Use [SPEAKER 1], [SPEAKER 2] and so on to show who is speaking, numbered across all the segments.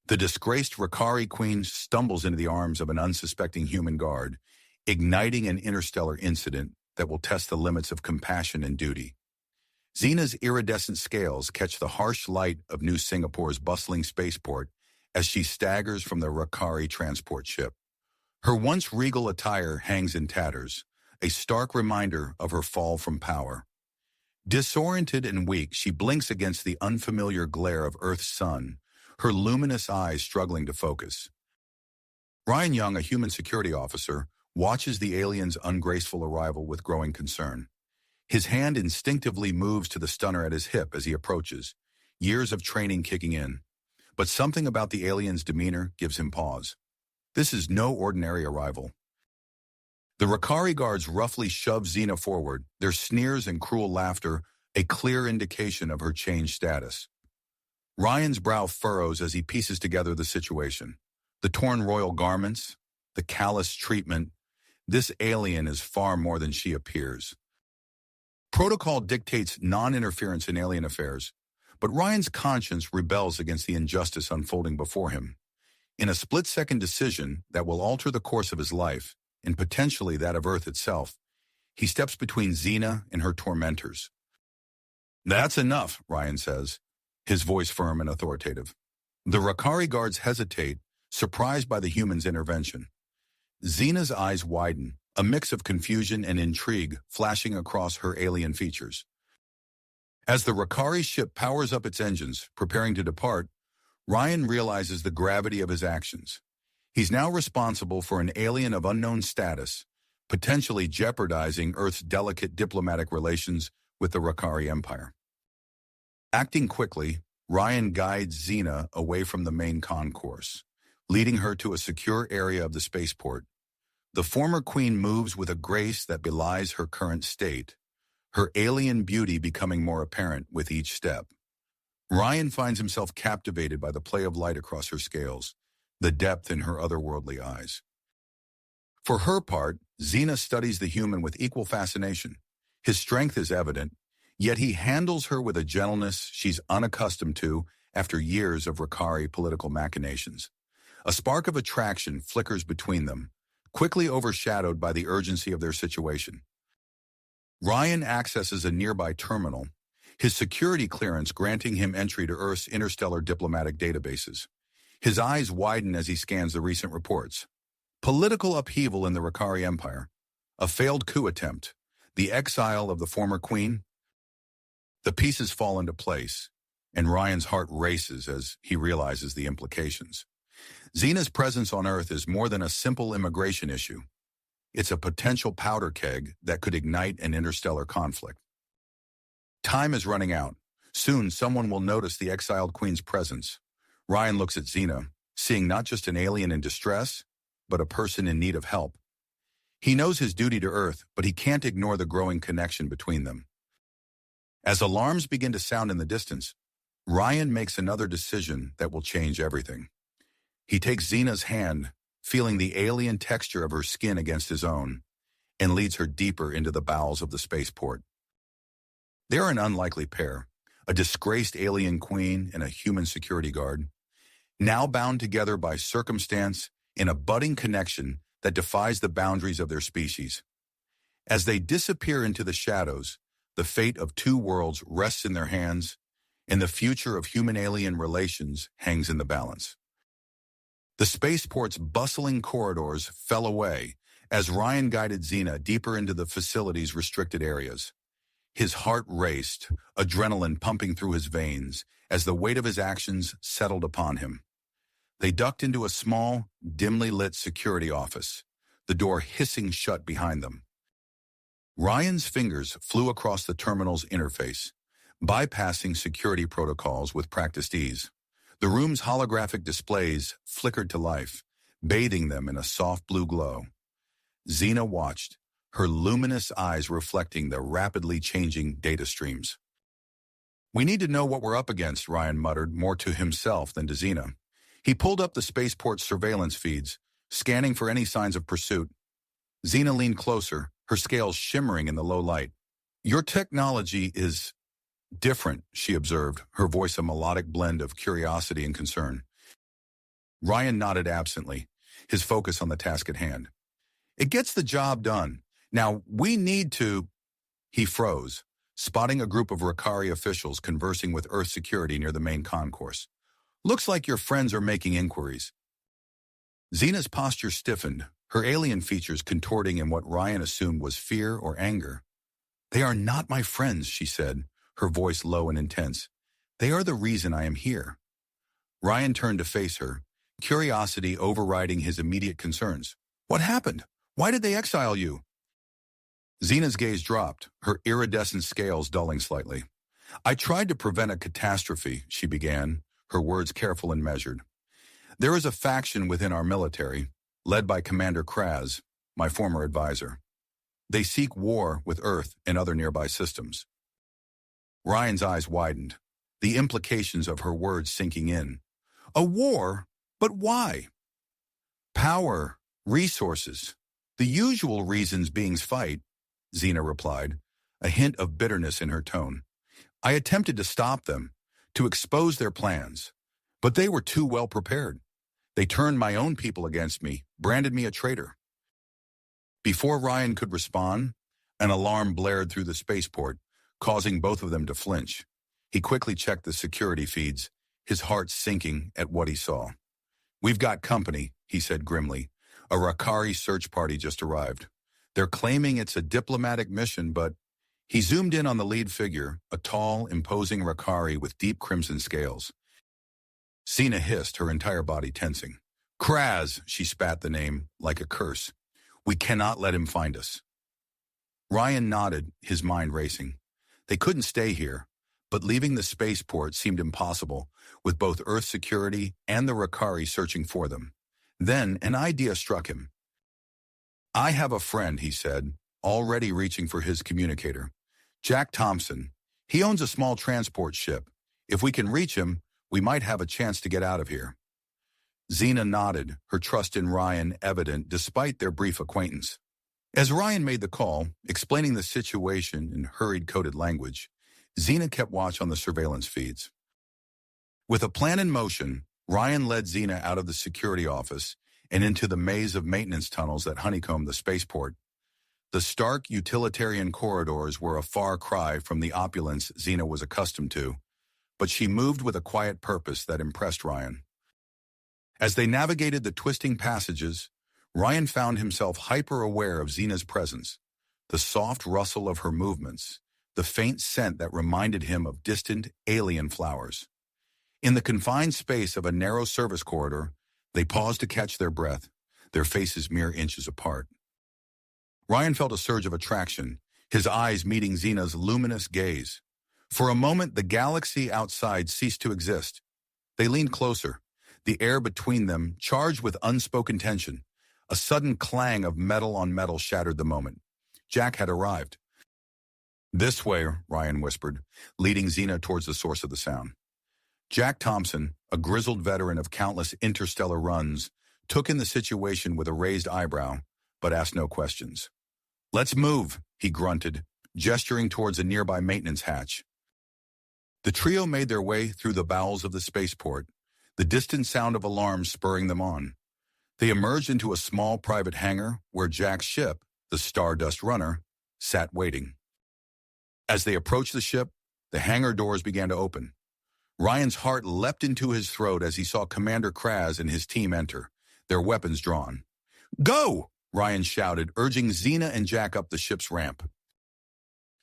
[SPEAKER 1] The disgraced Rakari queen stumbles into the arms of an unsuspecting human guard, igniting an interstellar incident that will test the limits of compassion and duty. Xena's iridescent scales catch the harsh light of New Singapore's bustling spaceport as she staggers from the Rakari transport ship. Her once regal attire hangs in tatters, a stark reminder of her fall from power. Disoriented and weak, she blinks against the unfamiliar glare of Earth's sun, her luminous eyes struggling to focus. Ryan Young, a human security officer, watches the alien's ungraceful arrival with growing concern. His hand instinctively moves to the stunner at his hip as he approaches, years of training kicking in. But something about the alien's demeanor gives him pause. This is no ordinary arrival. The Rakari guards roughly shove Xena forward, their sneers and cruel laughter a clear indication of her changed status. Ryan's brow furrows as he pieces together the situation. The torn royal garments, the callous treatment. This alien is far more than she appears. Protocol dictates non-interference in alien affairs, but Ryan's conscience rebels against the injustice unfolding before him. In a split-second decision that will alter the course of his life, and potentially that of Earth itself, he steps between Xena and her tormentors. "That's enough," Ryan says, his voice firm and authoritative. The Rakari guards hesitate, surprised by the human's intervention. Xena's eyes widen, a mix of confusion and intrigue flashing across her alien features. As the Rakari ship powers up its engines, preparing to depart, Ryan realizes the gravity of his actions. He's now responsible for an alien of unknown status, potentially jeopardizing Earth's delicate diplomatic relations with the Rakari Empire. Acting quickly, Ryan guides Xena away from the main concourse, leading her to a secure area of the spaceport. The former queen moves with a grace that belies her current state, her alien beauty becoming more apparent with each step. Ryan finds himself captivated by the play of light across her scales, the depth in her otherworldly eyes. For her part, Xena studies the human with equal fascination. His strength is evident, yet he handles her with a gentleness she's unaccustomed to after years of Rakari political machinations. A spark of attraction flickers between them, quickly overshadowed by the urgency of their situation. Ryan accesses a nearby terminal, his security clearance granting him entry to Earth's interstellar diplomatic databases. His eyes widen as he scans the recent reports. Political upheaval in the Rakari Empire, a failed coup attempt, the exile of the former queen. The pieces fall into place, and Ryan's heart races as he realizes the implications. Xena's presence on Earth is more than a simple immigration issue. It's a potential powder keg that could ignite an interstellar conflict. Time is running out. Soon, someone will notice the exiled queen's presence. Ryan looks at Xena, seeing not just an alien in distress, but a person in need of help. He knows his duty to Earth, but he can't ignore the growing connection between them. As alarms begin to sound in the distance, Ryan makes another decision that will change everything. He takes Xena's hand, feeling the alien texture of her skin against his own, and leads her deeper into the bowels of the spaceport. They're an unlikely pair, a disgraced alien queen and a human security guard, now bound together by circumstance in a budding connection that defies the boundaries of their species. As they disappear into the shadows, the fate of two worlds rests in their hands, and the future of human-alien relations hangs in the balance. The spaceport's bustling corridors fell away as Ryan guided Xena deeper into the facility's restricted areas. His heart raced, adrenaline pumping through his veins as the weight of his actions settled upon him. They ducked into a small, dimly lit security office, the door hissing shut behind them. Ryan's fingers flew across the terminal's interface, bypassing security protocols with practiced ease. The room's holographic displays flickered to life, bathing them in a soft blue glow. Xena watched, her luminous eyes reflecting the rapidly changing data streams. "We need to know what we're up against," Ryan muttered, more to himself than to Xena. He pulled up the spaceport's surveillance feeds, scanning for any signs of pursuit. Xena leaned closer, her scales shimmering in the low light. "Your technology is different," she observed, her voice a melodic blend of curiosity and concern. Ryan nodded absently, his focus on the task at hand. It gets the job done. Now, we need to... He froze, spotting a group of Rakari officials conversing with Earth security near the main concourse. Looks like your friends are making inquiries. Xena's posture stiffened, her alien features contorting in what Ryan assumed was fear or anger. They are not my friends, she said, her voice low and intense. They are the reason I am here. Ryan turned to face her, curiosity overriding his immediate concerns. What happened? Why did they exile you? Xena's gaze dropped, her iridescent scales dulling slightly. I tried to prevent a catastrophe, she began, her words careful and measured. There is a faction within our military, led by Commander Kraz, my former advisor. They seek war with Earth and other nearby systems. Ryan's eyes widened, the implications of her words sinking in. A war? But why? Power, resources, the usual reasons beings fight, Xena replied, a hint of bitterness in her tone. I attempted to stop them, to expose their plans, but they were too well prepared. They turned my own people against me, branded me a traitor. Before Ryan could respond, an alarm blared through the spaceport, causing both of them to flinch. He quickly checked the security feeds, his heart sinking at what he saw. We've got company, he said grimly. A Rakari search party just arrived. They're claiming it's a diplomatic mission, but he zoomed in on the lead figure, a tall, imposing Rakari with deep crimson scales. Xena hissed, her entire body tensing. Kraz, she spat the name, like a curse. We cannot let him find us. Ryan nodded, his mind racing. They couldn't stay here, but leaving the spaceport seemed impossible, with both Earth security and the Rakari searching for them. Then an idea struck him. I have a friend, he said, already reaching for his communicator. Jack Thompson. He owns a small transport ship. If we can reach him, we might have a chance to get out of here. Xena nodded, her trust in Ryan evident despite their brief acquaintance. As Ryan made the call, explaining the situation in hurried coded language, Xena kept watch on the surveillance feeds. With a plan in motion, Ryan led Xena out of the security office and into the maze of maintenance tunnels that honeycombed the spaceport. The stark utilitarian corridors were a far cry from the opulence Xena was accustomed to, but she moved with a quiet purpose that impressed Ryan. As they navigated the twisting passages, Ryan found himself hyper-aware of Xena's presence, the soft rustle of her movements, the faint scent that reminded him of distant, alien flowers. In the confined space of a narrow service corridor, they paused to catch their breath, their faces mere inches apart. Ryan felt a surge of attraction, his eyes meeting Xena's luminous gaze. For a moment, the galaxy outside ceased to exist. They leaned closer, the air between them charged with unspoken tension. A sudden clang of metal on metal shattered the moment. Jack had arrived. This way, Ryan whispered, leading Xena towards the source of the sound. Jack Thompson, a grizzled veteran of countless interstellar runs, took in the situation with a raised eyebrow, but asked no questions. Let's move, he grunted, gesturing towards a nearby maintenance hatch. The trio made their way through the bowels of the spaceport, the distant sound of alarms spurring them on. They emerged into a small private hangar where Jack's ship, the Stardust Runner, sat waiting. As they approached the ship, the hangar doors began to open. Ryan's heart leapt into his throat as he saw Commander Kraz and his team enter, their weapons drawn. Go! Ryan shouted, urging Xena and Jack up the ship's ramp.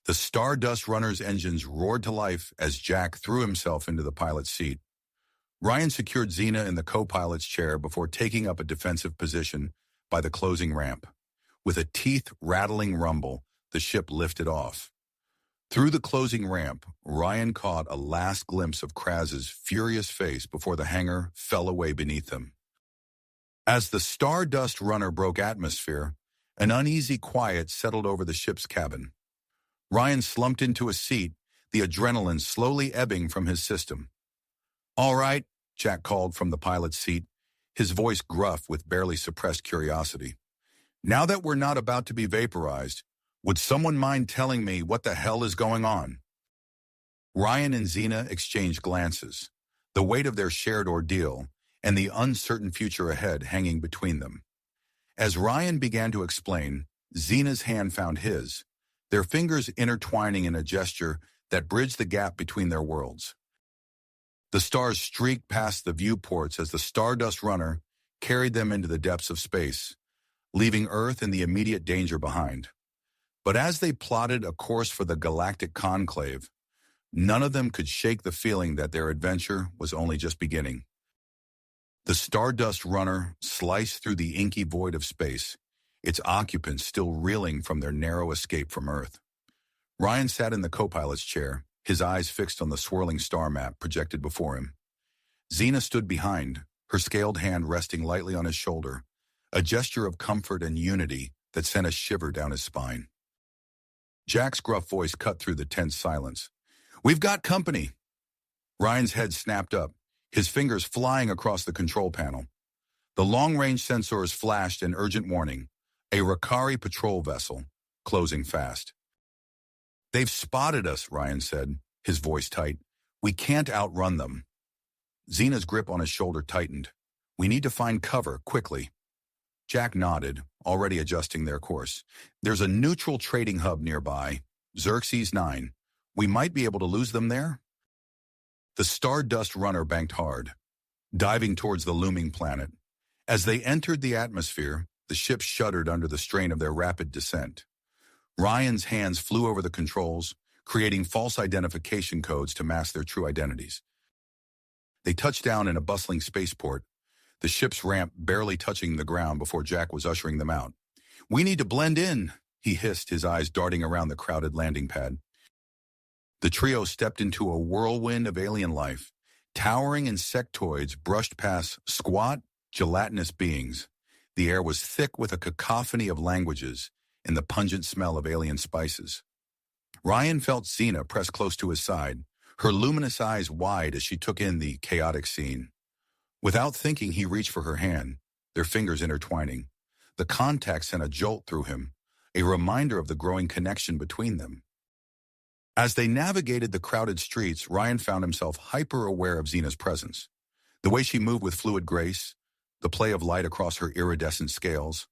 [SPEAKER 1] The Stardust Runner's engines roared to life as Jack threw himself into the pilot's seat. Ryan secured Xena in the co-pilot's chair before taking up a defensive position by the closing ramp. With a teeth-rattling rumble, the ship lifted off. Through the closing ramp, Ryan caught a last glimpse of Kraz's furious face before the hangar fell away beneath them. As the Stardust Runner broke atmosphere, an uneasy quiet settled over the ship's cabin. Ryan slumped into a seat, the adrenaline slowly ebbing from his system. All right, Jack called from the pilot's seat, his voice gruff with barely suppressed curiosity. Now that we're not about to be vaporized, would someone mind telling me what the hell is going on? Ryan and Xena exchanged glances, the weight of their shared ordeal, and the uncertain future ahead hanging between them. As Ryan began to explain, Xena's hand found his, their fingers intertwining in a gesture that bridged the gap between their worlds. The stars streaked past the viewports as the Stardust Runner carried them into the depths of space, leaving Earth in the immediate danger behind. But as they plotted a course for the galactic conclave, none of them could shake the feeling that their adventure was only just beginning. The Stardust Runner sliced through the inky void of space, its occupants still reeling from their narrow escape from Earth. Ryan sat in the co-pilot's chair, his eyes fixed on the swirling star map projected before him. Xena stood behind, her scaled hand resting lightly on his shoulder, a gesture of comfort and unity that sent a shiver down his spine. Jack's gruff voice cut through the tense silence. "We've got company." Ryan's head snapped up, his fingers flying across the control panel. The long-range sensors flashed an urgent warning, a Rakari patrol vessel, closing fast. "They've spotted us," Ryan said, his voice tight. "We can't outrun them." Xena's grip on his shoulder tightened. "We need to find cover, quickly." Jack nodded, already adjusting their course. "There's a neutral trading hub nearby, Xerxes 9. We might be able to lose them there?" The Stardust Runner banked hard, diving towards the looming planet. As they entered the atmosphere, the ship shuddered under the strain of their rapid descent. Ryan's hands flew over the controls, creating false identification codes to mask their true identities. They touched down in a bustling spaceport, the ship's ramp barely touching the ground before Jack was ushering them out. "We need to blend in," he hissed, his eyes darting around the crowded landing pad. The trio stepped into a whirlwind of alien life. Towering insectoids brushed past squat, gelatinous beings. The air was thick with a cacophony of languages and the pungent smell of alien spices. Ryan felt Xena press close to his side, her luminous eyes wide as she took in the chaotic scene. Without thinking, he reached for her hand, their fingers intertwining. The contact sent a jolt through him, a reminder of the growing connection between them. As they navigated the crowded streets, Ryan found himself hyper-aware of Xena's presence. The way she moved with fluid grace, the play of light across her iridescent scales.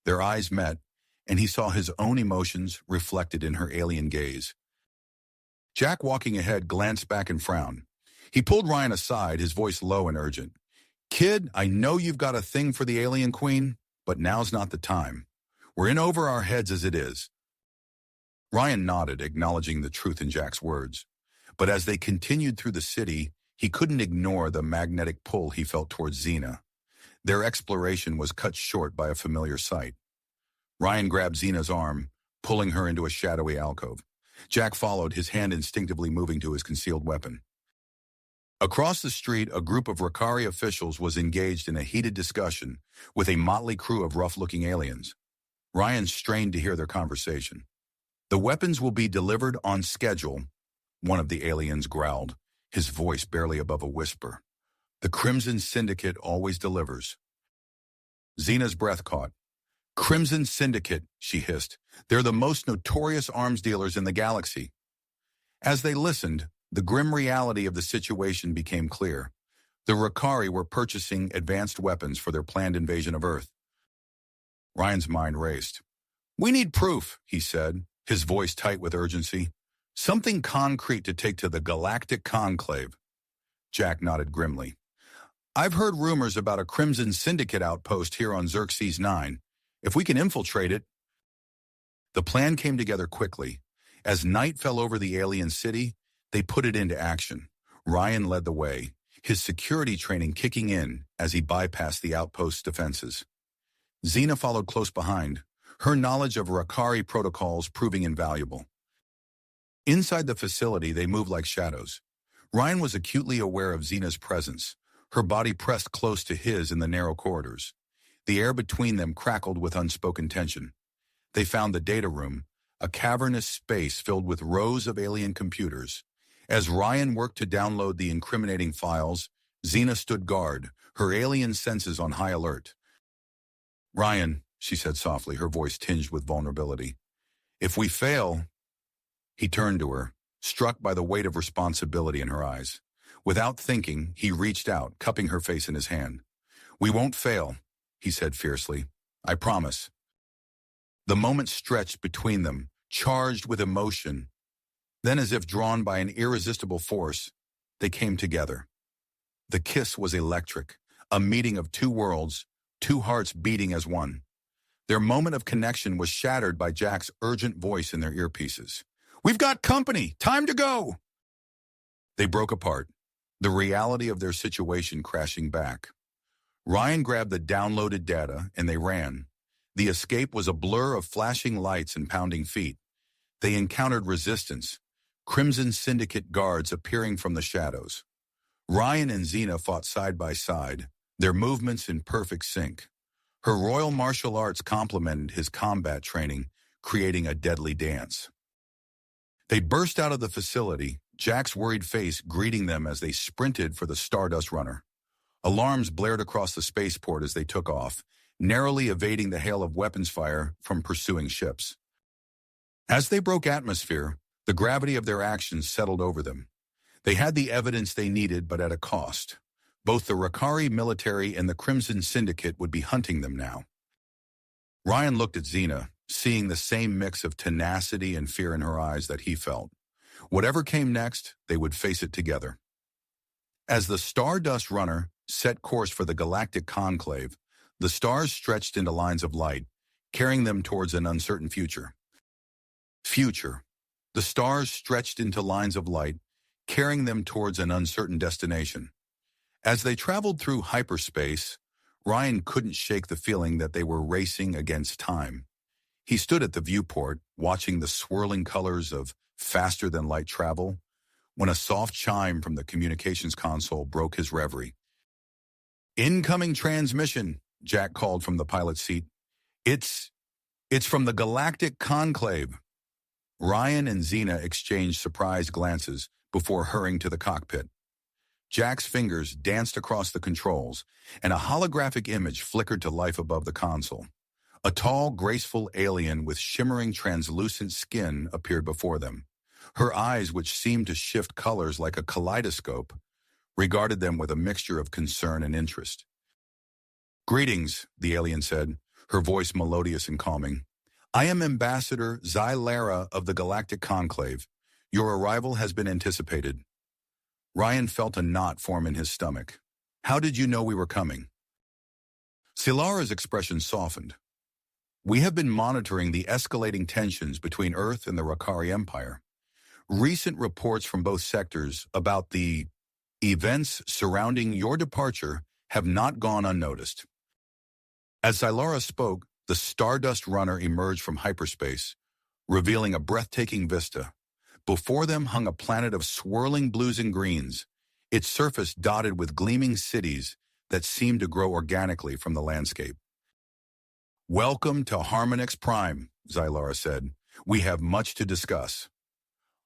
[SPEAKER 1] Their eyes met, and he saw his own emotions reflected in her alien gaze. Jack, walking ahead, glanced back and frowned. He pulled Ryan aside, his voice low and urgent. "Kid, I know you've got a thing for the alien queen, but now's not the time. We're in over our heads as it is." Ryan nodded, acknowledging the truth in Jack's words. But as they continued through the city, he couldn't ignore the magnetic pull he felt towards Xena. Their exploration was cut short by a familiar sight. Ryan grabbed Xena's arm, pulling her into a shadowy alcove. Jack followed, his hand instinctively moving to his concealed weapon. Across the street, a group of Rakari officials was engaged in a heated discussion with a motley crew of rough-looking aliens. Ryan strained to hear their conversation. "The weapons will be delivered on schedule," one of the aliens growled, his voice barely above a whisper. "The Crimson Syndicate always delivers." Xena's breath caught. "Crimson Syndicate," she hissed. "They're the most notorious arms dealers in the galaxy." As they listened, the grim reality of the situation became clear. The Rakari were purchasing advanced weapons for their planned invasion of Earth. Ryan's mind raced. "We need proof," he said, his voice tight with urgency. "Something concrete to take to the galactic conclave." Jack nodded grimly. "I've heard rumors about a Crimson Syndicate outpost here on Xerxes 9. If we can infiltrate it..." The plan came together quickly. As night fell over the alien city, they put it into action. Ryan led the way, his security training kicking in as he bypassed the outpost's defenses. Xena followed close behind, her knowledge of Rakari protocols proving invaluable. Inside the facility, they moved like shadows. Ryan was acutely aware of Xena's presence, her body pressed close to his in the narrow corridors. The air between them crackled with unspoken tension. They found the data room, a cavernous space filled with rows of alien computers. As Ryan worked to download the incriminating files, Xena stood guard, her alien senses on high alert. "Ryan," she said softly, her voice tinged with vulnerability. "If we fail..." He turned to her, struck by the weight of responsibility in her eyes. Without thinking, he reached out, cupping her face in his hand. "We won't fail," he said fiercely. "I promise." The moment stretched between them, charged with emotion. Then, as if drawn by an irresistible force, they came together. The kiss was electric, a meeting of two worlds, two hearts beating as one. Their moment of connection was shattered by Jack's urgent voice in their earpieces. "We've got company! Time to go!" They broke apart, the reality of their situation crashing back. Ryan grabbed the downloaded data, and they ran. The escape was a blur of flashing lights and pounding feet. They encountered resistance, Crimson Syndicate guards appearing from the shadows. Ryan and Xena fought side by side, their movements in perfect sync. Her royal martial arts complemented his combat training, creating a deadly dance. They burst out of the facility, Jack's worried face greeting them as they sprinted for the Stardust Runner. Alarms blared across the spaceport as they took off, narrowly evading the hail of weapons fire from pursuing ships. As they broke atmosphere, the gravity of their actions settled over them. They had the evidence they needed, but at a cost. Both the Rakari military and the Crimson Syndicate would be hunting them now. Ryan looked at Xena, seeing the same mix of tenacity and fear in her eyes that he felt. Whatever came next, they would face it together. As the Stardust Runner set course for the galactic conclave, the stars stretched into lines of light, carrying them towards an uncertain future. The stars stretched into lines of light, carrying them towards an uncertain destination. As they traveled through hyperspace, Ryan couldn't shake the feeling that they were racing against time. He stood at the viewport, watching the swirling colors of faster-than-light travel, when a soft chime from the communications console broke his reverie. "Incoming transmission," Jack called from the pilot's seat. It's from the galactic conclave." Ryan and Xena exchanged surprised glances before hurrying to the cockpit. Jack's fingers danced across the controls, and a holographic image flickered to life above the console. A tall, graceful alien with shimmering translucent skin appeared before them. Her eyes, which seemed to shift colors like a kaleidoscope, regarded them with a mixture of concern and interest. "Greetings," the alien said, her voice melodious and calming. "I am Ambassador Xylara of the Galactic Conclave. Your arrival has been anticipated." Ryan felt a knot form in his stomach. "How did you know we were coming?" Xylara's expression softened. "We have been monitoring the escalating tensions between Earth and the Rakari Empire. Recent reports from both sectors about the events surrounding your departure have not gone unnoticed." As Xylara spoke, the Stardust Runner emerged from hyperspace, revealing a breathtaking vista. Before them hung a planet of swirling blues and greens, its surface dotted with gleaming cities that seemed to grow organically from the landscape. "Welcome to Harmonix Prime," Xylara said. "We have much to discuss."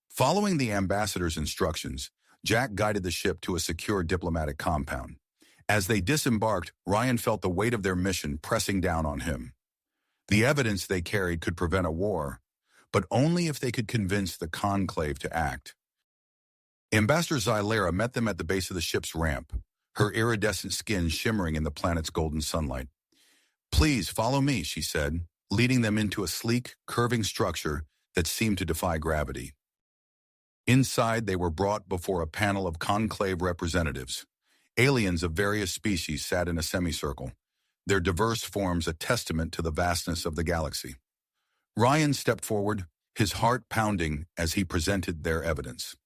[SPEAKER 1] Following the ambassador's instructions, Jack guided the ship to a secure diplomatic compound. As they disembarked, Ryan felt the weight of their mission pressing down on him. The evidence they carried could prevent a war, but only if they could convince the Conclave to act. Ambassador Xylara met them at the base of the ship's ramp, her iridescent skin shimmering in the planet's golden sunlight. "Please follow me," she said, leading them into a sleek, curving structure that seemed to defy gravity. Inside, they were brought before a panel of Conclave representatives. Aliens of various species sat in a semicircle, their diverse forms a testament to the vastness of the galaxy. Ryan stepped forward, his heart pounding as he presented their evidence.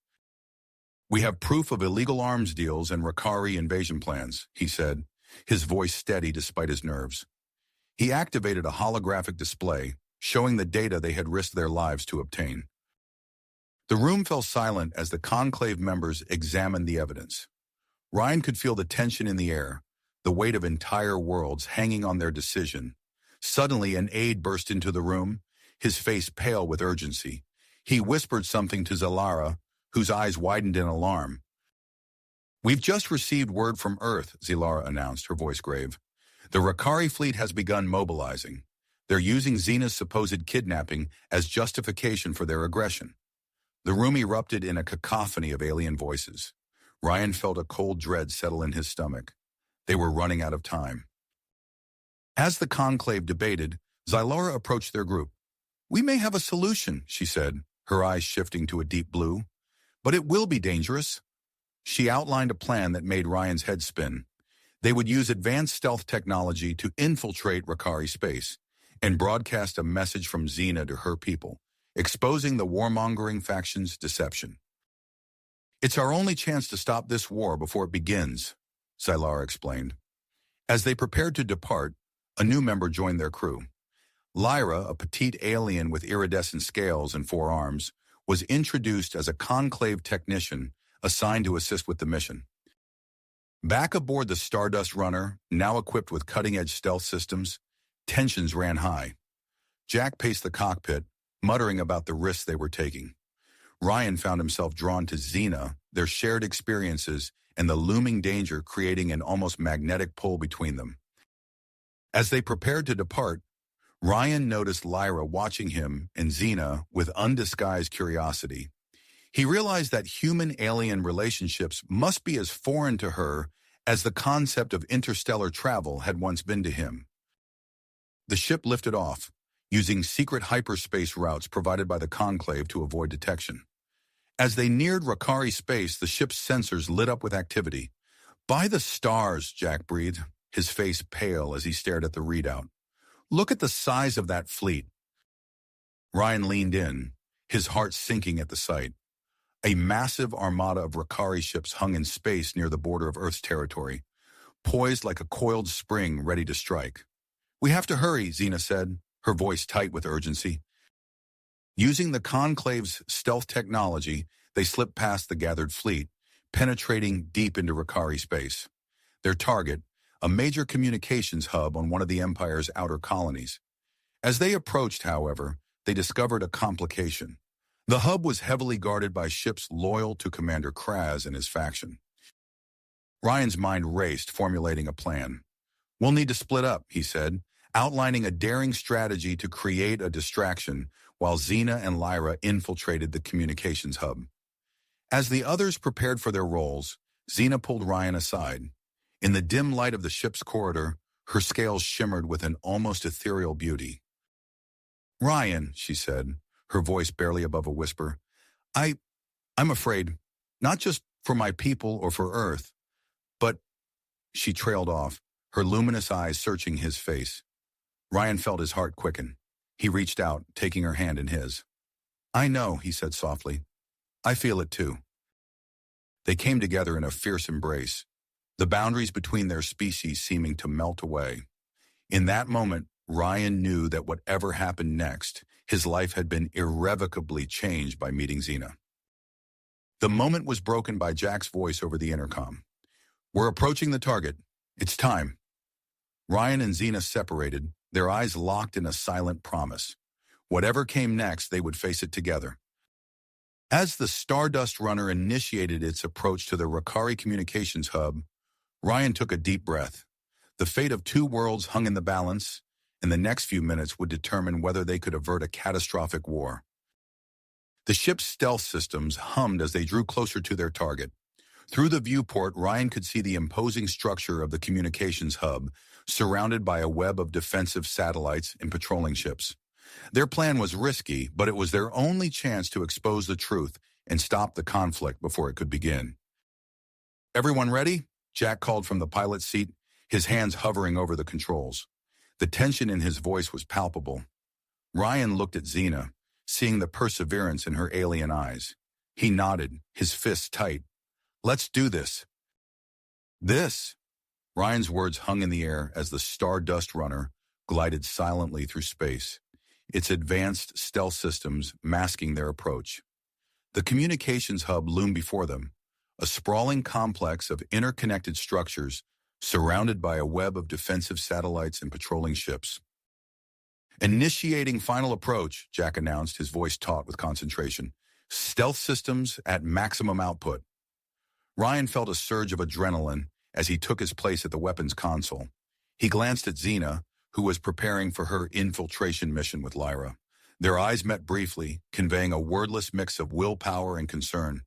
[SPEAKER 1] "We have proof of illegal arms deals and Rakari invasion plans," he said, his voice steady despite his nerves. He activated a holographic display, showing the data they had risked their lives to obtain. The room fell silent as the Conclave members examined the evidence. Ryan could feel the tension in the air, the weight of entire worlds hanging on their decision. Suddenly, an aide burst into the room, his face pale with urgency. He whispered something to Xylara, whose eyes widened in alarm. "We've just received word from Earth," Xylara announced, her voice grave. "The Rakari fleet has begun mobilizing. They're using Xena's supposed kidnapping as justification for their aggression." The room erupted in a cacophony of alien voices. Ryan felt a cold dread settle in his stomach. They were running out of time. As the conclave debated, Xylora approached their group. "We may have a solution," she said, her eyes shifting to a deep blue. "But it will be dangerous." She outlined a plan that made Ryan's head spin. They would use advanced stealth technology to infiltrate Rakari space and broadcast a message from Xena to her people, exposing the warmongering faction's deception. "It's our only chance to stop this war before it begins," Xylara explained. As they prepared to depart, a new member joined their crew. Lyra, a petite alien with iridescent scales and 4 arms, was introduced as a conclave technician assigned to assist with the mission. Back aboard the Stardust Runner, now equipped with cutting-edge stealth systems, tensions ran high. Jack paced the cockpit, muttering about the risks they were taking. Ryan found himself drawn to Xena, their shared experiences, and the looming danger creating an almost magnetic pull between them. As they prepared to depart, Ryan noticed Lyra watching him and Xena with undisguised curiosity. He realized that human-alien relationships must be as foreign to her as the concept of interstellar travel had once been to him. The ship lifted off, using secret hyperspace routes provided by the Conclave to avoid detection. As they neared Rakari space, the ship's sensors lit up with activity. "By the stars," Jack breathed, his face pale as he stared at the readout. "Look at the size of that fleet." Ryan leaned in, his heart sinking at the sight. A massive armada of Rakari ships hung in space near the border of Earth's territory, poised like a coiled spring ready to strike. "We have to hurry," Xena said, her voice tight with urgency. Using the Conclave's stealth technology, they slipped past the gathered fleet, penetrating deep into Rakari space. Their target, a major communications hub on one of the Empire's outer colonies. As they approached, however, they discovered a complication. The hub was heavily guarded by ships loyal to Commander Kraz and his faction. Ryan's mind raced, formulating a plan. "We'll need to split up," he said, outlining a daring strategy to create a distraction while Xena and Lyra infiltrated the communications hub. As the others prepared for their roles, Xena pulled Ryan aside. In the dim light of the ship's corridor, her scales shimmered with an almost ethereal beauty. "Ryan," she said, her voice barely above a whisper, I'm afraid, not just for my people or for Earth, but—" She trailed off, her luminous eyes searching his face. Ryan felt his heart quicken. He reached out, taking her hand in his. "I know," he said softly. "I feel it too." They came together in a fierce embrace, the boundaries between their species seeming to melt away. In that moment, Ryan knew that whatever happened next, his life had been irrevocably changed by meeting Xena. The moment was broken by Jack's voice over the intercom. "We're approaching the target. It's time." Ryan and Xena separated, their eyes locked in a silent promise. Whatever came next, they would face it together. As the Stardust Runner initiated its approach to the Rakari communications hub, Ryan took a deep breath. The fate of 2 worlds hung in the balance, and the next few minutes would determine whether they could avert a catastrophic war. The ship's stealth systems hummed as they drew closer to their target. Through the viewport, Ryan could see the imposing structure of the communications hub, surrounded by a web of defensive satellites and patrolling ships. Their plan was risky, but it was their only chance to expose the truth and stop the conflict before it could begin. "Everyone ready?" Jack called from the pilot's seat, his hands hovering over the controls. The tension in his voice was palpable. Ryan looked at Xena, seeing the perseverance in her alien eyes. He nodded, his fists tight. "Let's do this." "This?" Ryan's words hung in the air as the Stardust Runner glided silently through space, its advanced stealth systems masking their approach. The communications hub loomed before them, a sprawling complex of interconnected structures surrounded by a web of defensive satellites and patrolling ships. "Initiating final approach," Jack announced, his voice taut with concentration. "Stealth systems at maximum output." Ryan felt a surge of adrenaline as he took his place at the weapons console. He glanced at Xena, who was preparing for her infiltration mission with Lyra. Their eyes met briefly, conveying a wordless mix of willpower and concern.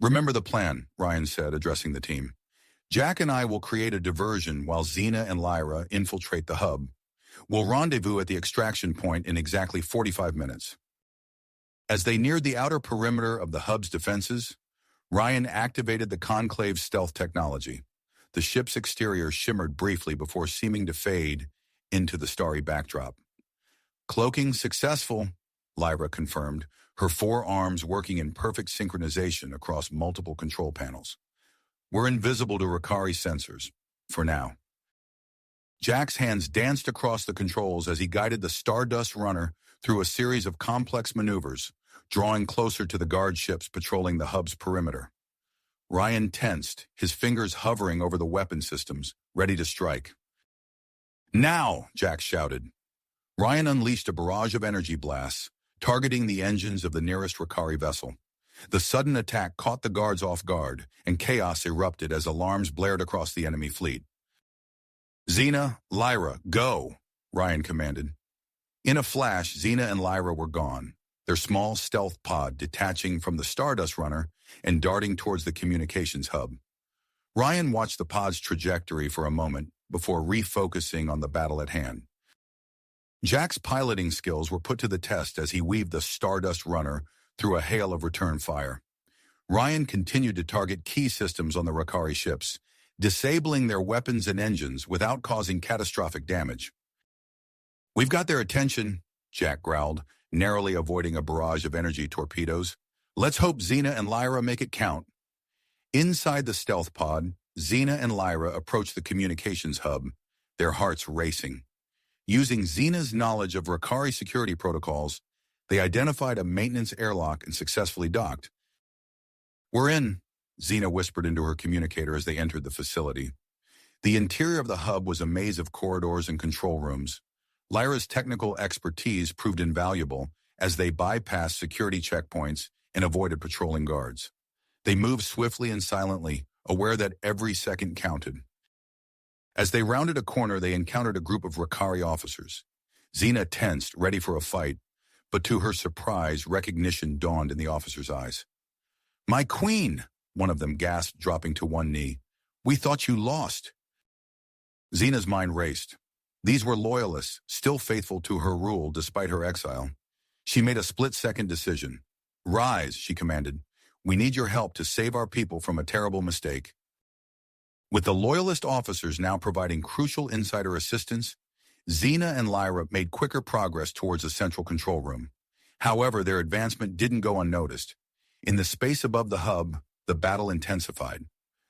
[SPEAKER 1] Remember the plan, Ryan said, addressing the team. Jack and I will create a diversion while Xena and Lyra infiltrate the hub. We'll rendezvous at the extraction point in exactly 45 minutes. As they neared the outer perimeter of the hub's defenses, Ryan activated the Conclave's stealth technology. The ship's exterior shimmered briefly before seeming to fade into the starry backdrop. Cloaking successful, Lyra confirmed, her four arms working in perfect synchronization across multiple control panels. We're invisible to Rakari sensors, for now. Jack's hands danced across the controls as he guided the Stardust runner through a series of complex maneuvers, drawing closer to the guard ships patrolling the hub's perimeter. Ryan tensed, his fingers hovering over the weapon systems, ready to strike. Now, Jack shouted. Ryan unleashed a barrage of energy blasts, targeting the engines of the nearest Rakari vessel. The sudden attack caught the guards off guard, and chaos erupted as alarms blared across the enemy fleet. Xena, Lyra, go, Ryan commanded. In a flash, Xena and Lyra were gone, their small stealth pod detaching from the Stardust runner and darting towards the communications hub. Ryan watched the pod's trajectory for a moment before refocusing on the battle at hand. Jack's piloting skills were put to the test as he weaved the Stardust runner through a hail of return fire. Ryan continued to target key systems on the Rakari ships, disabling their weapons and engines without causing catastrophic damage. We've got their attention, Jack growled, narrowly avoiding a barrage of energy torpedoes. Let's hope Xena and Lyra make it count. Inside the stealth pod, Xena and Lyra approached the communications hub, their hearts racing. Using Xena's knowledge of Rakari security protocols, they identified a maintenance airlock and successfully docked. We're in, Xena whispered into her communicator as they entered the facility. The interior of the hub was a maze of corridors and control rooms. Lyra's technical expertise proved invaluable as they bypassed security checkpoints and avoided patrolling guards. They moved swiftly and silently, aware that every second counted. As they rounded a corner, they encountered a group of Rakari officers. Xena tensed, ready for a fight, but to her surprise, recognition dawned in the officers' eyes. "My queen," one of them gasped, dropping to one knee. "We thought you lost." Xena's mind raced. These were loyalists, still faithful to her rule despite her exile. She made a split-second decision. "Rise," she commanded. "We need your help to save our people from a terrible mistake." With the loyalist officers now providing crucial insider assistance, Xena and Lyra made quicker progress towards the central control room. However, their advancement didn't go unnoticed. In the space above the hub, the battle intensified.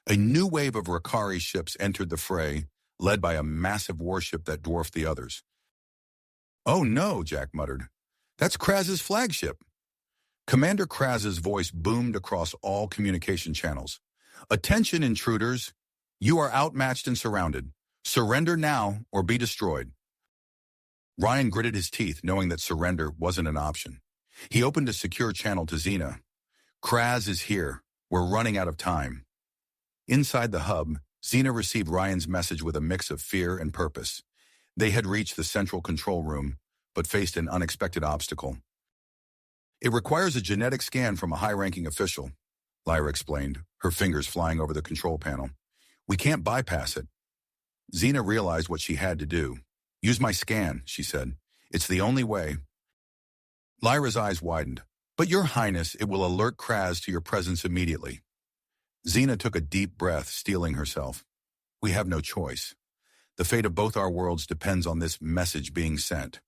[SPEAKER 1] A new wave of Rakari ships entered the fray, led by a massive warship that dwarfed the others. "Oh no," Jack muttered. "That's Kraz's flagship." Commander Kraz's voice boomed across all communication channels. "Attention, intruders. You are outmatched and surrounded. Surrender now or be destroyed." Ryan gritted his teeth, knowing that surrender wasn't an option. He opened a secure channel to Xena. "Kraz is here. We're running out of time." Inside the hub, Xena received Ryan's message with a mix of fear and purpose. They had reached the central control room, but faced an unexpected obstacle. "It requires a genetic scan from a high-ranking official," Lyra explained, her fingers flying over the control panel. "We can't bypass it." Xena realized what she had to do. "Use my scan," she said. "It's the only way." Lyra's eyes widened. "But Your Highness, it will alert Kraz to your presence immediately." Xena took a deep breath, steeling herself. "We have no choice. The fate of both our worlds depends on this message being sent."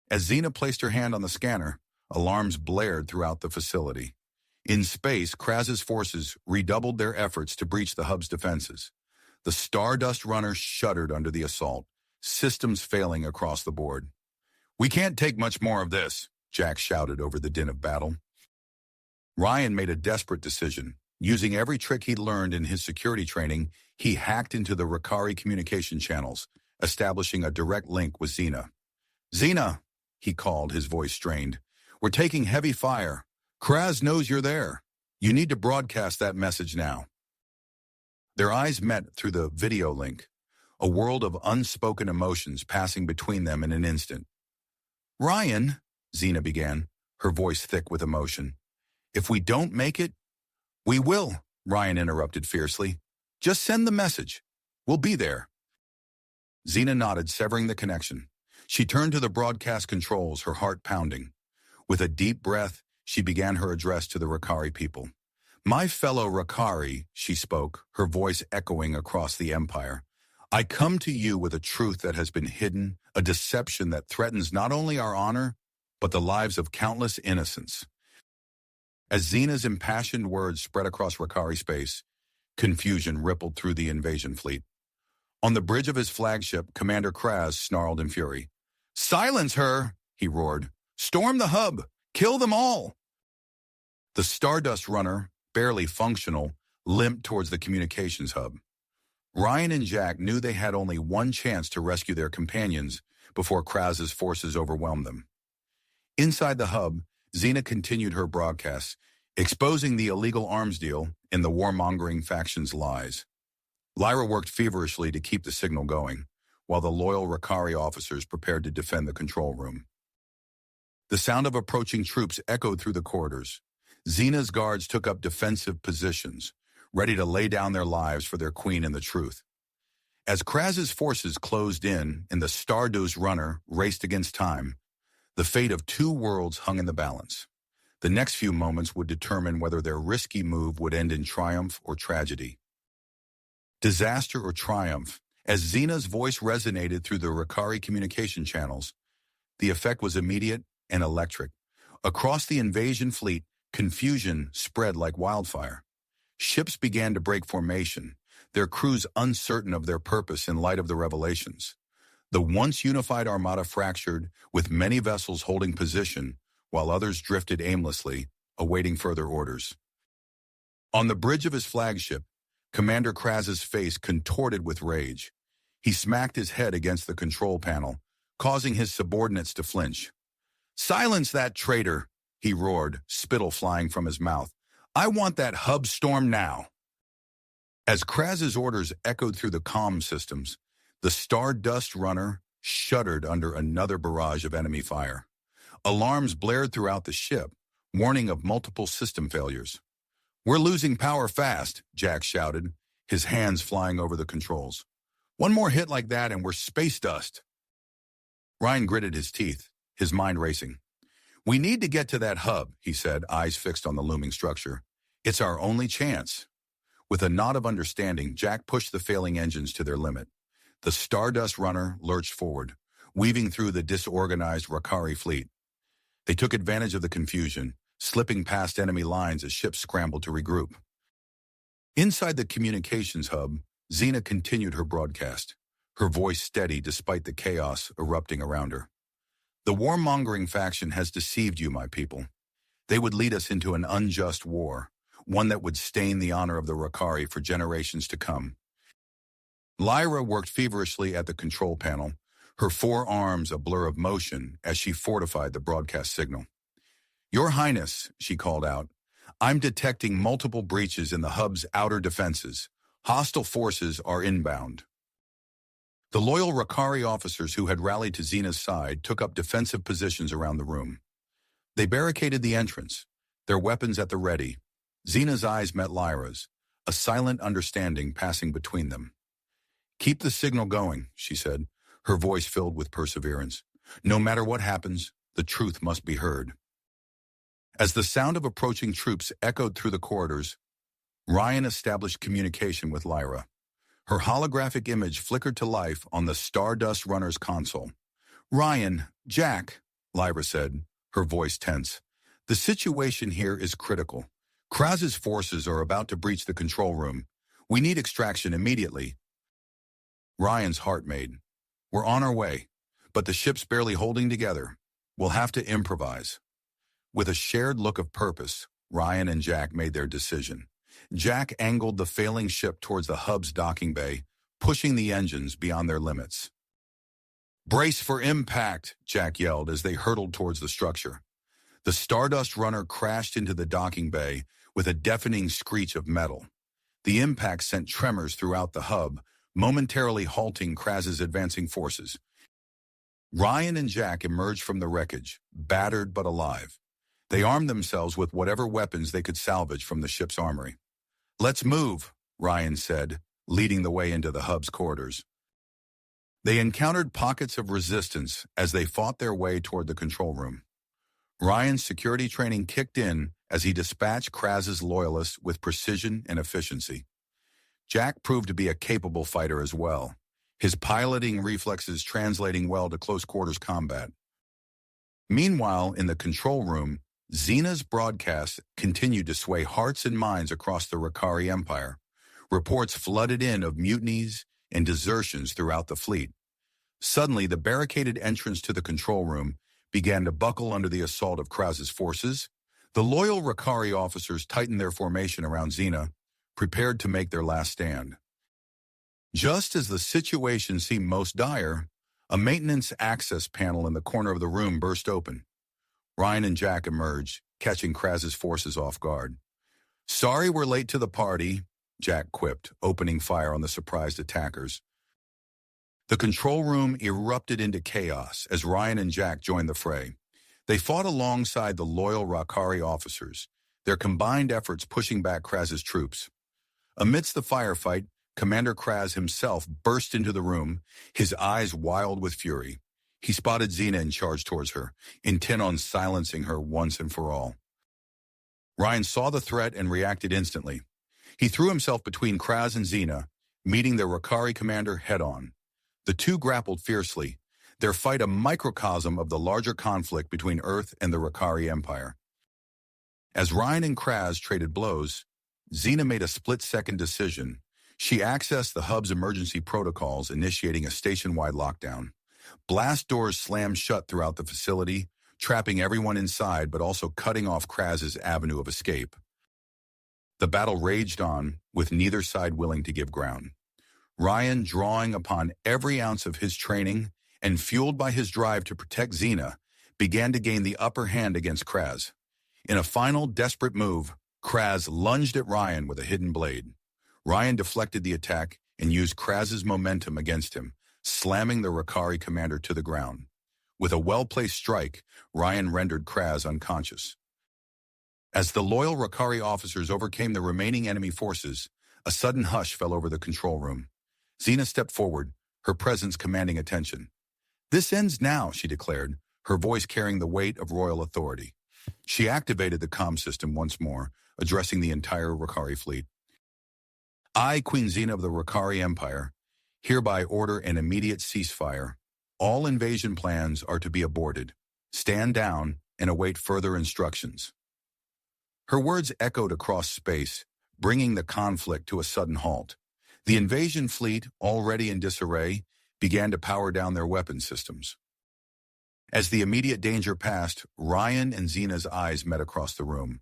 [SPEAKER 1] As Xena placed her hand on the scanner, alarms blared throughout the facility. In space, Kraz's forces redoubled their efforts to breach the hub's defenses. The Stardust runner shuddered under the assault, systems failing across the board. "We can't take much more of this," Jack shouted over the din of battle. Ryan made a desperate decision. Using every trick he'd learned in his security training, he hacked into the Rakari communication channels, establishing a direct link with Xena. "Xena," he called, his voice strained. "We're taking heavy fire. Kraz knows you're there. You need to broadcast that message now." Their eyes met through the video link, a world of unspoken emotions passing between them in an instant. "Ryan," Xena began, her voice thick with emotion, "if we don't make it, We will, Ryan interrupted fiercely. Just send the message. We'll be there. Xena nodded, severing the connection. She turned to the broadcast controls, her heart pounding. With a deep breath, she began her address to the Rakari people. My fellow Rakari, she spoke, her voice echoing across the empire. I come to you with a truth that has been hidden, a deception that threatens not only our honor, but the lives of countless innocents. As Xena's impassioned words spread across Rakari space, confusion rippled through the invasion fleet. On the bridge of his flagship, Commander Kraz snarled in fury. Silence her, he roared. Storm the hub! Kill them all! The Stardust runner, barely functional, limped towards the communications hub. Ryan and Jack knew they had only one chance to rescue their companions before Kraz's forces overwhelmed them. Inside the hub, Xena continued her broadcasts, exposing the illegal arms deal and the warmongering faction's lies. Lyra worked feverishly to keep the signal going, while the loyal Rakari officers prepared to defend the control room. The sound of approaching troops echoed through the corridors. Xena's guards took up defensive positions, ready to lay down their lives for their queen and the truth. As Kraz's forces closed in and the Stardust runner raced against time, the fate of two worlds hung in the balance. The next few moments would determine whether their risky move would end in triumph or tragedy. Disaster or triumph, as Xena's voice resonated through the Rakari communication channels, the effect was immediate and electric. Across the invasion fleet, confusion spread like wildfire. Ships began to break formation, their crews uncertain of their purpose in light of the revelations. The once unified armada fractured, with many vessels holding position, while others drifted aimlessly, awaiting further orders. On the bridge of his flagship, Commander Kraz's face contorted with rage. He smacked his head against the control panel, causing his subordinates to flinch. Silence that traitor, he roared, spittle flying from his mouth. I want that hub storm now. As Kraz's orders echoed through the comm systems, the Stardust runner shuddered under another barrage of enemy fire. Alarms blared throughout the ship, warning of multiple system failures. We're losing power fast, Jack shouted, his hands flying over the controls. One more hit like that and we're space dust. Ryan gritted his teeth, his mind racing. We need to get to that hub, he said, eyes fixed on the looming structure. It's our only chance. With a nod of understanding, Jack pushed the failing engines to their limit. The Stardust runner lurched forward, weaving through the disorganized Rakari fleet. They took advantage of the confusion, slipping past enemy lines as ships scrambled to regroup. Inside the communications hub, Xena continued her broadcast, her voice steady despite the chaos erupting around her. The warmongering faction has deceived you, my people. They would lead us into an unjust war, one that would stain the honor of the Rakari for generations to come. Lyra worked feverishly at the control panel, her four arms a blur of motion as she fortified the broadcast signal. Your Highness, she called out, I'm detecting multiple breaches in the hub's outer defenses. Hostile forces are inbound. The loyal Rakari officers who had rallied to Xena's side took up defensive positions around the room. They barricaded the entrance, their weapons at the ready. Xena's eyes met Lyra's, a silent understanding passing between them. Keep the signal going, she said, her voice filled with perseverance. No matter what happens, the truth must be heard. As the sound of approaching troops echoed through the corridors, Ryan established communication with Lyra. Her holographic image flickered to life on the Stardust runner's console. Ryan, Jack, Lyra said, her voice tense. The situation here is critical. Kraz's forces are about to breach the control room. We need extraction immediately. Ryan's heart made. We're on our way, but the ship's barely holding together. We'll have to improvise. With a shared look of purpose, Ryan and Jack made their decision. Jack angled the failing ship towards the hub's docking bay, pushing the engines beyond their limits. Brace for impact, Jack yelled as they hurtled towards the structure. The Stardust runner crashed into the docking bay with a deafening screech of metal. The impact sent tremors throughout the hub, momentarily halting Kraz's advancing forces. Ryan and Jack emerged from the wreckage, battered but alive. They armed themselves with whatever weapons they could salvage from the ship's armory. "Let's move," Ryan said, leading the way into the hub's corridors. They encountered pockets of resistance as they fought their way toward the control room. Ryan's security training kicked in as he dispatched Kraz's loyalists with precision and efficiency. Jack proved to be a capable fighter as well, his piloting reflexes translating well to close-quarters combat. Meanwhile, in the control room, Xena's broadcast continued to sway hearts and minds across the Rakari Empire. Reports flooded in of mutinies and desertions throughout the fleet. Suddenly, the barricaded entrance to the control room began to buckle under the assault of Kraz's forces. The loyal Rakari officers tightened their formation around Xena, prepared to make their last stand. Just as the situation seemed most dire, a maintenance access panel in the corner of the room burst open. Ryan and Jack emerged, catching Kraz's forces off guard. "Sorry we're late to the party," Jack quipped, opening fire on the surprised attackers. The control room erupted into chaos as Ryan and Jack joined the fray. They fought alongside the loyal Rakari officers, their combined efforts pushing back Kraz's troops. Amidst the firefight, Commander Kraz himself burst into the room, his eyes wild with fury. He spotted Xena and charged towards her, intent on silencing her once and for all. Ryan saw the threat and reacted instantly. He threw himself between Kraz and Xena, meeting the Rakari commander head-on. The two grappled fiercely, their fight a microcosm of the larger conflict between Earth and the Rakari Empire. As Ryan and Kraz traded blows, Xena made a split-second decision. She accessed the hub's emergency protocols, initiating a station-wide lockdown. Blast doors slammed shut throughout the facility, trapping everyone inside but also cutting off Kraz's avenue of escape. The battle raged on, with neither side willing to give ground. Ryan, drawing upon every ounce of his training and fueled by his drive to protect Xena, began to gain the upper hand against Kraz. In a final desperate move, Kraz lunged at Ryan with a hidden blade. Ryan deflected the attack and used Kraz's momentum against him, slamming the Rakari commander to the ground. With a well-placed strike, Ryan rendered Kraz unconscious. As the loyal Rakari officers overcame the remaining enemy forces, a sudden hush fell over the control room. Xena stepped forward, her presence commanding attention. "This ends now," she declared, her voice carrying the weight of royal authority. She activated the comm system once more, addressing the entire Rakari fleet. "I, Queen Xena of the Rakari Empire, hereby order an immediate ceasefire. All invasion plans are to be aborted. Stand down and await further instructions." Her words echoed across space, bringing the conflict to a sudden halt. The invasion fleet, already in disarray, began to power down their weapon systems. As the immediate danger passed, Ryan and Xena's eyes met across the room.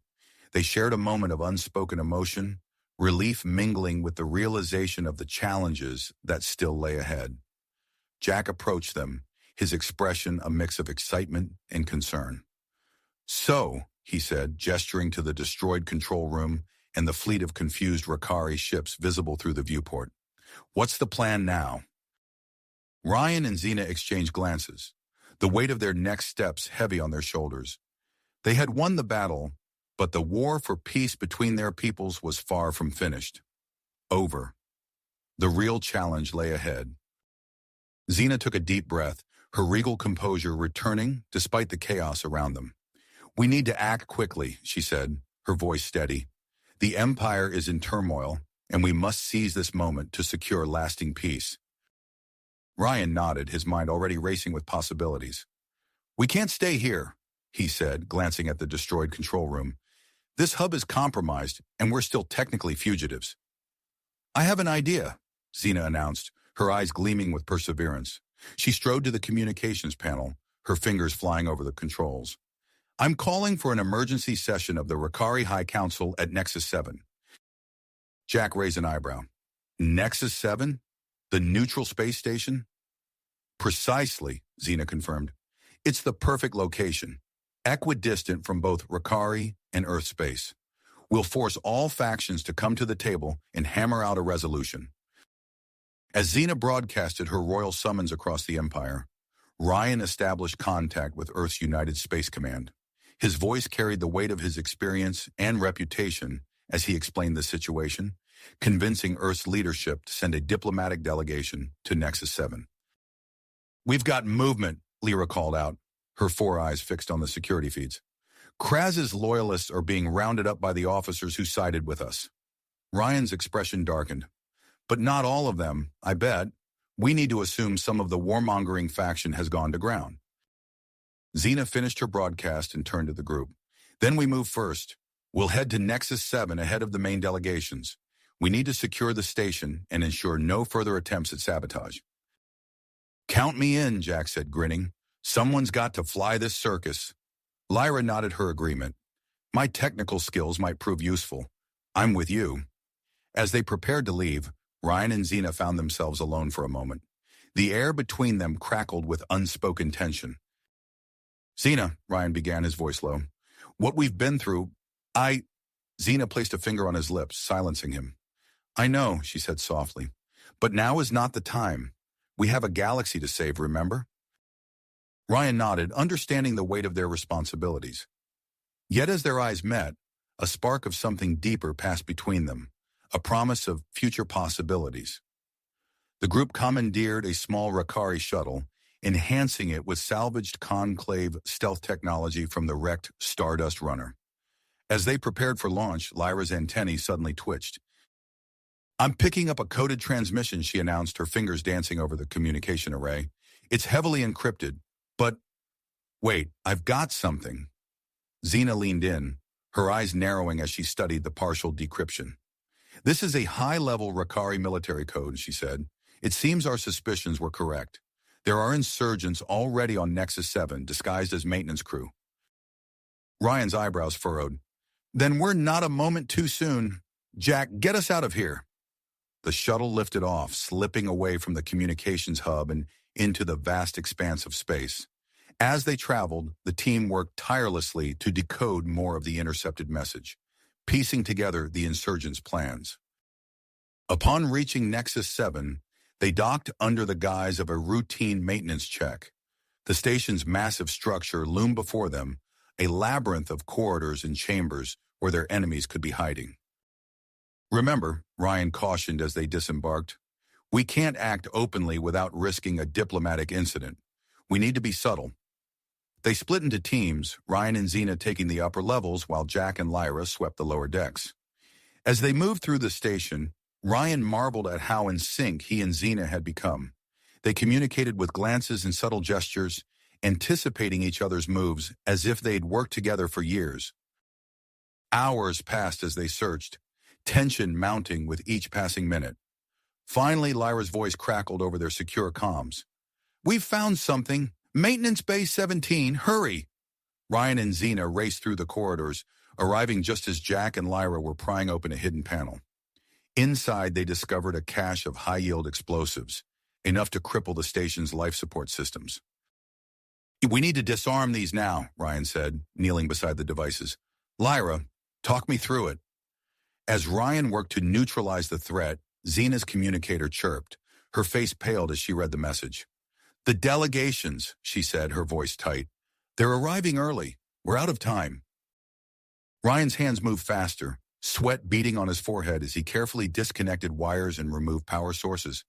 [SPEAKER 1] They shared a moment of unspoken emotion, relief mingling with the realization of the challenges that still lay ahead. Jack approached them, his expression a mix of excitement and concern. "So," he said, gesturing to the destroyed control room and the fleet of confused Rakari ships visible through the viewport, "what's the plan now?" Ryan and Xena exchanged glances, the weight of their next steps heavy on their shoulders. They had won the battle, but the war for peace between their peoples was far from finished. Over. The real challenge lay ahead. Xena took a deep breath, her regal composure returning despite the chaos around them. "We need to act quickly," she said, her voice steady. "The Empire is in turmoil, and we must seize this moment to secure lasting peace." Ryan nodded, his mind already racing with possibilities. "We can't stay here," he said, glancing at the destroyed control room. "This hub is compromised, and we're still technically fugitives." "I have an idea," Xena announced, her eyes gleaming with perseverance. She strode to the communications panel, her fingers flying over the controls. "I'm calling for an emergency session of the Rakari High Council at Nexus 7. Jack raised an eyebrow. "Nexus 7? The neutral space station?" "Precisely," Xena confirmed. "It's the perfect location, equidistant from both Rakari and Earth space. We'll force all factions to come to the table and hammer out a resolution." As Xena broadcasted her royal summons across the Empire, Ryan established contact with Earth's United Space Command. His voice carried the weight of his experience and reputation as he explained the situation, convincing Earth's leadership to send a diplomatic delegation to Nexus 7. "We've got movement," Lyra called out, her four eyes fixed on the security feeds. "Kraz's loyalists are being rounded up by the officers who sided with us." Ryan's expression darkened. "But not all of them, I bet. We need to assume some of the warmongering faction has gone to ground." Xena finished her broadcast and turned to the group. "Then we move first. We'll head to Nexus 7 ahead of the main delegations. We need to secure the station and ensure no further attempts at sabotage." "Count me in," Jack said, grinning. "Someone's got to fly this circus." Lyra nodded her agreement. "My technical skills might prove useful. I'm with you." As they prepared to leave, Ryan and Xena found themselves alone for a moment. The air between them crackled with unspoken tension. "Xena," Ryan began, his voice low, "what we've been through, Xena placed a finger on his lips, silencing him. "I know," she said softly, "but now is not the time. We have a galaxy to save, remember?" Ryan nodded, understanding the weight of their responsibilities. Yet as their eyes met, a spark of something deeper passed between them, a promise of future possibilities. The group commandeered a small Rakari shuttle, enhancing it with salvaged conclave stealth technology from the wrecked Stardust Runner. As they prepared for launch, Lyra's antennae suddenly twitched. "I'm picking up a coded transmission," she announced, her fingers dancing over the communication array. "It's heavily encrypted, but wait, I've got something." Xena leaned in, her eyes narrowing as she studied the partial decryption. "This is a high-level Rakari military code," she said. "It seems our suspicions were correct. There are insurgents already on Nexus 7, disguised as maintenance crew." Ryan's eyebrows furrowed. "Then we're not a moment too soon. Jack, get us out of here." The shuttle lifted off, slipping away from the communications hub and into the vast expanse of space. As they traveled, the team worked tirelessly to decode more of the intercepted message, piecing together the insurgents' plans. Upon reaching Nexus 7, they docked under the guise of a routine maintenance check. The station's massive structure loomed before them, a labyrinth of corridors and chambers where their enemies could be hiding. "Remember," Ryan cautioned as they disembarked, "we can't act openly without risking a diplomatic incident. We need to be subtle." They split into teams, Ryan and Xena taking the upper levels while Jack and Lyra swept the lower decks. As they moved through the station, Ryan marveled at how in sync he and Xena had become. They communicated with glances and subtle gestures, anticipating each other's moves as if they'd worked together for years. Hours passed as they searched, tension mounting with each passing minute. Finally, Lyra's voice crackled over their secure comms. "We've found something. Maintenance Bay 17, hurry!" Ryan and Xena raced through the corridors, arriving just as Jack and Lyra were prying open a hidden panel. Inside, they discovered a cache of high-yield explosives, enough to cripple the station's life support systems. "We need to disarm these now," Ryan said, kneeling beside the devices. "Lyra, talk me through it." As Ryan worked to neutralize the threat, Xena's communicator chirped. Her face paled as she read the message. "The delegations," she said, her voice tight. "They're arriving early. We're out of time." Ryan's hands moved faster, sweat beading on his forehead as he carefully disconnected wires and removed power sources.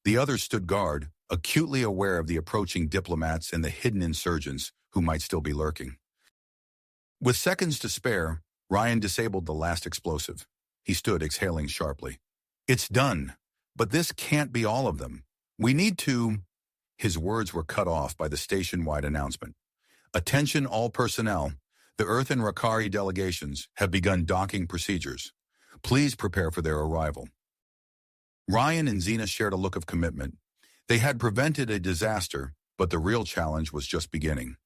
[SPEAKER 1] The others stood guard, acutely aware of the approaching diplomats and the hidden insurgents who might still be lurking. With seconds to spare, Ryan disabled the last explosive. He stood, exhaling sharply. "It's done, but this can't be all of them. We need to—" His words were cut off by the station-wide announcement. "Attention all personnel. The Earth and Rakari delegations have begun docking procedures. Please prepare for their arrival." Ryan and Xena shared a look of commitment. They had prevented a disaster, but the real challenge was just beginning.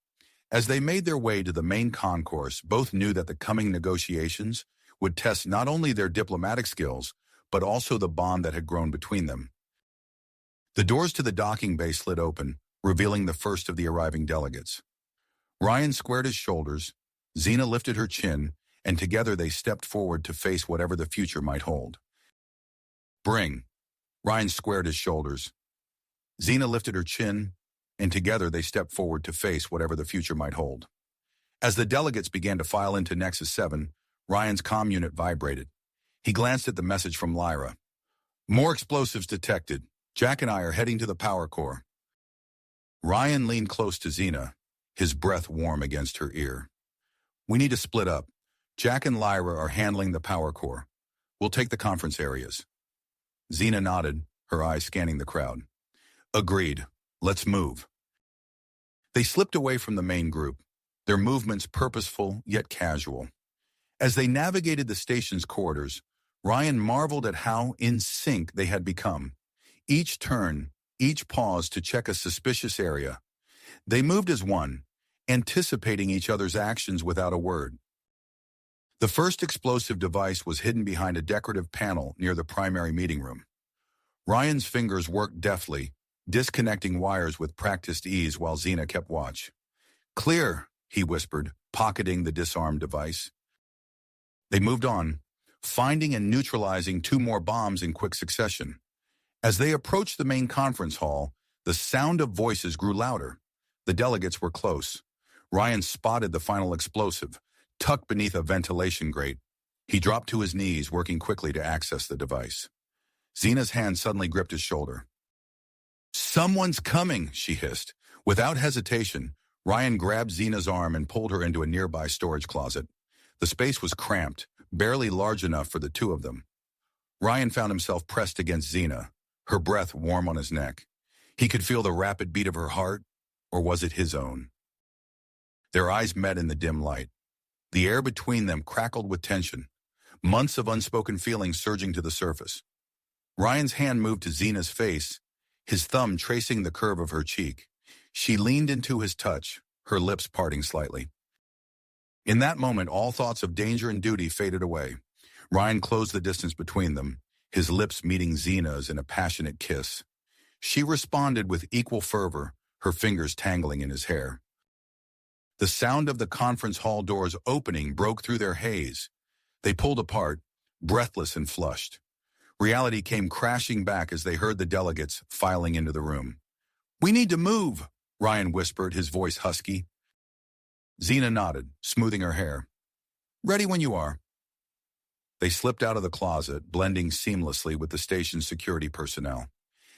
[SPEAKER 1] As they made their way to the main concourse, both knew that the coming negotiations would test not only their diplomatic skills, but also the bond that had grown between them. The doors to the docking bay slid open, revealing the first of the arriving delegates. Ryan squared his shoulders, Xena lifted her chin, and together they stepped forward to face whatever the future might hold. "Bring." Ryan squared his shoulders. Xena lifted her chin, and together they stepped forward to face whatever the future might hold. As the delegates began to file into Nexus 7, Ryan's comm unit vibrated. He glanced at the message from Lyra. More explosives detected. Jack and I are heading to the power core. Ryan leaned close to Xena, his breath warm against her ear. We need to split up. Jack and Lyra are handling the power core. We'll take the conference areas. Xena nodded, her eyes scanning the crowd. Agreed. Let's move. They slipped away from the main group, their movements purposeful yet casual. As they navigated the station's corridors, Ryan marveled at how in sync they had become. Each turn, each pause to check a suspicious area. They moved as one, anticipating each other's actions without a word. The first explosive device was hidden behind a decorative panel near the primary meeting room. Ryan's fingers worked deftly, disconnecting wires with practiced ease while Xena kept watch. Clear, he whispered, pocketing the disarmed device. They moved on, finding and neutralizing 2 more bombs in quick succession. As they approached the main conference hall, the sound of voices grew louder. The delegates were close. Ryan spotted the final explosive, tucked beneath a ventilation grate. He dropped to his knees, working quickly to access the device. Xena's hand suddenly gripped his shoulder. Someone's coming, she hissed. Without hesitation, Ryan grabbed Xena's arm and pulled her into a nearby storage closet. The space was cramped, barely large enough for the 2 of them. Ryan found himself pressed against Xena, her breath warm on his neck. He could feel the rapid beat of her heart, or was it his own? Their eyes met in the dim light. The air between them crackled with tension, months of unspoken feelings surging to the surface. Ryan's hand moved to Xena's face, his thumb tracing the curve of her cheek. She leaned into his touch, her lips parting slightly. In that moment, all thoughts of danger and duty faded away. Ryan closed the distance between them, his lips meeting Xena's in a passionate kiss. She responded with equal fervor, her fingers tangling in his hair. The sound of the conference hall doors opening broke through their haze. They pulled apart, breathless and flushed. Reality came crashing back as they heard the delegates filing into the room. "We need to move," Ryan whispered, his voice husky. Xena nodded, smoothing her hair. "Ready when you are." They slipped out of the closet, blending seamlessly with the station's security personnel.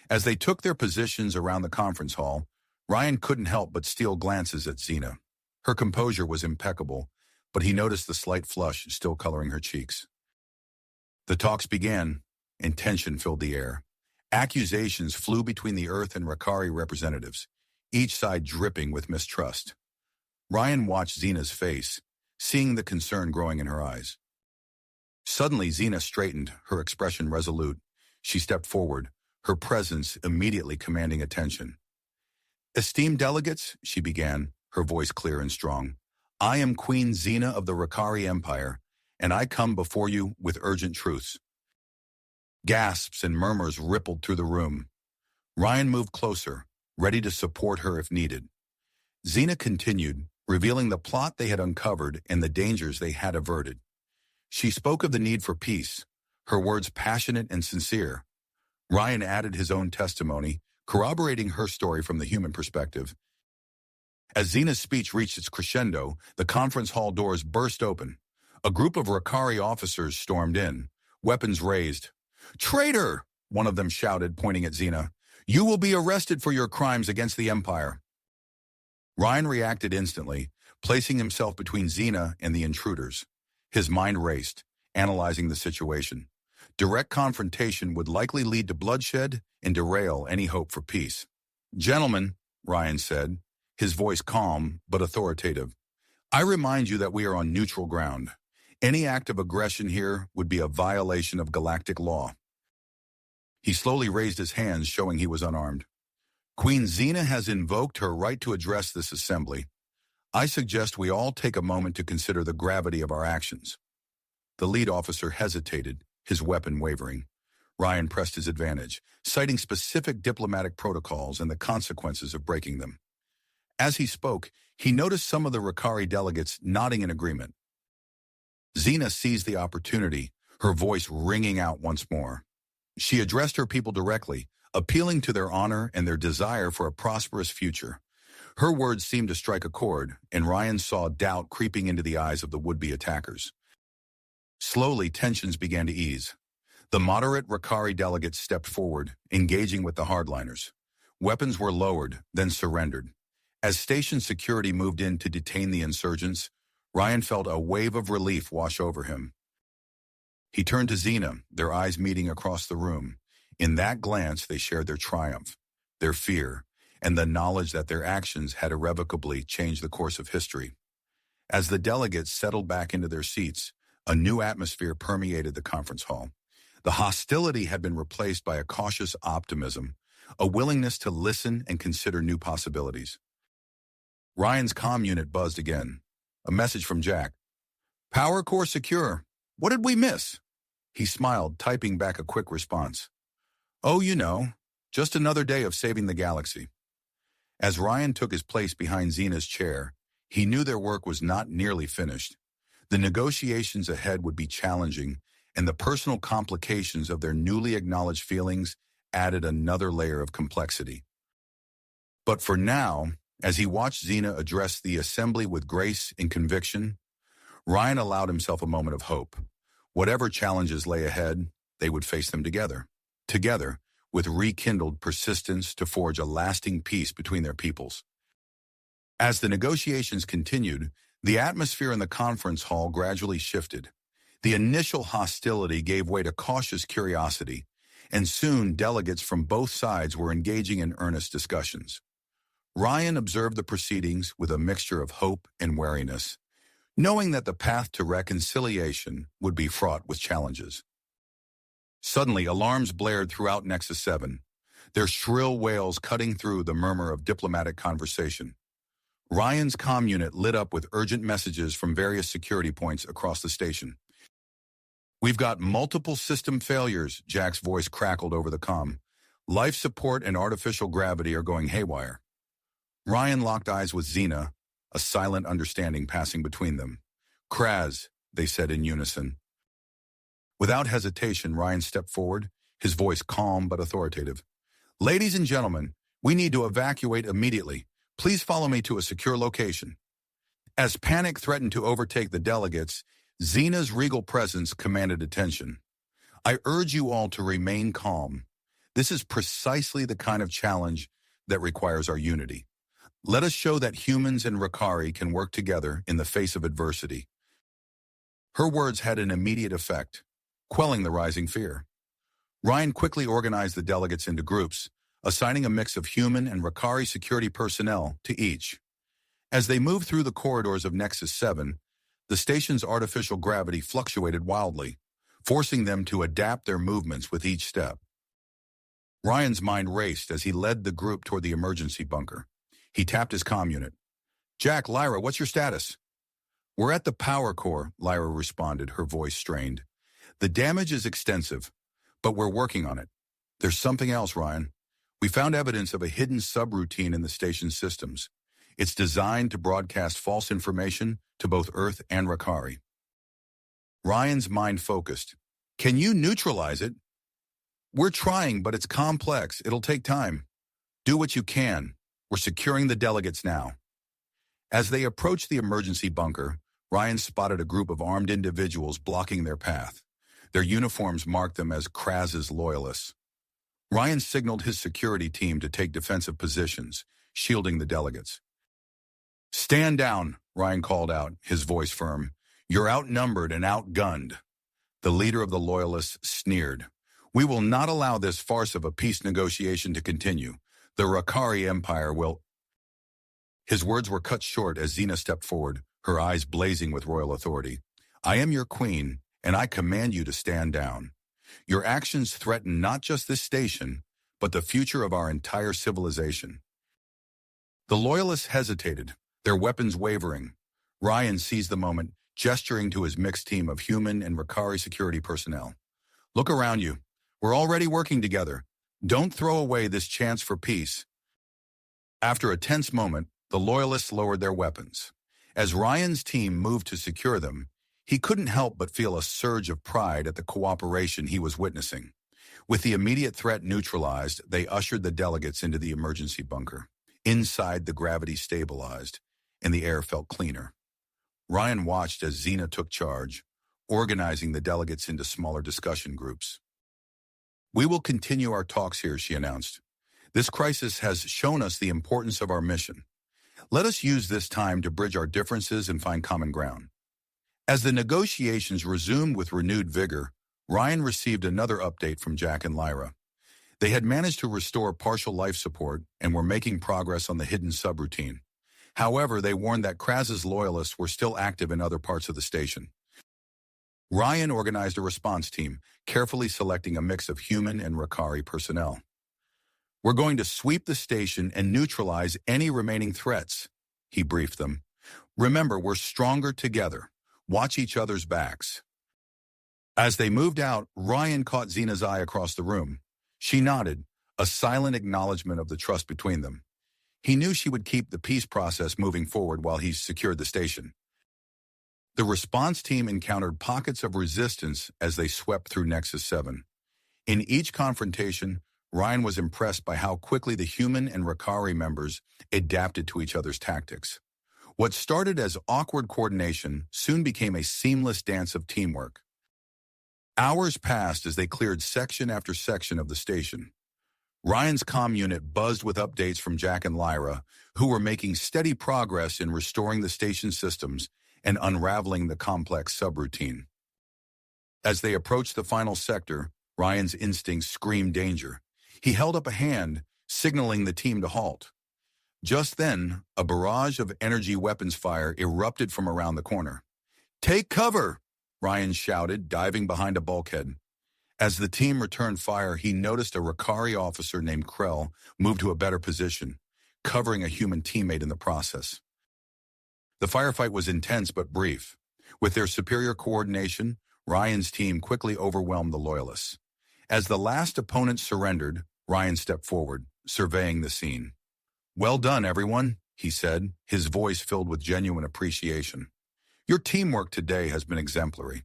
[SPEAKER 1] As they took their positions around the conference hall, Ryan couldn't help but steal glances at Xena. Her composure was impeccable, but he noticed the slight flush still coloring her cheeks. The talks began, and tension filled the air. Accusations flew between the Earth and Rakari representatives, each side dripping with mistrust. Ryan watched Xena's face, seeing the concern growing in her eyes. Suddenly, Xena straightened, her expression resolute. She stepped forward, her presence immediately commanding attention. "Esteemed delegates," she began, her voice clear and strong. "I am Queen Xena of the Rakari Empire, and I come before you with urgent truths." Gasps and murmurs rippled through the room. Ryan moved closer, ready to support her if needed. Xena continued, revealing the plot they had uncovered and the dangers they had averted. She spoke of the need for peace, her words passionate and sincere. Ryan added his own testimony, corroborating her story from the human perspective. As Xena's speech reached its crescendo, the conference hall doors burst open. A group of Rakari officers stormed in, weapons raised. "Traitor!" one of them shouted, pointing at Xena. "You will be arrested for your crimes against the Empire." Ryan reacted instantly, placing himself between Xena and the intruders. His mind raced, analyzing the situation. Direct confrontation would likely lead to bloodshed and derail any hope for peace. "Gentlemen," Ryan said, his voice calm but authoritative, "I remind you that we are on neutral ground. Any act of aggression here would be a violation of galactic law." He slowly raised his hands, showing he was unarmed. "Queen Xena has invoked her right to address this assembly. I suggest we all take a moment to consider the gravity of our actions." The lead officer hesitated, his weapon wavering. Ryan pressed his advantage, citing specific diplomatic protocols and the consequences of breaking them. As he spoke, he noticed some of the Rakari delegates nodding in agreement. Xena seized the opportunity, her voice ringing out once more. She addressed her people directly, appealing to their honor and their desire for a prosperous future. Her words seemed to strike a chord, and Ryan saw doubt creeping into the eyes of the would-be attackers. Slowly, tensions began to ease. The moderate Rakari delegates stepped forward, engaging with the hardliners. Weapons were lowered, then surrendered. As station security moved in to detain the insurgents, Ryan felt a wave of relief wash over him. He turned to Xena, their eyes meeting across the room. In that glance, they shared their triumph, their fear, and the knowledge that their actions had irrevocably changed the course of history. As the delegates settled back into their seats, a new atmosphere permeated the conference hall. The hostility had been replaced by a cautious optimism, a willingness to listen and consider new possibilities. Ryan's comm unit buzzed again. A message from Jack. "Power core secure. What did we miss?" He smiled, typing back a quick response. "Oh, you know, just another day of saving the galaxy." As Ryan took his place behind Xena's chair, he knew their work was not nearly finished. The negotiations ahead would be challenging, and the personal complications of their newly acknowledged feelings added another layer of complexity. But for now, as he watched Xena address the assembly with grace and conviction, Ryan allowed himself a moment of hope. Whatever challenges lay ahead, they would face them together. Together, with rekindled persistence to forge a lasting peace between their peoples. As the negotiations continued, the atmosphere in the conference hall gradually shifted. The initial hostility gave way to cautious curiosity, and soon delegates from both sides were engaging in earnest discussions. Ryan observed the proceedings with a mixture of hope and wariness, knowing that the path to reconciliation would be fraught with challenges. Suddenly, alarms blared throughout Nexus 7, their shrill wails cutting through the murmur of diplomatic conversation. Ryan's comm unit lit up with urgent messages from various security points across the station. "We've got multiple system failures," Jack's voice crackled over the comm. "Life support and artificial gravity are going haywire." Ryan locked eyes with Xena, a silent understanding passing between them. "Kraz," they said in unison. Without hesitation, Ryan stepped forward, his voice calm but authoritative. "Ladies and gentlemen, we need to evacuate immediately. Please follow me to a secure location." As panic threatened to overtake the delegates, Xena's regal presence commanded attention. "I urge you all to remain calm. This is precisely the kind of challenge that requires our unity. Let us show that humans and Rakari can work together in the face of adversity." Her words had an immediate effect, quelling the rising fear. Ryan quickly organized the delegates into groups, assigning a mix of human and Rakari security personnel to each. As they moved through the corridors of Nexus 7, the station's artificial gravity fluctuated wildly, forcing them to adapt their movements with each step. Ryan's mind raced as he led the group toward the emergency bunker. He tapped his comm unit. "Jack, Lyra, what's your status?" "We're at the power core," Lyra responded, her voice strained. "The damage is extensive, but we're working on it." "There's something else, Ryan. We found evidence of a hidden subroutine in the station's systems. It's designed to broadcast false information to both Earth and Rakari." Ryan's mind focused. "Can you neutralize it?" "We're trying, but it's complex. It'll take time." "Do what you can. We're securing the delegates now." As they approached the emergency bunker, Ryan spotted a group of armed individuals blocking their path. Their uniforms marked them as Kraz's loyalists. Ryan signaled his security team to take defensive positions, shielding the delegates. "Stand down," Ryan called out, his voice firm. "You're outnumbered and outgunned." The leader of the loyalists sneered. "We will not allow this farce of a peace negotiation to continue. The Rakari Empire will—" His words were cut short as Xena stepped forward, her eyes blazing with royal authority. "I am your queen, and I command you to stand down. Your actions threaten not just this station, but the future of our entire civilization." The loyalists hesitated, their weapons wavering. Ryan seized the moment, gesturing to his mixed team of human and Rakari security personnel. "Look around you. We're already working together. Don't throw away this chance for peace." After a tense moment, the loyalists lowered their weapons. As Ryan's team moved to secure them, he couldn't help but feel a surge of pride at the cooperation he was witnessing. With the immediate threat neutralized, they ushered the delegates into the emergency bunker. Inside, the gravity stabilized, and the air felt cleaner. Ryan watched as Xena took charge, organizing the delegates into smaller discussion groups. "We will continue our talks here," she announced. "This crisis has shown us the importance of our mission. Let us use this time to bridge our differences and find common ground." As the negotiations resumed with renewed vigor, Ryan received another update from Jack and Lyra. They had managed to restore partial life support and were making progress on the hidden subroutine. However, they warned that Kraz's loyalists were still active in other parts of the station. Ryan organized a response team, carefully selecting a mix of human and Rakari personnel. "We're going to sweep the station and neutralize any remaining threats," he briefed them. "Remember, we're stronger together. Watch each other's backs." As they moved out, Ryan caught Xena's eye across the room. She nodded, a silent acknowledgement of the trust between them. He knew she would keep the peace process moving forward while he secured the station. The response team encountered pockets of resistance as they swept through Nexus 7. In each confrontation, Ryan was impressed by how quickly the human and Rakari members adapted to each other's tactics. What started as awkward coordination soon became a seamless dance of teamwork. Hours passed as they cleared section after section of the station. Ryan's comm unit buzzed with updates from Jack and Lyra, who were making steady progress in restoring the station systems and unraveling the complex subroutine. As they approached the final sector, Ryan's instincts screamed danger. He held up a hand, signaling the team to halt. Just then, a barrage of energy weapons fire erupted from around the corner. "Take cover!" Ryan shouted, diving behind a bulkhead. As the team returned fire, he noticed a Rakari officer named Krell move to a better position, covering a human teammate in the process. The firefight was intense but brief. With their superior coordination, Ryan's team quickly overwhelmed the Loyalists. As the last opponent surrendered, Ryan stepped forward, surveying the scene. "Well done, everyone," he said, his voice filled with genuine appreciation. "Your teamwork today has been exemplary."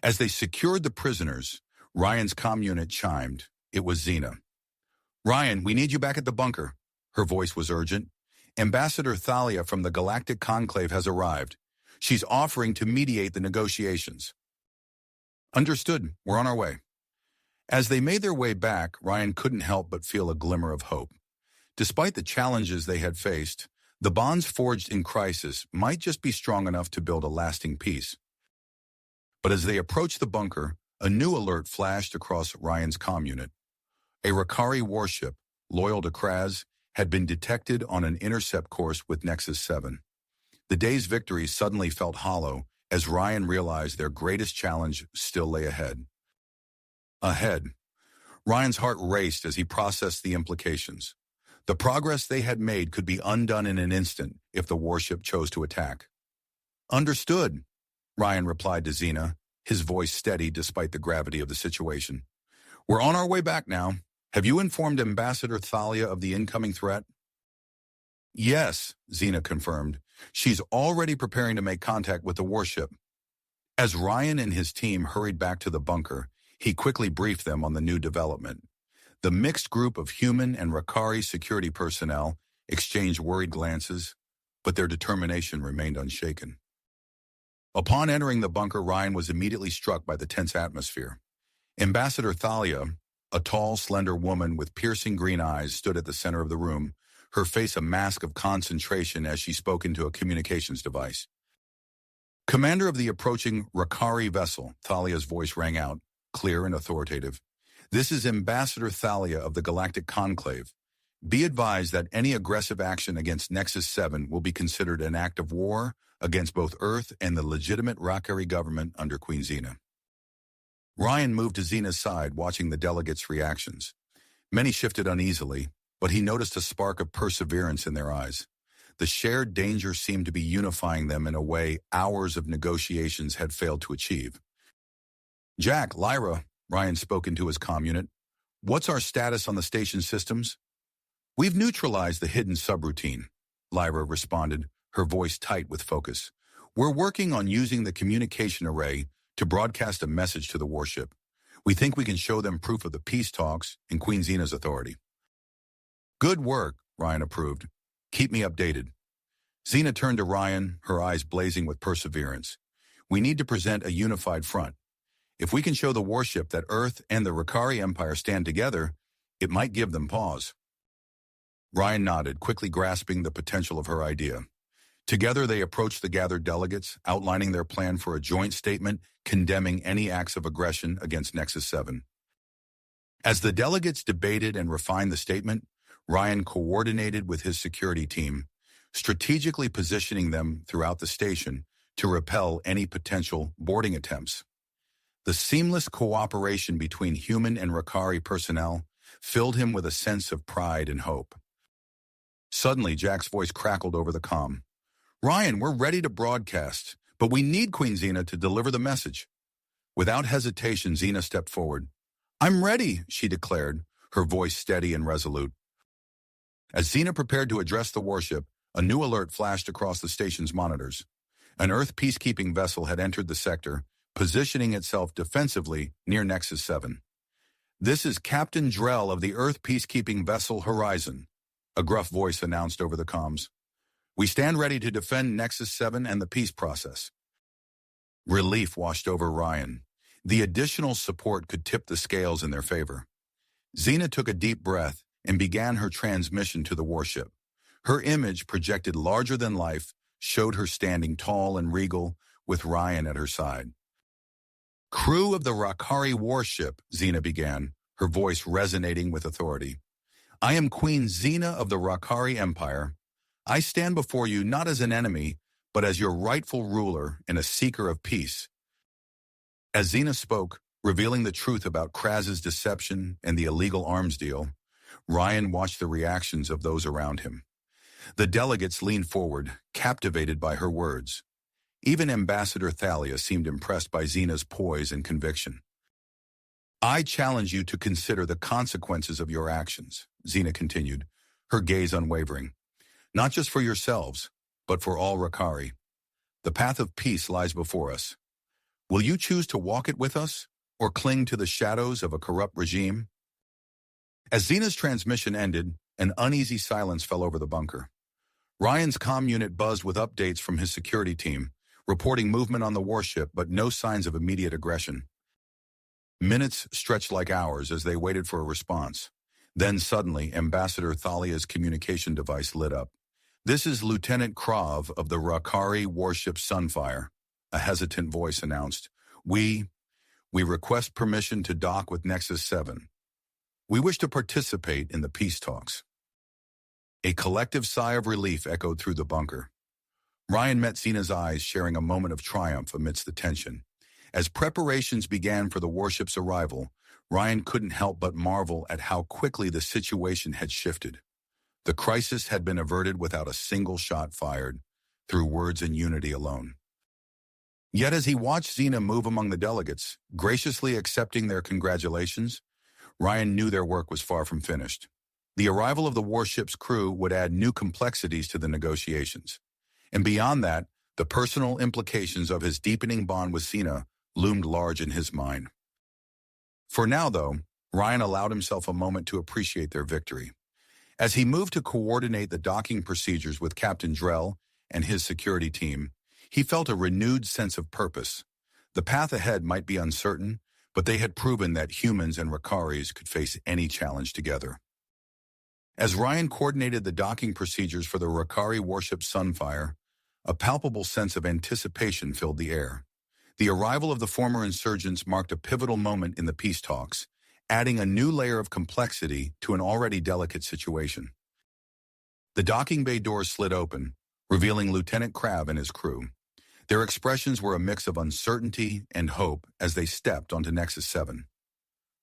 [SPEAKER 1] As they secured the prisoners, Ryan's comm unit chimed. It was Xena. "Ryan, we need you back at the bunker." Her voice was urgent. "Ambassador Thalia from the Galactic Conclave has arrived. She's offering to mediate the negotiations." "Understood. We're on our way." As they made their way back, Ryan couldn't help but feel a glimmer of hope. Despite the challenges they had faced, the bonds forged in crisis might just be strong enough to build a lasting peace. But as they approached the bunker, a new alert flashed across Ryan's comm unit. A Rakari warship, loyal to Kraz, had been detected on an intercept course with Nexus 7. The day's victory suddenly felt hollow as Ryan realized their greatest challenge still lay ahead. Ryan's heart raced as he processed the implications. The progress they had made could be undone in an instant if the warship chose to attack. "Understood," Ryan replied to Xena, his voice steady despite the gravity of the situation. "We're on our way back now. Have you informed Ambassador Thalia of the incoming threat?" "Yes," Xena confirmed. "She's already preparing to make contact with the warship." As Ryan and his team hurried back to the bunker, he quickly briefed them on the new development. The mixed group of human and Rakari security personnel exchanged worried glances, but their determination remained unshaken. Upon entering the bunker, Ryan was immediately struck by the tense atmosphere. Ambassador Thalia, a tall, slender woman with piercing green eyes, stood at the center of the room, her face a mask of concentration as she spoke into a communications device. "Commander of the approaching Rakari vessel," Thalia's voice rang out, clear and authoritative. "This is Ambassador Thalia of the Galactic Conclave. Be advised that any aggressive action against Nexus 7 will be considered an act of war against both Earth and the legitimate Rakari government under Queen Xena." Ryan moved to Xena's side, watching the delegates' reactions. Many shifted uneasily, but he noticed a spark of perseverance in their eyes. The shared danger seemed to be unifying them in a way hours of negotiations had failed to achieve. "Jack, Lyra," Ryan spoke into his comm unit. "What's our status on the station systems?" "We've neutralized the hidden subroutine," Lyra responded, her voice tight with focus. "We're working on using the communication array to broadcast a message to the warship. We think we can show them proof of the peace talks and Queen Xena's authority." "Good work," Ryan approved. Keep me updated. Xena turned to Ryan, her eyes blazing with perseverance. We need to present a unified front. If we can show the warship that Earth and the Rakari Empire stand together, it might give them pause. Ryan nodded, quickly grasping the potential of her idea. Together they approached the gathered delegates, outlining their plan for a joint statement condemning any acts of aggression against Nexus 7. As the delegates debated and refined the statement, Ryan coordinated with his security team, strategically positioning them throughout the station to repel any potential boarding attempts. The seamless cooperation between human and Rakari personnel filled him with a sense of pride and hope. Suddenly, Jack's voice crackled over the comm. Ryan, we're ready to broadcast, but we need Queen Xena to deliver the message. Without hesitation, Xena stepped forward. I'm ready, she declared, her voice steady and resolute. As Xena prepared to address the warship, a new alert flashed across the station's monitors. An Earth peacekeeping vessel had entered the sector, positioning itself defensively near Nexus 7. This is Captain Drell of the Earth peacekeeping vessel Horizon, a gruff voice announced over the comms. We stand ready to defend Nexus 7 and the peace process. Relief washed over Ryan. The additional support could tip the scales in their favor. Xena took a deep breath and began her transmission to the warship. Her image, projected larger than life, showed her standing tall and regal with Ryan at her side. Crew of the Rakari warship, Xena began, her voice resonating with authority. I am Queen Xena of the Rakari Empire. I stand before you not as an enemy, but as your rightful ruler and a seeker of peace. As Xena spoke, revealing the truth about Kraz's deception and the illegal arms deal, Ryan watched the reactions of those around him. The delegates leaned forward, captivated by her words. Even Ambassador Thalia seemed impressed by Xena's poise and conviction. I challenge you to consider the consequences of your actions, Xena continued, her gaze unwavering. Not just for yourselves, but for all Rakari. The path of peace lies before us. Will you choose to walk it with us, or cling to the shadows of a corrupt regime? As Xena's transmission ended, an uneasy silence fell over the bunker. Ryan's comm unit buzzed with updates from his security team, reporting movement on the warship but no signs of immediate aggression. Minutes stretched like hours as they waited for a response. Then suddenly, Ambassador Thalia's communication device lit up. This is Lieutenant Krav of the Rakari warship Sunfire, a hesitant voice announced. We request permission to dock with Nexus 7. We wish to participate in the peace talks. A collective sigh of relief echoed through the bunker. Ryan met Xena's eyes, sharing a moment of triumph amidst the tension. As preparations began for the warship's arrival, Ryan couldn't help but marvel at how quickly the situation had shifted. The crisis had been averted without a single shot fired, through words and unity alone. Yet as he watched Xena move among the delegates, graciously accepting their congratulations, Ryan knew their work was far from finished. The arrival of the warship's crew would add new complexities to the negotiations. And beyond that, the personal implications of his deepening bond with Xena loomed large in his mind. For now, though, Ryan allowed himself a moment to appreciate their victory. As he moved to coordinate the docking procedures with Captain Drell and his security team, he felt a renewed sense of purpose. The path ahead might be uncertain, but they had proven that humans and Rakaris could face any challenge together. As Ryan coordinated the docking procedures for the Rakari warship Sunfire, a palpable sense of anticipation filled the air. The arrival of the former insurgents marked a pivotal moment in the peace talks, adding a new layer of complexity to an already delicate situation. The docking bay doors slid open, revealing Lieutenant Krav and his crew. Their expressions were a mix of uncertainty and hope as they stepped onto Nexus 7.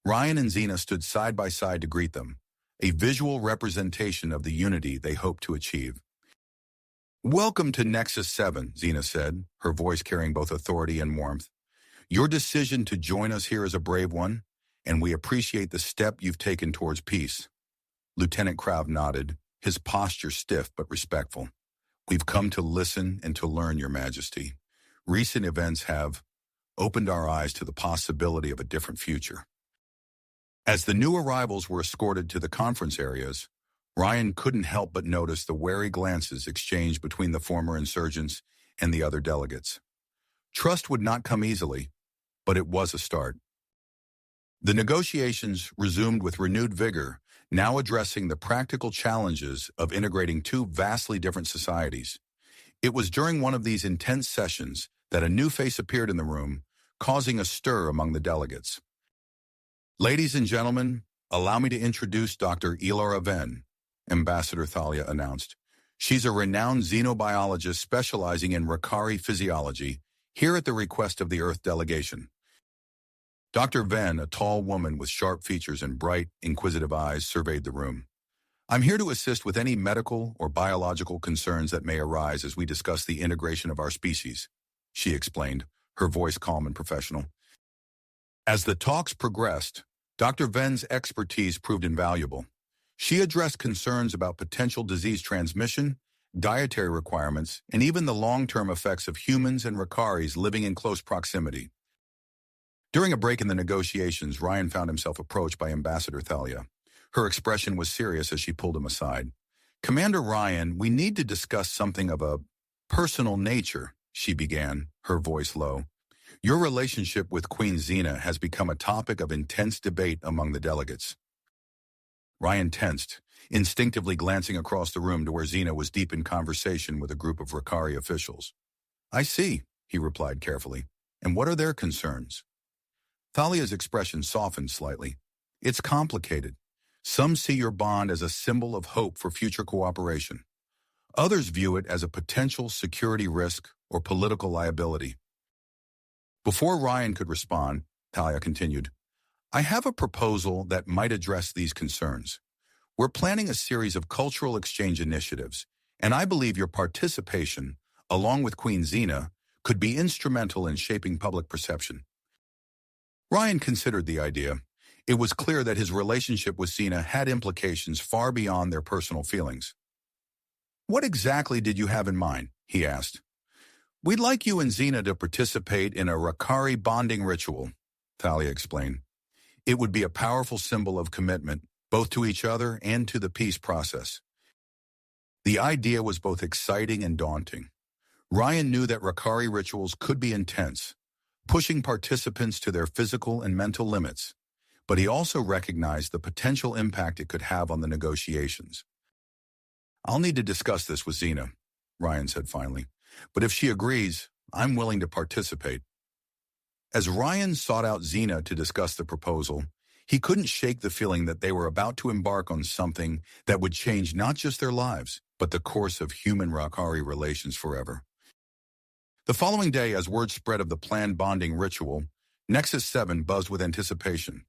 [SPEAKER 1] Ryan and Xena stood side by side to greet them, a visual representation of the unity they hoped to achieve. Welcome to Nexus 7, Xena said, her voice carrying both authority and warmth. Your decision to join us here is a brave one, and we appreciate the step you've taken towards peace. Lieutenant Krav nodded, his posture stiff but respectful. We've come to listen and to learn, Your Majesty. Recent events have opened our eyes to the possibility of a different future. As the new arrivals were escorted to the conference areas, Ryan couldn't help but notice the wary glances exchanged between the former insurgents and the other delegates. Trust would not come easily, but it was a start. The negotiations resumed with renewed vigor, now addressing the practical challenges of integrating two vastly different societies. It was during one of these intense sessions that a new face appeared in the room, causing a stir among the delegates. "Ladies and gentlemen, allow me to introduce Dr. Elora Venn," Ambassador Thalia announced. "She's a renowned xenobiologist specializing in Rakari physiology, here at the request of the Earth delegation." Dr. Venn, a tall woman with sharp features and bright, inquisitive eyes, surveyed the room. "I'm here to assist with any medical or biological concerns that may arise as we discuss the integration of our species," she explained, her voice calm and professional. As the talks progressed, Dr. Venn's expertise proved invaluable. She addressed concerns about potential disease transmission, dietary requirements, and even the long-term effects of humans and Rakaris living in close proximity. During a break in the negotiations, Ryan found himself approached by Ambassador Thalia. Her expression was serious as she pulled him aside. "Commander Ryan, we need to discuss something of a personal nature," she began, her voice low. "Your relationship with Queen Xena has become a topic of intense debate among the delegates." Ryan tensed, instinctively glancing across the room to where Xena was deep in conversation with a group of Rakari officials. "I see," he replied carefully. "And what are their concerns?" Thalia's expression softened slightly. "It's complicated. Some see your bond as a symbol of hope for future cooperation. Others view it as a potential security risk or political liability." Before Ryan could respond, Thalia continued, "I have a proposal that might address these concerns. We're planning a series of cultural exchange initiatives, and I believe your participation, along with Queen Xena, could be instrumental in shaping public perception." Ryan considered the idea. It was clear that his relationship with Xena had implications far beyond their personal feelings. "What exactly did you have in mind?" he asked. "We'd like you and Xena to participate in a Rakari bonding ritual," Thalia explained. "It would be a powerful symbol of commitment, both to each other and to the peace process." The idea was both exciting and daunting. Ryan knew that Rakari rituals could be intense, pushing participants to their physical and mental limits, but he also recognized the potential impact it could have on the negotiations. "I'll need to discuss this with Xena," Ryan said finally, "but if she agrees, I'm willing to participate." As Ryan sought out Xena to discuss the proposal, he couldn't shake the feeling that they were about to embark on something that would change not just their lives, but the course of human-Rakari relations forever. The following day, as word spread of the planned bonding ritual, Nexus 7 buzzed with anticipation.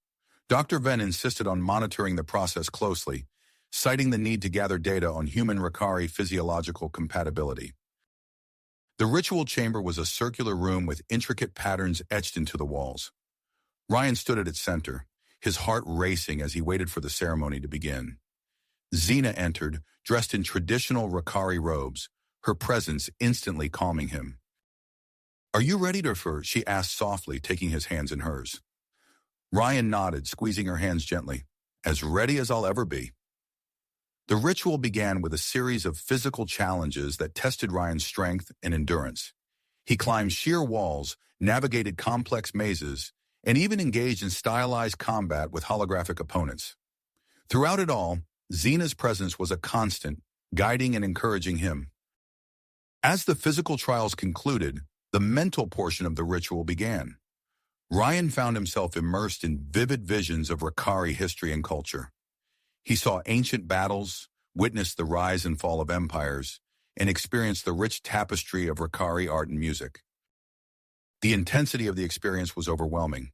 [SPEAKER 1] Dr. Venn insisted on monitoring the process closely, citing the need to gather data on human Rakari physiological compatibility. The ritual chamber was a circular room with intricate patterns etched into the walls. Ryan stood at its center, his heart racing as he waited for the ceremony to begin. Xena entered, dressed in traditional Rakari robes, her presence instantly calming him. "Are you ready she asked softly, taking his hands in hers. Ryan nodded, squeezing her hands gently. "As ready as I'll ever be." The ritual began with a series of physical challenges that tested Ryan's strength and endurance. He climbed sheer walls, navigated complex mazes, and even engaged in stylized combat with holographic opponents. Throughout it all, Xena's presence was a constant, guiding and encouraging him. As the physical trials concluded, the mental portion of the ritual began. Ryan found himself immersed in vivid visions of Rakari history and culture. He saw ancient battles, witnessed the rise and fall of empires, and experienced the rich tapestry of Rakari art and music. The intensity of the experience was overwhelming.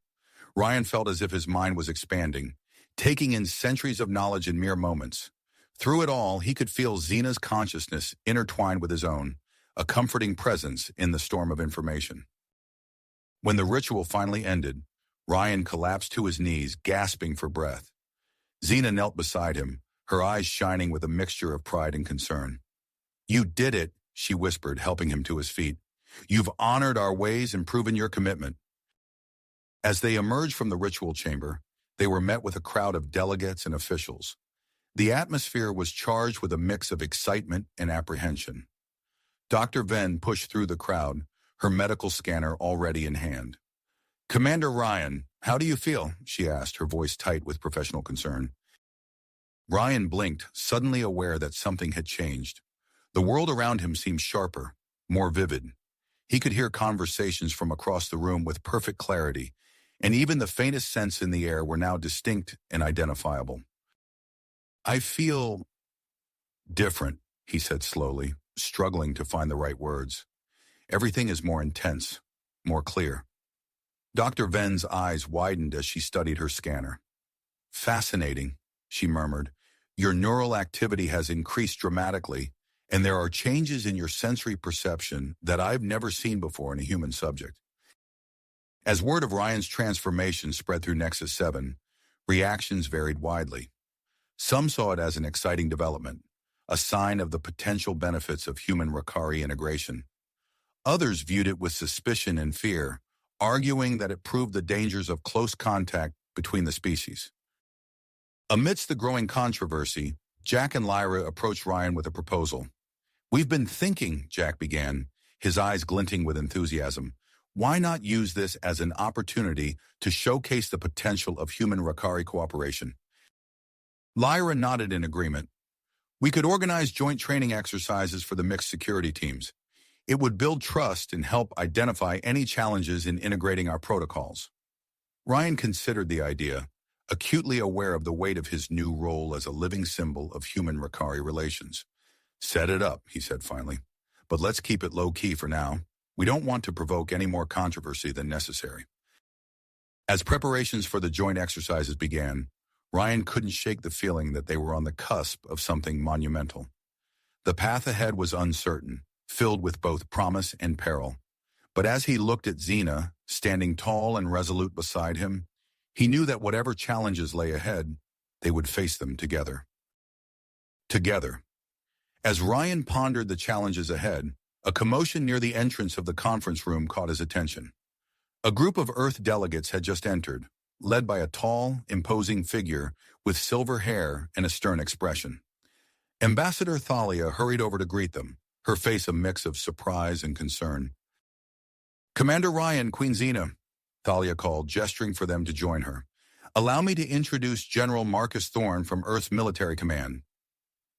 [SPEAKER 1] Ryan felt as if his mind was expanding, taking in centuries of knowledge in mere moments. Through it all, he could feel Xena's consciousness intertwined with his own, a comforting presence in the storm of information. When the ritual finally ended, Ryan collapsed to his knees, gasping for breath. Xena knelt beside him, her eyes shining with a mixture of pride and concern. "You did it," she whispered, helping him to his feet. "You've honored our ways and proven your commitment." As they emerged from the ritual chamber, they were met with a crowd of delegates and officials. The atmosphere was charged with a mix of excitement and apprehension. Dr. Venn pushed through the crowd, her medical scanner already in hand. "Commander Ryan, how do you feel?" she asked, her voice tight with professional concern. Ryan blinked, suddenly aware that something had changed. The world around him seemed sharper, more vivid. He could hear conversations from across the room with perfect clarity, and even the faintest scents in the air were now distinct and identifiable. "I feel different," he said slowly, struggling to find the right words. "Everything is more intense, more clear." Dr. Venn's eyes widened as she studied her scanner. "Fascinating," she murmured. "Your neural activity has increased dramatically, and there are changes in your sensory perception that I've never seen before in a human subject." As word of Ryan's transformation spread through Nexus 7, reactions varied widely. Some saw it as an exciting development, a sign of the potential benefits of human Rakari integration. Others viewed it with suspicion and fear, arguing that it proved the dangers of close contact between the species. Amidst the growing controversy, Jack and Lyra approached Ryan with a proposal. "We've been thinking," Jack began, his eyes glinting with enthusiasm. "Why not use this as an opportunity to showcase the potential of human Rakari cooperation?" Lyra nodded in agreement. "We could organize joint training exercises for the mixed security teams. It would build trust and help identify any challenges in integrating our protocols." Ryan considered the idea, acutely aware of the weight of his new role as a living symbol of human Rakari relations. "Set it up," he said finally. "But let's keep it low-key for now. We don't want to provoke any more controversy than necessary." As preparations for the joint exercises began, Ryan couldn't shake the feeling that they were on the cusp of something monumental. The path ahead was uncertain, filled with both promise and peril. But as he looked at Xena, standing tall and resolute beside him, he knew that whatever challenges lay ahead, they would face them together. Together. As Ryan pondered the challenges ahead, a commotion near the entrance of the conference room caught his attention. A group of Earth delegates had just entered, led by a tall, imposing figure with silver hair and a stern expression. Ambassador Thalia hurried over to greet them, her face a mix of surprise and concern. "Commander Ryan, Queen Xena," Thalia called, gesturing for them to join her. "Allow me to introduce General Marcus Thorne from Earth's military command."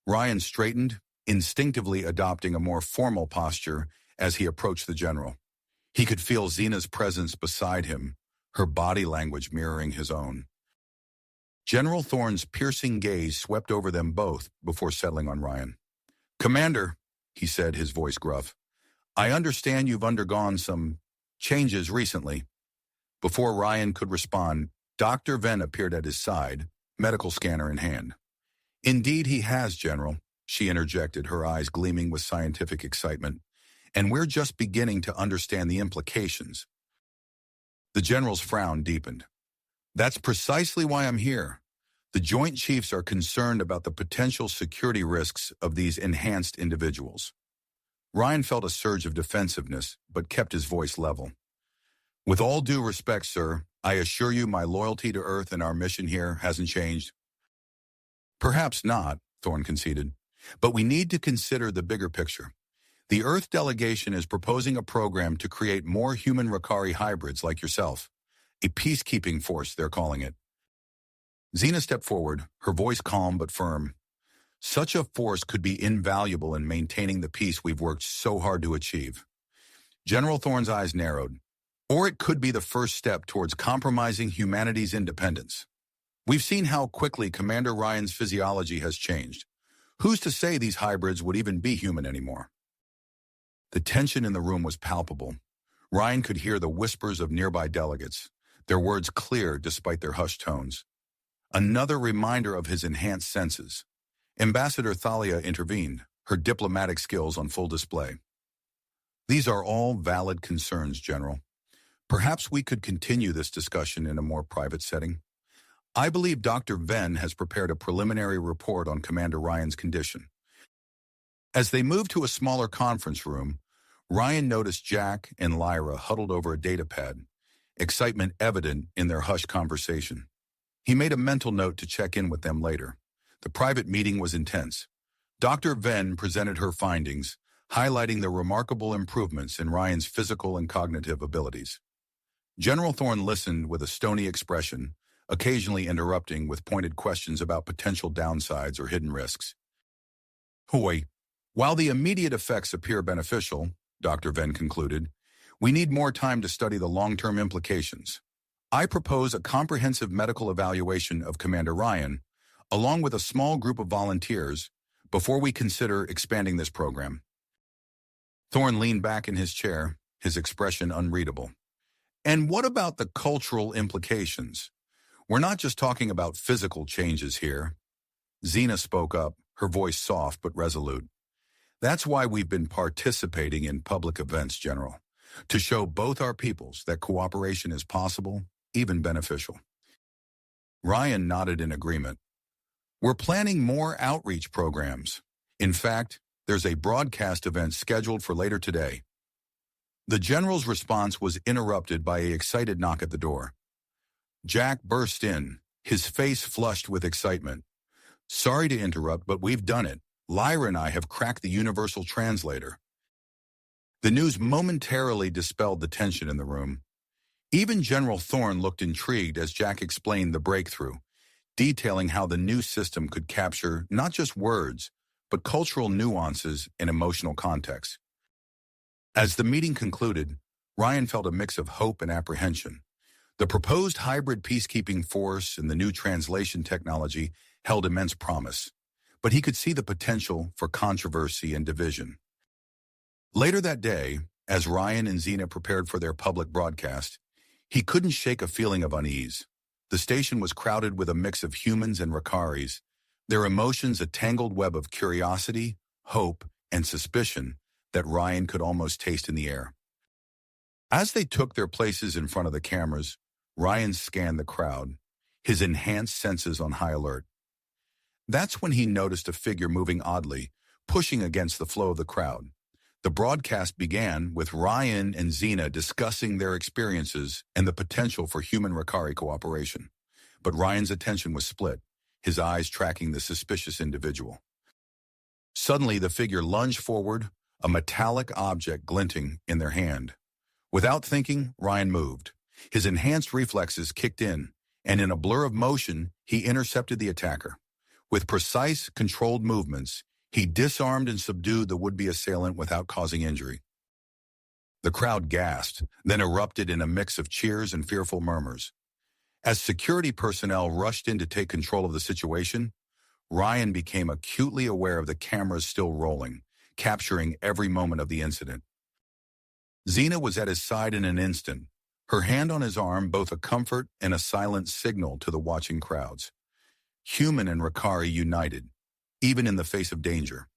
[SPEAKER 1] Ryan straightened, instinctively adopting a more formal posture as he approached the general. He could feel Xena's presence beside him, her body language mirroring his own. General Thorne's piercing gaze swept over them both before settling on Ryan. "Commander," he said, his voice gruff, "I understand you've undergone some changes recently." Before Ryan could respond, Dr. Venn appeared at his side, medical scanner in hand. "Indeed he has, General," she interjected, her eyes gleaming with scientific excitement. "And we're just beginning to understand the implications." The general's frown deepened. "That's precisely why I'm here. The Joint Chiefs are concerned about the potential security risks of these enhanced individuals." Ryan felt a surge of defensiveness, but kept his voice level. "With all due respect, sir, I assure you my loyalty to Earth and our mission here hasn't changed." "Perhaps not," Thorne conceded, "but we need to consider the bigger picture. The Earth delegation is proposing a program to create more human Rakari hybrids like yourself. A peacekeeping force, they're calling it." Xena stepped forward, her voice calm but firm. "Such a force could be invaluable in maintaining the peace we've worked so hard to achieve." General Thorne's eyes narrowed. "Or it could be the first step towards compromising humanity's independence. We've seen how quickly Commander Ryan's physiology has changed. Who's to say these hybrids would even be human anymore?" The tension in the room was palpable. Ryan could hear the whispers of nearby delegates, their words clear despite their hushed tones. Another reminder of his enhanced senses. Ambassador Thalia intervened, her diplomatic skills on full display. "These are all valid concerns, General. Perhaps we could continue this discussion in a more private setting. I believe Dr. Venn has prepared a preliminary report on Commander Ryan's condition." As they moved to a smaller conference room, Ryan noticed Jack and Lyra huddled over a datapad, excitement evident in their hushed conversation. He made a mental note to check in with them later, The private meeting was intense. Dr. Venn presented her findings, highlighting the remarkable improvements in Ryan's physical and cognitive abilities. General Thorne listened with a stony expression, occasionally interrupting with pointed questions about potential downsides or hidden risks. Hoy, while the immediate effects appear beneficial, Dr. Venn concluded, we need more time to study the long-term implications. I propose a comprehensive medical evaluation of Commander Ryan, along with a small group of volunteers, before we consider expanding this program. Thorne leaned back in his chair, his expression unreadable. And what about the cultural implications? We're not just talking about physical changes here. Xena spoke up, her voice soft but resolute. That's why we've been participating in public events, General, to show both our peoples that cooperation is possible, even beneficial. Ryan nodded in agreement. We're planning more outreach programs. In fact, there's a broadcast event scheduled for later today. The General's response was interrupted by an excited knock at the door. Jack burst in, his face flushed with excitement. Sorry to interrupt, but we've done it. Lyra and I have cracked the universal translator. The news momentarily dispelled the tension in the room. Even General Thorne looked intrigued as Jack explained the breakthrough, detailing how the new system could capture not just words, but cultural nuances and emotional context. As the meeting concluded, Ryan felt a mix of hope and apprehension. The proposed hybrid peacekeeping force and the new translation technology held immense promise, but he could see the potential for controversy and division. Later that day, as Ryan and Xena prepared for their public broadcast, he couldn't shake a feeling of unease. The station was crowded with a mix of humans and Rakaris, their emotions a tangled web of curiosity, hope, and suspicion that Ryan could almost taste in the air. As they took their places in front of the cameras, Ryan scanned the crowd, his enhanced senses on high alert. That's when he noticed a figure moving oddly, pushing against the flow of the crowd. The broadcast began with Ryan and Xena discussing their experiences and the potential for human-Rakari cooperation. But Ryan's attention was split, his eyes tracking the suspicious individual. Suddenly, the figure lunged forward, a metallic object glinting in their hand. Without thinking, Ryan moved. His enhanced reflexes kicked in, and in a blur of motion, he intercepted the attacker. With precise, controlled movements, he disarmed and subdued the would-be assailant without causing injury. The crowd gasped, then erupted in a mix of cheers and fearful murmurs. As security personnel rushed in to take control of the situation, Ryan became acutely aware of the cameras still rolling, capturing every moment of the incident. Xena was at his side in an instant, her hand on his arm both a comfort and a silent signal to the watching crowds. Human and Rakari united, even in the face of danger.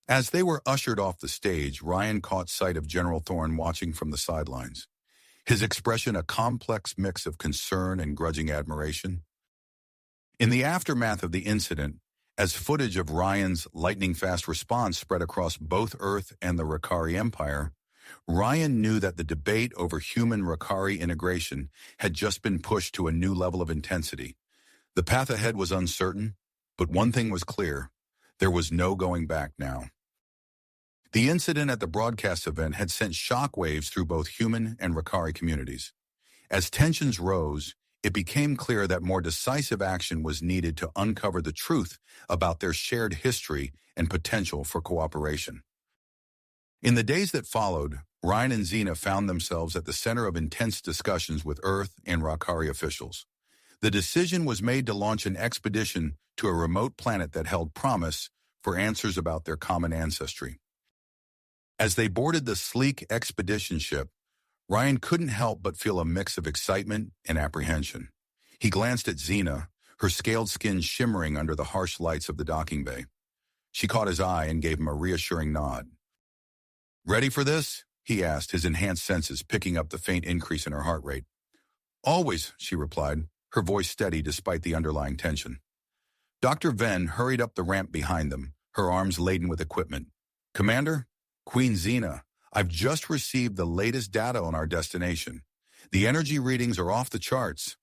[SPEAKER 1] As they were ushered off the stage, Ryan caught sight of General Thorne watching from the sidelines, his expression a complex mix of concern and grudging admiration. In the aftermath of the incident, as footage of Ryan's lightning-fast response spread across both Earth and the Rakari Empire, Ryan knew that the debate over human-Rakari integration had just been pushed to a new level of intensity. The path ahead was uncertain, but one thing was clear. There was no going back now. The incident at the broadcast event had sent shockwaves through both human and Rakari communities. As tensions rose, it became clear that more decisive action was needed to uncover the truth about their shared history and potential for cooperation. In the days that followed, Ryan and Xena found themselves at the center of intense discussions with Earth and Rakari officials. The decision was made to launch an expedition to a remote planet that held promise for answers about their common ancestry. As they boarded the sleek expedition ship, Ryan couldn't help but feel a mix of excitement and apprehension. He glanced at Xena, her scaled skin shimmering under the harsh lights of the docking bay. She caught his eye and gave him a reassuring nod. "Ready for this?" he asked, his enhanced senses picking up the faint increase in her heart rate. "Always," she replied, her voice steady despite the underlying tension. Dr. Venn hurried up the ramp behind them, her arms laden with equipment. "Commander, Queen Xena, I've just received the latest data on our destination. The energy readings are off the charts."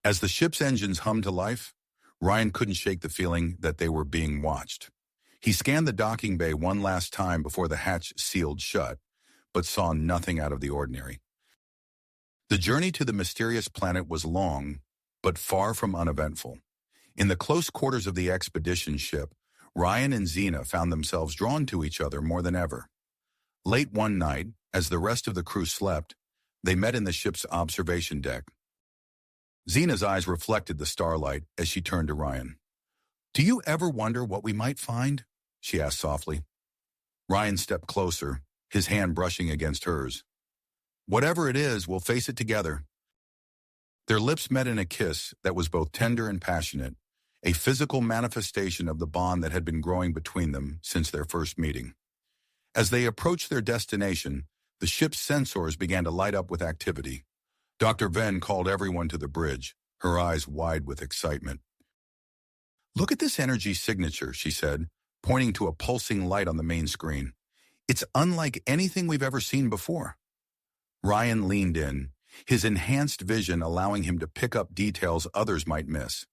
[SPEAKER 1] As the ship's engines hummed to life, Ryan couldn't shake the feeling that they were being watched. He scanned the docking bay one last time before the hatch sealed shut, but saw nothing out of the ordinary. The journey to the mysterious planet was long, but far from uneventful. In the close quarters of the expedition ship, Ryan and Xena found themselves drawn to each other more than ever. Late one night, as the rest of the crew slept, they met in the ship's observation deck. Xena's eyes reflected the starlight as she turned to Ryan. "Do you ever wonder what we might find?" she asked softly. Ryan stepped closer, his hand brushing against hers. "Whatever it is, we'll face it together." Their lips met in a kiss that was both tender and passionate, a physical manifestation of the bond that had been growing between them since their first meeting. As they approached their destination, the ship's sensors began to light up with activity. Dr. Venn called everyone to the bridge, her eyes wide with excitement. "Look at this energy signature," she said, pointing to a pulsing light on the main screen. "It's unlike anything we've ever seen before." Ryan leaned in, his enhanced vision allowing him to pick up details others might miss.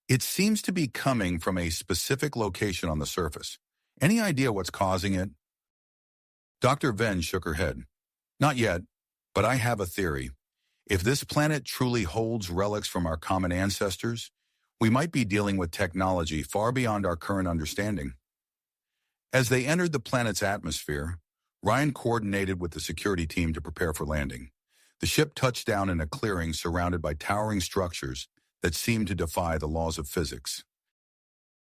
[SPEAKER 1] "It seems to be coming from a specific location on the surface. Any idea what's causing it?" Dr. Venn shook her head. "Not yet, but I have a theory. If this planet truly holds relics from our common ancestors, we might be dealing with technology far beyond our current understanding." As they entered the planet's atmosphere, Ryan coordinated with the security team to prepare for landing. The ship touched down in a clearing surrounded by towering structures that seemed to defy the laws of physics.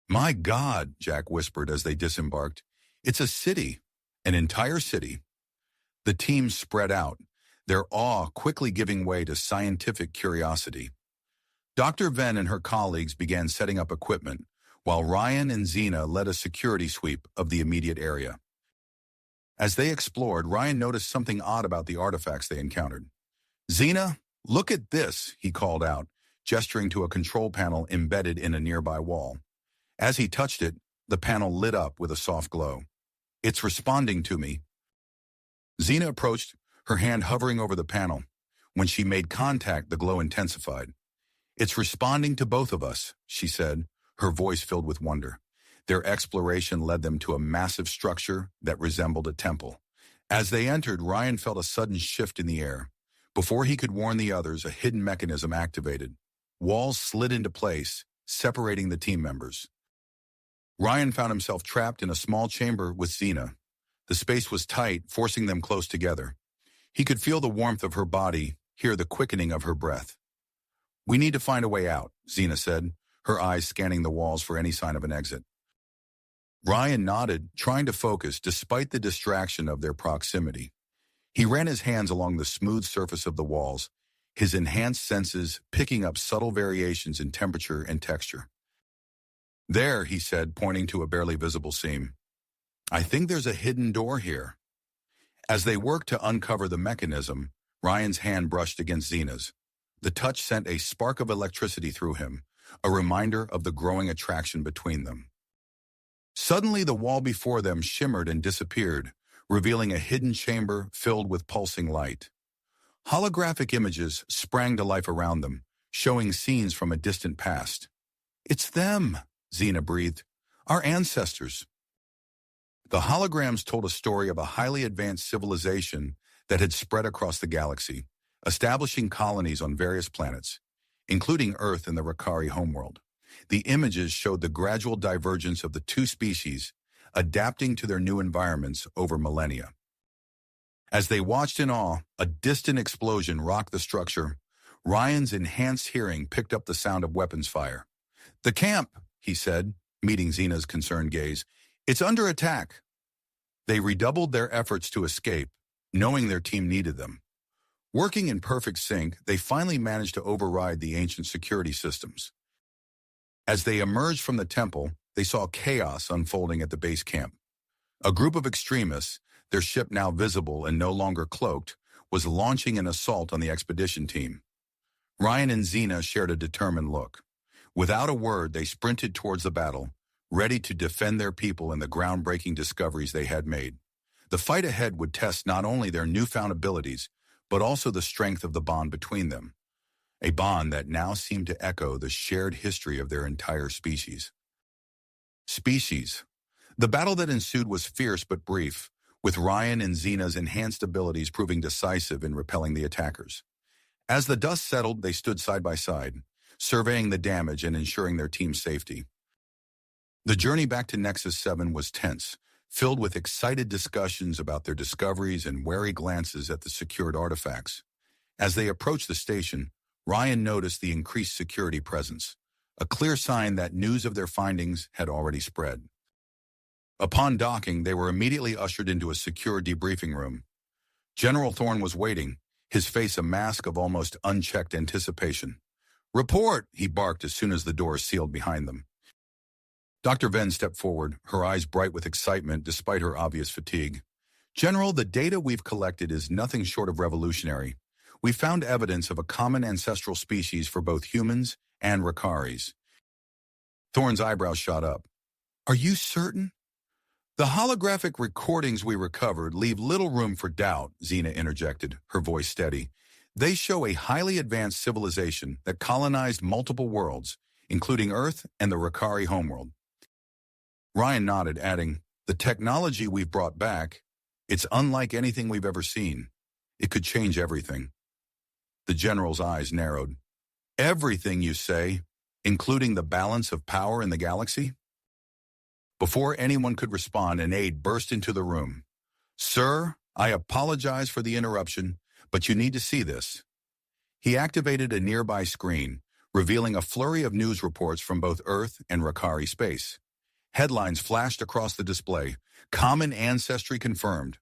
[SPEAKER 1] "My God," Jack whispered as they disembarked. "It's a city, an entire city." The team spread out, their awe quickly giving way to scientific curiosity. Dr. Venn and her colleagues began setting up equipment, while Ryan and Xena led a security sweep of the immediate area. As they explored, Ryan noticed something odd about the artifacts they encountered. "Xena, look at this," he called out, gesturing to a control panel embedded in a nearby wall. As he touched it, the panel lit up with a soft glow. "It's responding to me." Xena approached, her hand hovering over the panel. When she made contact, the glow intensified. "It's responding to both of us," she said, her voice filled with wonder. Their exploration led them to a massive structure that resembled a temple. As they entered, Ryan felt a sudden shift in the air. Before he could warn the others, a hidden mechanism activated. Walls slid into place, separating the team members. Ryan found himself trapped in a small chamber with Xena. The space was tight, forcing them close together. He could feel the warmth of her body, hear the quickening of her breath. "We need to find a way out," Xena said, her eyes scanning the walls for any sign of an exit. Ryan nodded, trying to focus despite the distraction of their proximity. He ran his hands along the smooth surface of the walls, his enhanced senses picking up subtle variations in temperature and texture. "There," he said, pointing to a barely visible seam. "I think there's a hidden door here." As they worked to uncover the mechanism, Ryan's hand brushed against Xena's. The touch sent a spark of electricity through him, a reminder of the growing attraction between them. Suddenly, the wall before them shimmered and disappeared, revealing a hidden chamber filled with pulsing light. Holographic images sprang to life around them, showing scenes from a distant past. "It's them," Xena breathed. "Our ancestors." The holograms told a story of a highly advanced civilization that had spread across the galaxy, establishing colonies on various planets, including Earth and the Rakari homeworld. The images showed the gradual divergence of the two species, adapting to their new environments over millennia. As they watched in awe, a distant explosion rocked the structure. Ryan's enhanced hearing picked up the sound of weapons fire. "The camp," he said, meeting Xena's concerned gaze. "It's under attack." They redoubled their efforts to escape, knowing their team needed them. Working in perfect sync, they finally managed to override the ancient security systems. As they emerged from the temple, they saw chaos unfolding at the base camp. A group of extremists, their ship now visible and no longer cloaked, was launching an assault on the expedition team. Ryan and Xena shared a determined look. Without a word, they sprinted towards the battle, ready to defend their people and the groundbreaking discoveries they had made. The fight ahead would test not only their newfound abilities, but also the strength of the bond between them. a bond that now seemed to echo the shared history of their entire species. Species. The battle that ensued was fierce but brief, with Ryan and Xena's enhanced abilities proving decisive in repelling the attackers. As the dust settled, they stood side by side, surveying the damage and ensuring their team's safety. The journey back to Nexus 7 was tense, filled with excited discussions about their discoveries and wary glances at the secured artifacts. As they approached the station, Ryan noticed the increased security presence, a clear sign that news of their findings had already spread. Upon docking, they were immediately ushered into a secure debriefing room. General Thorne was waiting, his face a mask of almost unchecked anticipation. "Report!" he barked as soon as the door sealed behind them. Dr. Venn stepped forward, her eyes bright with excitement despite her obvious fatigue. "General, the data we've collected is nothing short of revolutionary. We found evidence of a common ancestral species for both humans and Rakaris." Thorne's eyebrows shot up. "Are you certain?" "The holographic recordings we recovered leave little room for doubt," Xena interjected, her voice steady. "They show a highly advanced civilization that colonized multiple worlds, including Earth and the Rakari homeworld." Ryan nodded, adding, "The technology we've brought back, it's unlike anything we've ever seen. It could change everything." The general's eyes narrowed. "Everything, you say, including the balance of power in the galaxy?" Before anyone could respond, an aide burst into the room. "Sir, I apologize for the interruption, but you need to see this." He activated a nearby screen, revealing a flurry of news reports from both Earth and Rakari space. Headlines flashed across the display. "Common ancestry confirmed.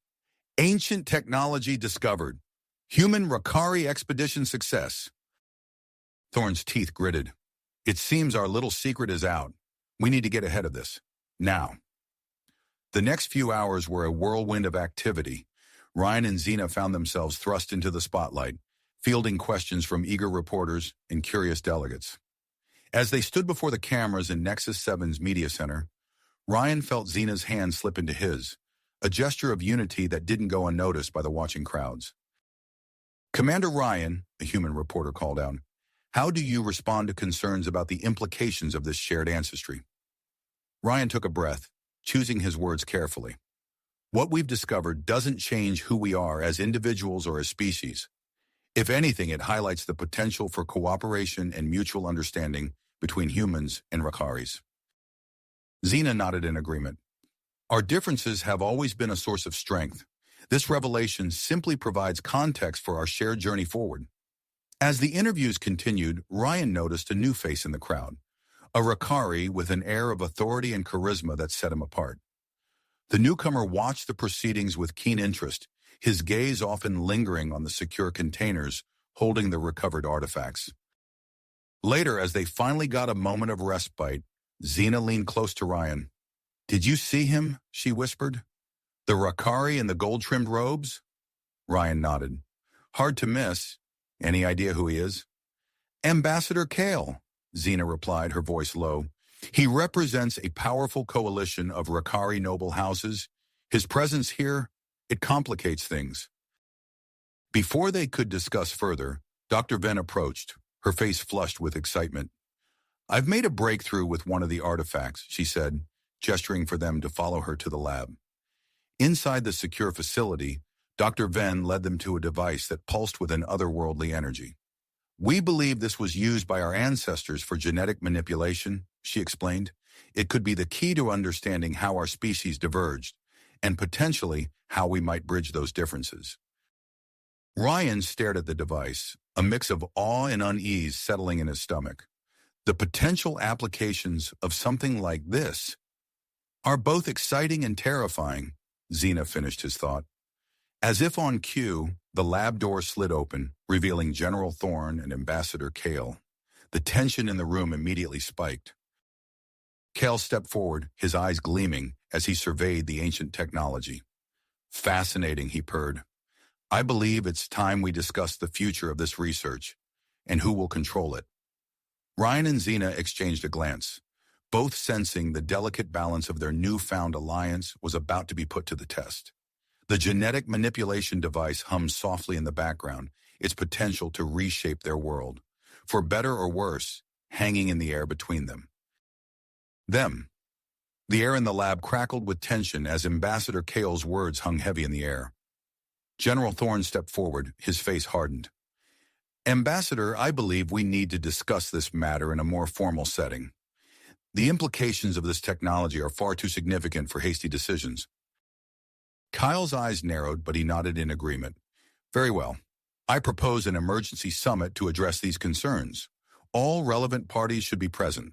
[SPEAKER 1] Ancient technology discovered. Human Rakari expedition success." Thorne's teeth gritted. "It seems our little secret is out. We need to get ahead of this. Now." The next few hours were a whirlwind of activity. Ryan and Xena found themselves thrust into the spotlight, fielding questions from eager reporters and curious delegates. As they stood before the cameras in Nexus 7's media center, Ryan felt Xena's hand slip into his, a gesture of unity that didn't go unnoticed by the watching crowds. "Commander Ryan," a human reporter called out, "how do you respond to concerns about the implications of this shared ancestry?" Ryan took a breath, choosing his words carefully. "What we've discovered doesn't change who we are as individuals or as species. If anything, it highlights the potential for cooperation and mutual understanding between humans and Rakaris." Xena nodded in agreement. "Our differences have always been a source of strength. This revelation simply provides context for our shared journey forward." As the interviews continued, Ryan noticed a new face in the crowd, a Rakari with an air of authority and charisma that set him apart. The newcomer watched the proceedings with keen interest, his gaze often lingering on the secure containers holding the recovered artifacts. Later, as they finally got a moment of respite, Xena leaned close to Ryan. "Did you see him?" she whispered. "The Rakari in the gold-trimmed robes?" Ryan nodded. "Hard to miss. Any idea who he is?" "Ambassador Kale," Xena replied, her voice low. "He represents a powerful coalition of Rakari noble houses. His presence here, it complicates things." Before they could discuss further, Dr. Venn approached, her face flushed with excitement. "I've made a breakthrough with one of the artifacts," she said, gesturing for them to follow her to the lab. Inside the secure facility, Dr. Venn led them to a device that pulsed with an otherworldly energy. "We believe this was used by our ancestors for genetic manipulation," she explained. "It could be the key to understanding how our species diverged, and potentially how we might bridge those differences." Ryan stared at the device, a mix of awe and unease settling in his stomach. The potential applications of something like this are both exciting and terrifying, Xena finished his thought. As if on cue, the lab door slid open, revealing General Thorne and Ambassador Kale. The tension in the room immediately spiked. Kale stepped forward, his eyes gleaming as he surveyed the ancient technology. "Fascinating," he purred. "I believe it's time we discuss the future of this research and who will control it." Ryan and Xena exchanged a glance, both sensing the delicate balance of their newfound alliance was about to be put to the test. The genetic manipulation device hummed softly in the background, its potential to reshape their world. for better or worse, hanging in the air between them. Them. The air in the lab crackled with tension as Ambassador Kale's words hung heavy in the air. General Thorne stepped forward, his face hardened. Ambassador, I believe we need to discuss this matter in a more formal setting. The implications of this technology are far too significant for hasty decisions. Kyle's eyes narrowed, but he nodded in agreement. Very well. I propose an emergency summit to address these concerns. All relevant parties should be present.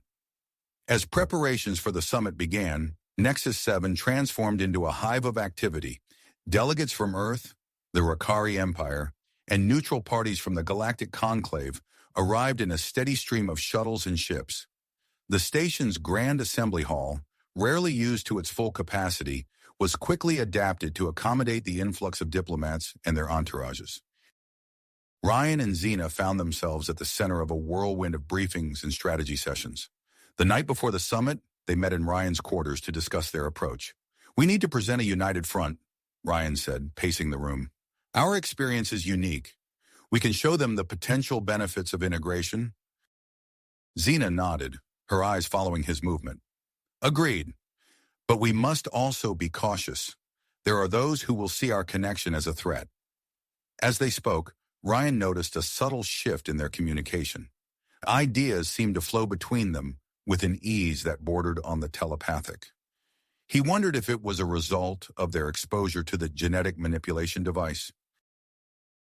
[SPEAKER 1] As preparations for the summit began, Nexus 7 transformed into a hive of activity. Delegates from Earth, the Rakari Empire, and neutral parties from the Galactic Conclave arrived in a steady stream of shuttles and ships. The station's Grand Assembly Hall, rarely used to its full capacity, was quickly adapted to accommodate the influx of diplomats and their entourages. Ryan and Xena found themselves at the center of a whirlwind of briefings and strategy sessions. The night before the summit, they met in Ryan's quarters to discuss their approach. We need to present a united front, Ryan said, pacing the room. Our experience is unique. We can show them the potential benefits of integration. Xena nodded, her eyes following his movement. Agreed. But we must also be cautious. There are those who will see our connection as a threat. As they spoke, Ryan noticed a subtle shift in their communication. Ideas seemed to flow between them with an ease that bordered on the telepathic. He wondered if it was a result of their exposure to the genetic manipulation device.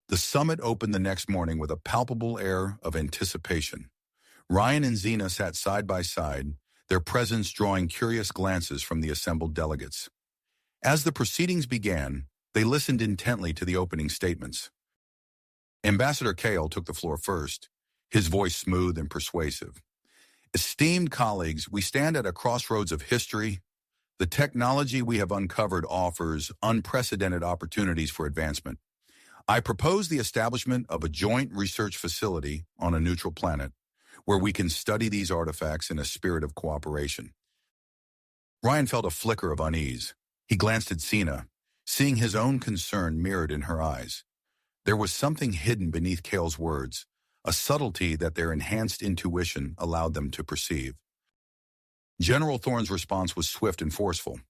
[SPEAKER 1] The summit opened the next morning with a palpable air of anticipation. Ryan and Xena sat side by side, their presence drawing curious glances from the assembled delegates. As the proceedings began, they listened intently to the opening statements. Ambassador Kale took the floor first, his voice smooth and persuasive. Esteemed colleagues, we stand at a crossroads of history. The technology we have uncovered offers unprecedented opportunities for advancement. I propose the establishment of a joint research facility on a neutral planet, where we can study these artifacts in a spirit of cooperation. Ryan felt a flicker of unease. He glanced at Xena, seeing his own concern mirrored in her eyes. There was something hidden beneath Kale's words, a subtlety that their enhanced intuition allowed them to perceive. General Thorne's response was swift and forceful.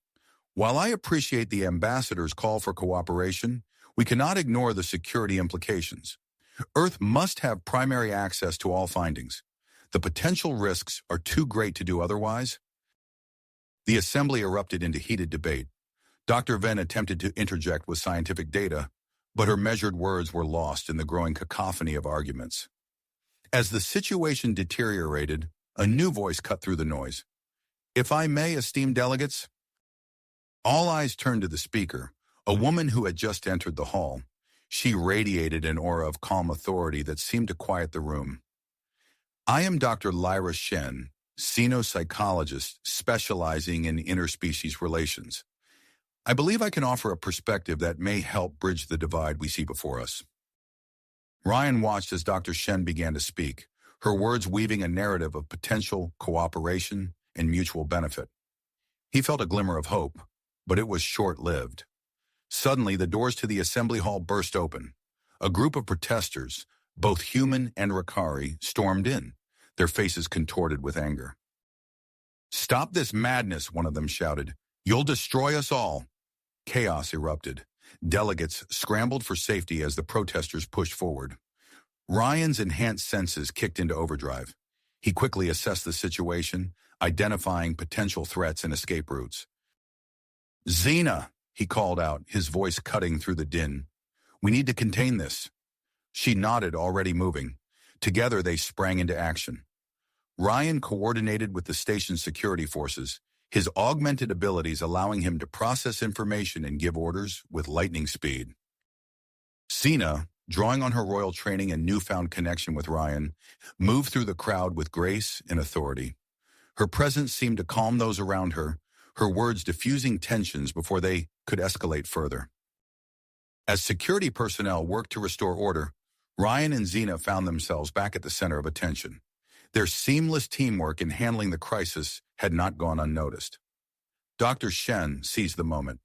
[SPEAKER 1] While I appreciate the ambassador's call for cooperation, we cannot ignore the security implications. Earth must have primary access to all findings. The potential risks are too great to do otherwise. The assembly erupted into heated debate. Dr. Venn attempted to interject with scientific data, but her measured words were lost in the growing cacophony of arguments. As the situation deteriorated, a new voice cut through the noise. If I may, esteemed delegates. All eyes turned to the speaker, a woman who had just entered the hall. She radiated an aura of calm authority that seemed to quiet the room. I am Dr. Lyra Shen, xenopsychologist specializing in interspecies relations. I believe I can offer a perspective that may help bridge the divide we see before us. Ryan watched as Dr. Shen began to speak, her words weaving a narrative of potential cooperation and mutual benefit. He felt a glimmer of hope, but it was short-lived. Suddenly, the doors to the assembly hall burst open. A group of protesters, both human and Rakari, stormed in, their faces contorted with anger. Stop this madness, one of them shouted. You'll destroy us all. Chaos erupted. Delegates scrambled for safety as the protesters pushed forward. Ryan's enhanced senses kicked into overdrive. He quickly assessed the situation, identifying potential threats and escape routes. Xena, he called out, his voice cutting through the din. We need to contain this. She nodded, already moving. Together they sprang into action. Ryan coordinated with the station's security forces, his augmented abilities allowing him to process information and give orders with lightning speed. Xena, drawing on her royal training and newfound connection with Ryan, moved through the crowd with grace and authority. Her presence seemed to calm those around her, her words diffusing tensions before they could escalate further. As security personnel worked to restore order, Ryan and Xena found themselves back at the center of attention. Their seamless teamwork in handling the crisis had not gone unnoticed. Dr. Shen seized the moment.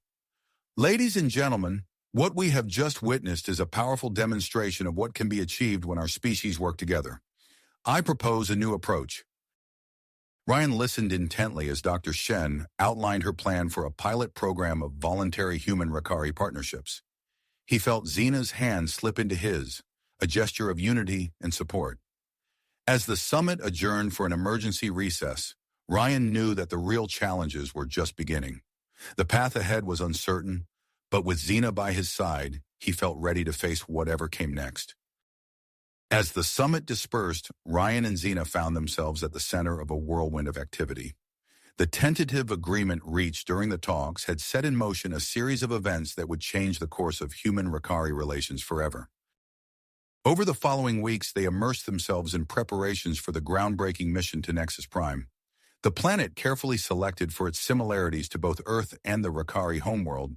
[SPEAKER 1] Ladies and gentlemen, what we have just witnessed is a powerful demonstration of what can be achieved when our species work together. I propose a new approach. Ryan listened intently as Dr. Shen outlined her plan for a pilot program of voluntary human-Rakari partnerships. He felt Xena's hand slip into his, a gesture of unity and support. As the summit adjourned for an emergency recess, Ryan knew that the real challenges were just beginning. The path ahead was uncertain, but with Xena by his side, he felt ready to face whatever came next. As the summit dispersed, Ryan and Xena found themselves at the center of a whirlwind of activity. The tentative agreement reached during the talks had set in motion a series of events that would change the course of human-Rakari relations forever. Over the following weeks, they immersed themselves in preparations for the groundbreaking mission to Nexus Prime. The planet, carefully selected for its similarities to both Earth and the Rakari homeworld,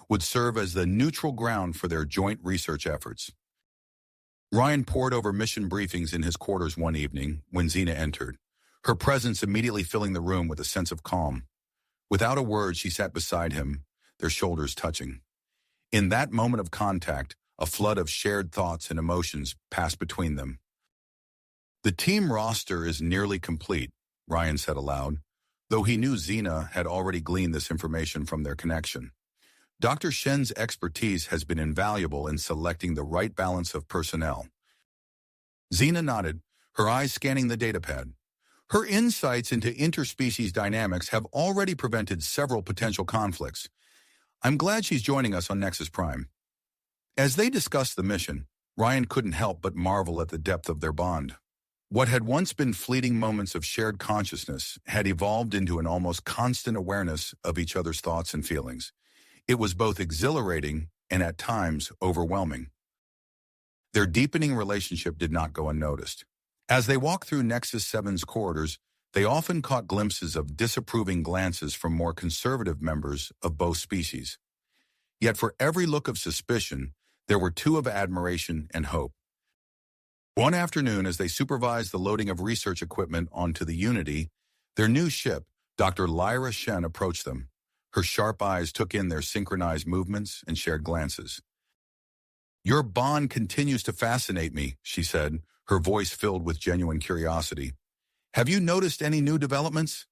[SPEAKER 1] would serve as the neutral ground for their joint research efforts. Ryan pored over mission briefings in his quarters one evening when Xena entered, her presence immediately filling the room with a sense of calm. Without a word, she sat beside him, their shoulders touching. In that moment of contact, a flood of shared thoughts and emotions passed between them. The team roster is nearly complete, Ryan said aloud, though he knew Xena had already gleaned this information from their connection. Dr. Shen's expertise has been invaluable in selecting the right balance of personnel. Xena nodded, her eyes scanning the datapad. Her insights into interspecies dynamics have already prevented several potential conflicts. I'm glad she's joining us on Nexus Prime. As they discussed the mission, Ryan couldn't help but marvel at the depth of their bond. What had once been fleeting moments of shared consciousness had evolved into an almost constant awareness of each other's thoughts and feelings. It was both exhilarating and at times overwhelming. Their deepening relationship did not go unnoticed. As they walked through Nexus 7's corridors, they often caught glimpses of disapproving glances from more conservative members of both species. Yet for every look of suspicion, there were two of admiration and hope. One afternoon, as they supervised the loading of research equipment onto the Unity, their new ship, Dr. Lyra Shen, approached them. Her sharp eyes took in their synchronized movements and shared glances. "Your bond continues to fascinate me," she said, her voice filled with genuine curiosity. "Have you noticed any new developments?"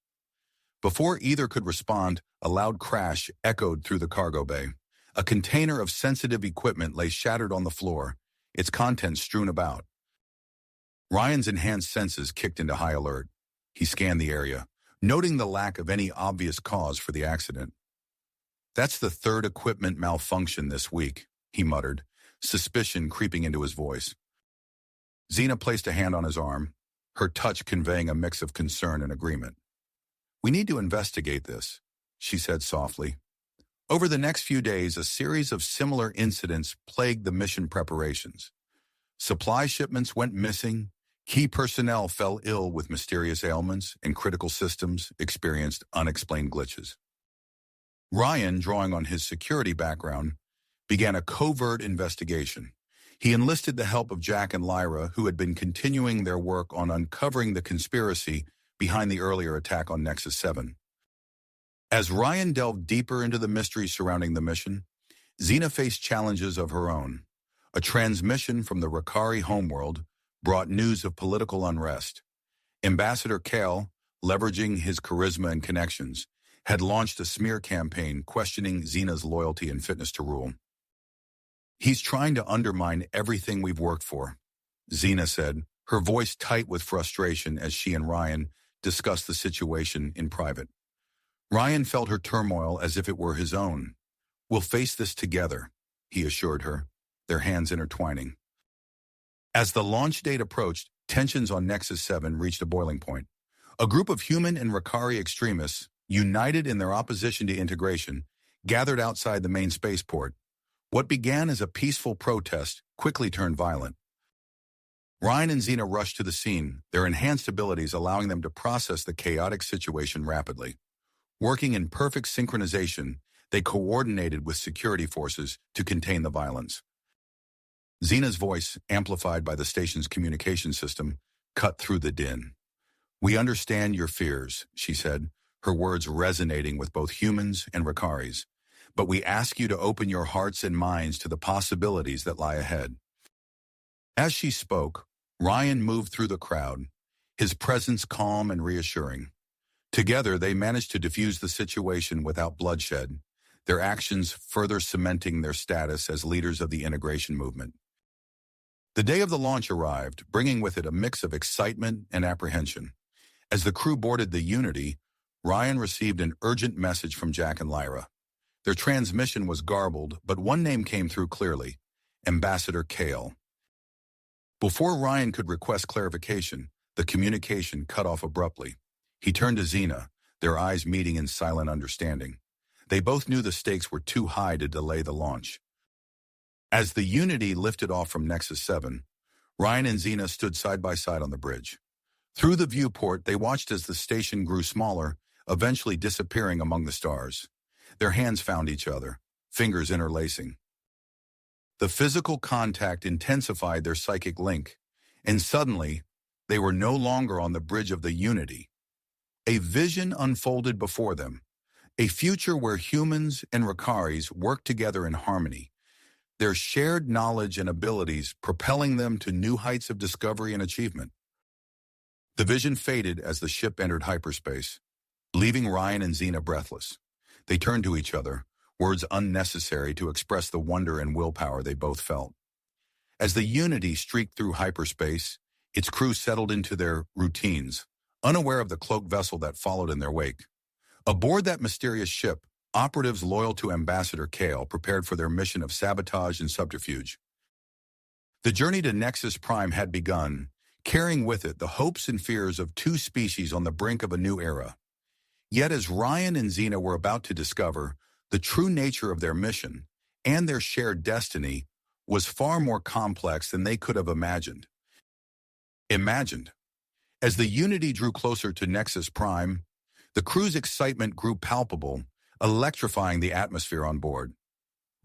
[SPEAKER 1] Before either could respond, a loud crash echoed through the cargo bay. A container of sensitive equipment lay shattered on the floor, its contents strewn about. Ryan's enhanced senses kicked into high alert. He scanned the area, noting the lack of any obvious cause for the accident. "That's the third equipment malfunction this week," he muttered, suspicion creeping into his voice. Xena placed a hand on his arm, her touch conveying a mix of concern and agreement. "We need to investigate this," she said softly. Over the next few days, a series of similar incidents plagued the mission preparations. Supply shipments went missing, key personnel fell ill with mysterious ailments, and critical systems experienced unexplained glitches. Ryan, drawing on his security background, began a covert investigation. He enlisted the help of Jack and Lyra, who had been continuing their work on uncovering the conspiracy behind the earlier attack on Nexus 7. As Ryan delved deeper into the mysteries surrounding the mission, Xena faced challenges of her own. A transmission from the Rakari homeworld brought news of political unrest. Ambassador Kale, leveraging his charisma and connections, had launched a smear campaign questioning Xena's loyalty and fitness to rule. "He's trying to undermine everything we've worked for," Xena said, her voice tight with frustration as she and Ryan discussed the situation in private. Ryan felt her turmoil as if it were his own. "We'll face this together," he assured her, their hands intertwining. As the launch date approached, tensions on Nexus 7 reached a boiling point. A group of human and Rakari extremists, united in their opposition to integration, gathered outside the main spaceport. What began as a peaceful protest quickly turned violent. Ryan and Xena rushed to the scene, their enhanced abilities allowing them to process the chaotic situation rapidly. Working in perfect synchronization, they coordinated with security forces to contain the violence. Xena's voice, amplified by the station's communication system, cut through the din. "We understand your fears," she said, her words resonating with both humans and Rakaris. "But we ask you to open your hearts and minds to the possibilities that lie ahead." As she spoke, Ryan moved through the crowd, his presence calm and reassuring. Together, they managed to defuse the situation without bloodshed, their actions further cementing their status as leaders of the integration movement. The day of the launch arrived, bringing with it a mix of excitement and apprehension. As the crew boarded the Unity, Ryan received an urgent message from Jack and Lyra. Their transmission was garbled, but one name came through clearly: Ambassador Kale. Before Ryan could request clarification, the communication cut off abruptly. He turned to Xena, their eyes meeting in silent understanding. They both knew the stakes were too high to delay the launch. As the Unity lifted off from Nexus 7, Ryan and Xena stood side by side on the bridge. Through the viewport, they watched as the station grew smaller, eventually disappearing among the stars. Their hands found each other, fingers interlacing. The physical contact intensified their psychic link, and suddenly, they were no longer on the bridge of the Unity. A vision unfolded before them, a future where humans and Rakaris worked together in harmony, their shared knowledge and abilities propelling them to new heights of discovery and achievement. The vision faded as the ship entered hyperspace, leaving Ryan and Xena breathless. They turned to each other, words unnecessary to express the wonder and willpower they both felt. As the Unity streaked through hyperspace, its crew settled into their routines, unaware of the cloaked vessel that followed in their wake. Aboard that mysterious ship, operatives loyal to Ambassador Kale prepared for their mission of sabotage and subterfuge. The journey to Nexus Prime had begun, carrying with it the hopes and fears of two species on the brink of a new era. Yet as Ryan and Xena were about to discover, the true nature of their mission and their shared destiny was far more complex than they could have imagined. As the Unity drew closer to Nexus Prime, the crew's excitement grew palpable, electrifying the atmosphere on board.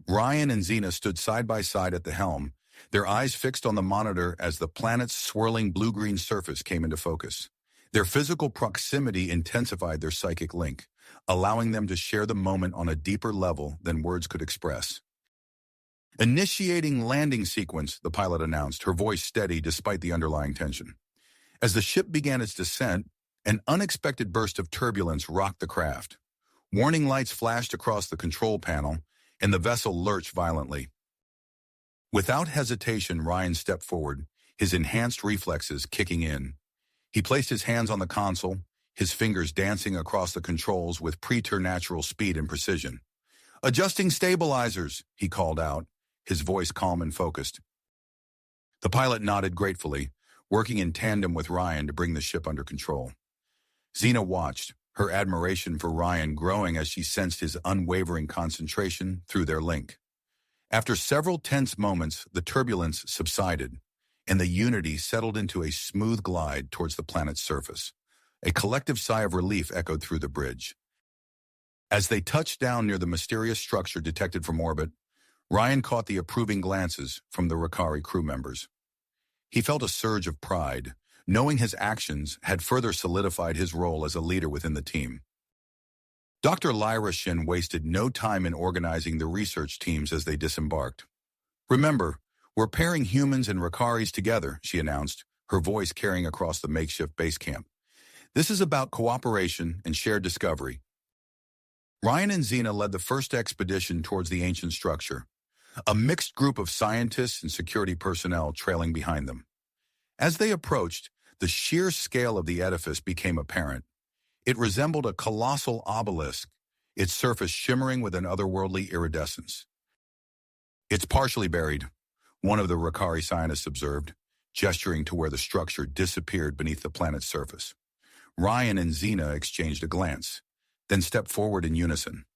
[SPEAKER 1] Ryan and Xena stood side by side at the helm, their eyes fixed on the monitor as the planet's swirling blue-green surface came into focus. Their physical proximity intensified their psychic link, allowing them to share the moment on a deeper level than words could express. Initiating landing sequence, the pilot announced, her voice steady despite the underlying tension. As the ship began its descent, an unexpected burst of turbulence rocked the craft. Warning lights flashed across the control panel, and the vessel lurched violently. Without hesitation, Ryan stepped forward, his enhanced reflexes kicking in. He placed his hands on the console, his fingers dancing across the controls with preternatural speed and precision. "Adjusting stabilizers," he called out, his voice calm and focused. The pilot nodded gratefully, working in tandem with Ryan to bring the ship under control. Xena watched, her admiration for Ryan growing as she sensed his unwavering concentration through their link. After several tense moments, the turbulence subsided, and the Unity settled into a smooth glide towards the planet's surface. A collective sigh of relief echoed through the bridge. As they touched down near the mysterious structure detected from orbit, Ryan caught the approving glances from the Rakari crew members. He felt a surge of pride, knowing his actions had further solidified his role as a leader within the team. Dr. Lyra Shin wasted no time in organizing the research teams as they disembarked. "Remember, we're pairing humans and Rakaris together," she announced, her voice carrying across the makeshift base camp. "This is about cooperation and shared discovery." Ryan and Xena led the first expedition towards the ancient structure, a mixed group of scientists and security personnel trailing behind them. As they approached, the sheer scale of the edifice became apparent. It resembled a colossal obelisk, its surface shimmering with an otherworldly iridescence. "It's partially buried," one of the Rakari scientists observed, gesturing to where the structure disappeared beneath the planet's surface. Ryan and Xena exchanged a glance, then stepped forward in unison.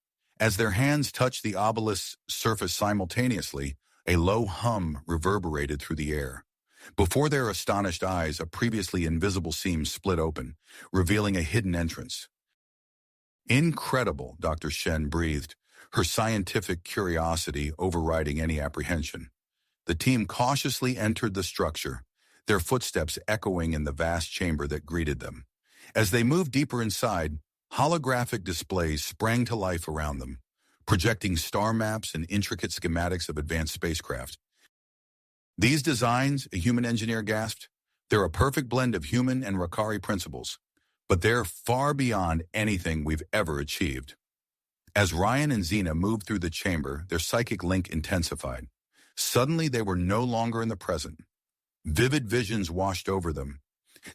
[SPEAKER 1] As their hands touched the obelisk's surface simultaneously, a low hum reverberated through the air. Before their astonished eyes, a previously invisible seam split open, revealing a hidden entrance. "Incredible," Dr. Shen breathed, her scientific curiosity overriding any apprehension. The team cautiously entered the structure, their footsteps echoing in the vast chamber that greeted them. As they moved deeper inside, holographic displays sprang to life around them, projecting star maps and intricate schematics of advanced spacecraft. "These designs," a human engineer gasped, They're a perfect blend of human and Rakari principles, but they're far beyond anything we've ever achieved. As Ryan and Xena moved through the chamber, their psychic link intensified. Suddenly, they were no longer in the present. Vivid visions washed over them,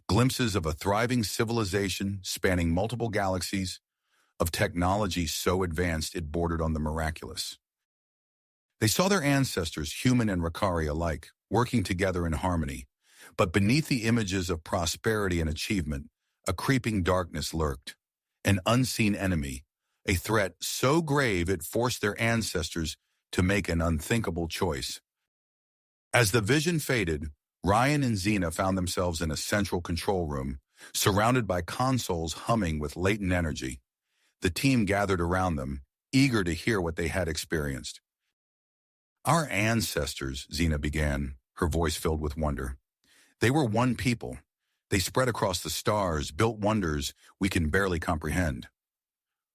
[SPEAKER 1] glimpses of a thriving civilization spanning multiple galaxies, of technology so advanced it bordered on the miraculous. They saw their ancestors, human and Rakari alike, working together in harmony, but beneath the images of prosperity and achievement, a creeping darkness lurked, an unseen enemy, a threat so grave it forced their ancestors to make an unthinkable choice. As the vision faded, Ryan and Xena found themselves in a central control room, surrounded by consoles humming with latent energy. The team gathered around them, eager to hear what they had experienced. Our ancestors, Xena began, her voice filled with wonder. They were one people. They spread across the stars, built wonders we can barely comprehend.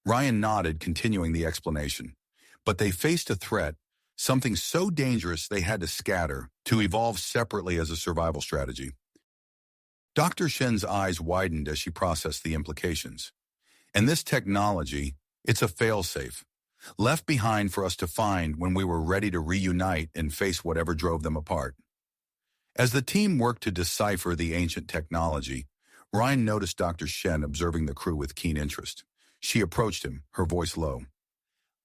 [SPEAKER 1] Ryan nodded, continuing the explanation. But they faced a threat, something so dangerous they had to scatter, to evolve separately as a survival strategy. Dr. Shen's eyes widened as she processed the implications. And this technology, it's a failsafe, left behind for us to find when we were ready to reunite and face whatever drove them apart. As the team worked to decipher the ancient technology, Ryan noticed Dr. Shen observing the crew with keen interest. She approached him, her voice low.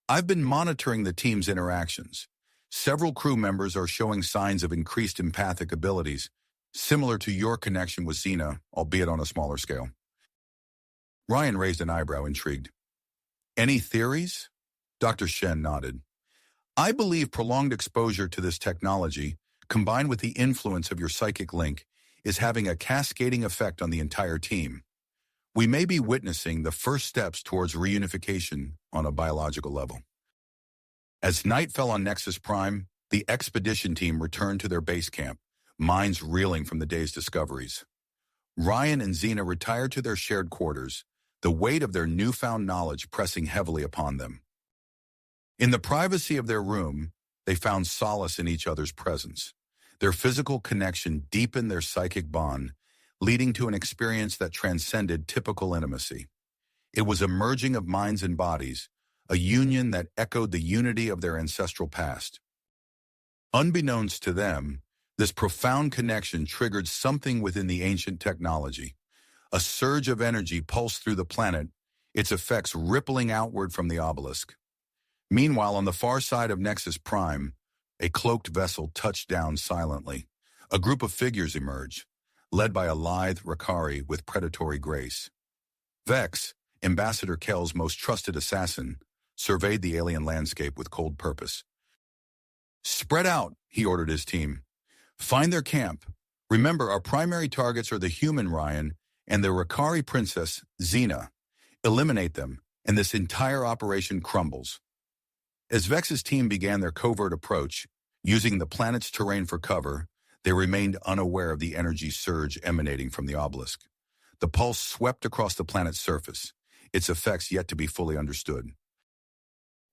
[SPEAKER 1] I've been monitoring the team's interactions. Several crew members are showing signs of increased empathic abilities, similar to your connection with Xena, albeit on a smaller scale. Ryan raised an eyebrow, intrigued. Any theories? Dr. Shen nodded. I believe prolonged exposure to this technology, combined with the influence of your psychic link, is having a cascading effect on the entire team. We may be witnessing the first steps towards reunification on a biological level. As night fell on Nexus Prime, the expedition team returned to their base camp, minds reeling from the day's discoveries. Ryan and Xena retired to their shared quarters, the weight of their newfound knowledge pressing heavily upon them. In the privacy of their room, they found solace in each other's presence. Their physical connection deepened their psychic bond, leading to an experience that transcended typical intimacy. It was a merging of minds and bodies, a union that echoed the unity of their ancestral past. Unbeknownst to them, this profound connection triggered something within the ancient technology. A surge of energy pulsed through the planet, its effects rippling outward from the obelisk. Meanwhile, on the far side of Nexus Prime, a cloaked vessel touched down silently. A group of figures emerged, led by a lithe Rakari with predatory grace. Vex, Ambassador Kell's most trusted assassin, surveyed the alien landscape with cold purpose. Spread out, he ordered his team. Find their camp. Remember, our primary targets are the human Ryan and the Rakari princess, Xena. Eliminate them, and this entire operation crumbles. As Vex's team began their covert approach, using the planet's terrain for cover, they remained unaware of the energy surge emanating from the obelisk. The pulse swept across the planet's surface, its effects yet to be fully understood.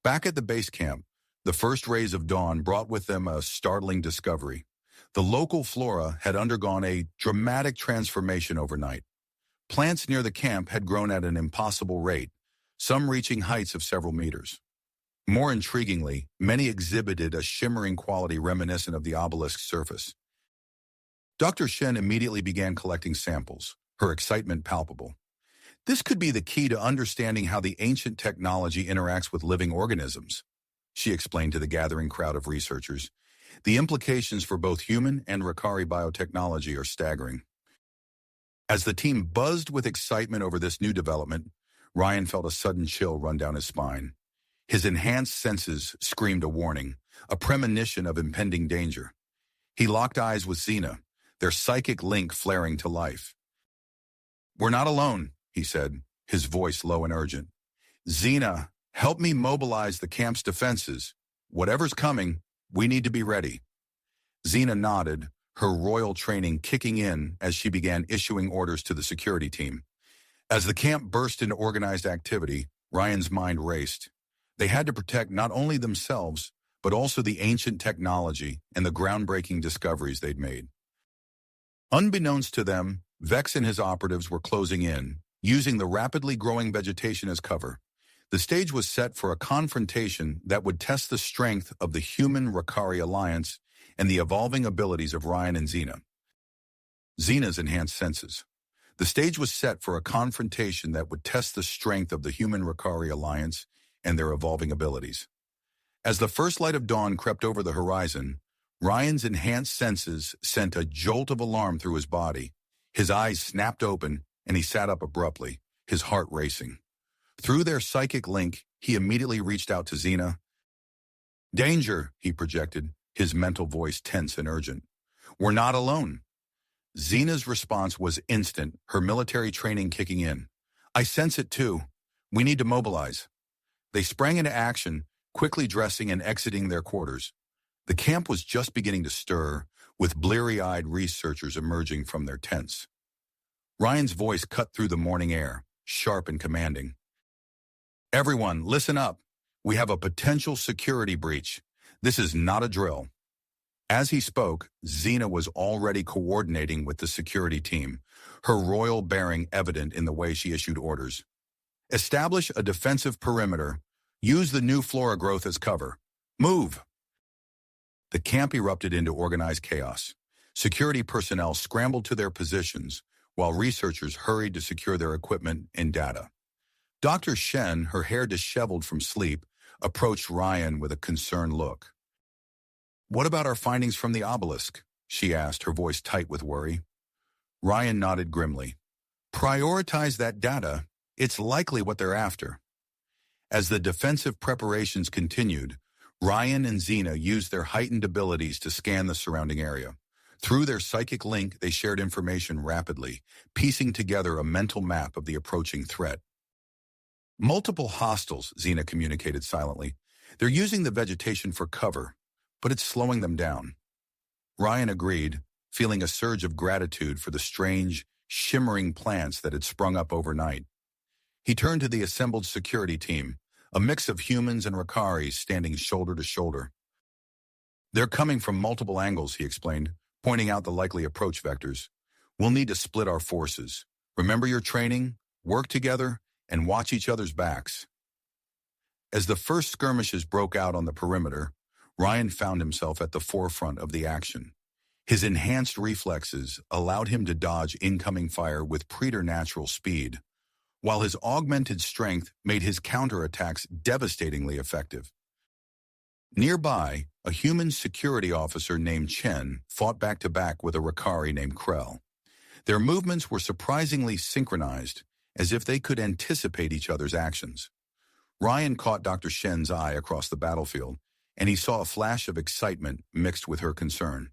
[SPEAKER 1] Back at the base camp, the first rays of dawn brought with them a startling discovery. The local flora had undergone a dramatic transformation overnight. Plants near the camp had grown at an impossible rate, some reaching heights of several meters. More intriguingly, many exhibited a shimmering quality reminiscent of the obelisk's surface. Dr. Shen immediately began collecting samples, her excitement palpable. This could be the key to understanding how the ancient technology interacts with living organisms, she explained to the gathering crowd of researchers. The implications for both human and Rakari biotechnology are staggering. As the team buzzed with excitement over this new development, Ryan felt a sudden chill run down his spine. His enhanced senses screamed a warning, a premonition of impending danger. He locked eyes with Xena, their psychic link flaring to life. We're not alone, he said, his voice low and urgent. Xena, help me mobilize the camp's defenses. Whatever's coming, we need to be ready. Xena nodded, her royal training kicking in as she began issuing orders to the security team. As the camp burst into organized activity, Ryan's mind raced. They had to protect not only themselves, but also the ancient technology and the groundbreaking discoveries they'd made. Unbeknownst to them, Vex and his operatives were closing in, using the rapidly growing vegetation as cover. The stage was set for a confrontation that would test the strength of the human-Rakari alliance and the evolving abilities of Ryan and Xena. Xena's enhanced senses. The stage was set for a confrontation that would test the strength of the human-Rakari alliance and their evolving abilities. As the first light of dawn crept over the horizon, Ryan's enhanced senses sent a jolt of alarm through his body. His eyes snapped open, and he sat up abruptly, his heart racing. Through their psychic link, he immediately reached out to Xena. "Danger," he projected, his mental voice tense and urgent. "We're not alone." Xena's response was instant, her military training kicking in. "I sense it too. We need to mobilize." They sprang into action, quickly dressing and exiting their quarters. The camp was just beginning to stir, with bleary-eyed researchers emerging from their tents. Ryan's voice cut through the morning air, sharp and commanding. "Everyone, listen up. We have a potential security breach. This is not a drill." As he spoke, Xena was already coordinating with the security team, her royal bearing evident in the way she issued orders. "Establish a defensive perimeter. Use the new flora growth as cover. Move!" The camp erupted into organized chaos. Security personnel scrambled to their positions, while researchers hurried to secure their equipment and data. Dr. Shen, her hair disheveled from sleep, approached Ryan with a concerned look. "What about our findings from the obelisk?" she asked, her voice tight with worry. Ryan nodded grimly. "Prioritize that data. It's likely what they're after." As the defensive preparations continued, Ryan and Xena used their heightened abilities to scan the surrounding area. Through their psychic link, they shared information rapidly, piecing together a mental map of the approaching threat. "Multiple hostiles," Xena communicated silently. "They're using the vegetation for cover, but it's slowing them down." Ryan agreed, feeling a surge of gratitude for the strange, shimmering plants that had sprung up overnight. He turned to the assembled security team, a mix of humans and Rakaris standing shoulder to shoulder. "They're coming from multiple angles," he explained, pointing out the likely approach vectors. "We'll need to split our forces. Remember your training, work together, and watch each other's backs." As the first skirmishes broke out on the perimeter, Ryan found himself at the forefront of the action. His enhanced reflexes allowed him to dodge incoming fire with preternatural speed, while his augmented strength made his counterattacks devastatingly effective. Nearby, a human security officer named Chen fought back-to-back with a Rakari named Krell. Their movements were surprisingly synchronized, as if they could anticipate each other's actions. Ryan caught Dr. Shen's eye across the battlefield, and he saw a flash of excitement mixed with her concern.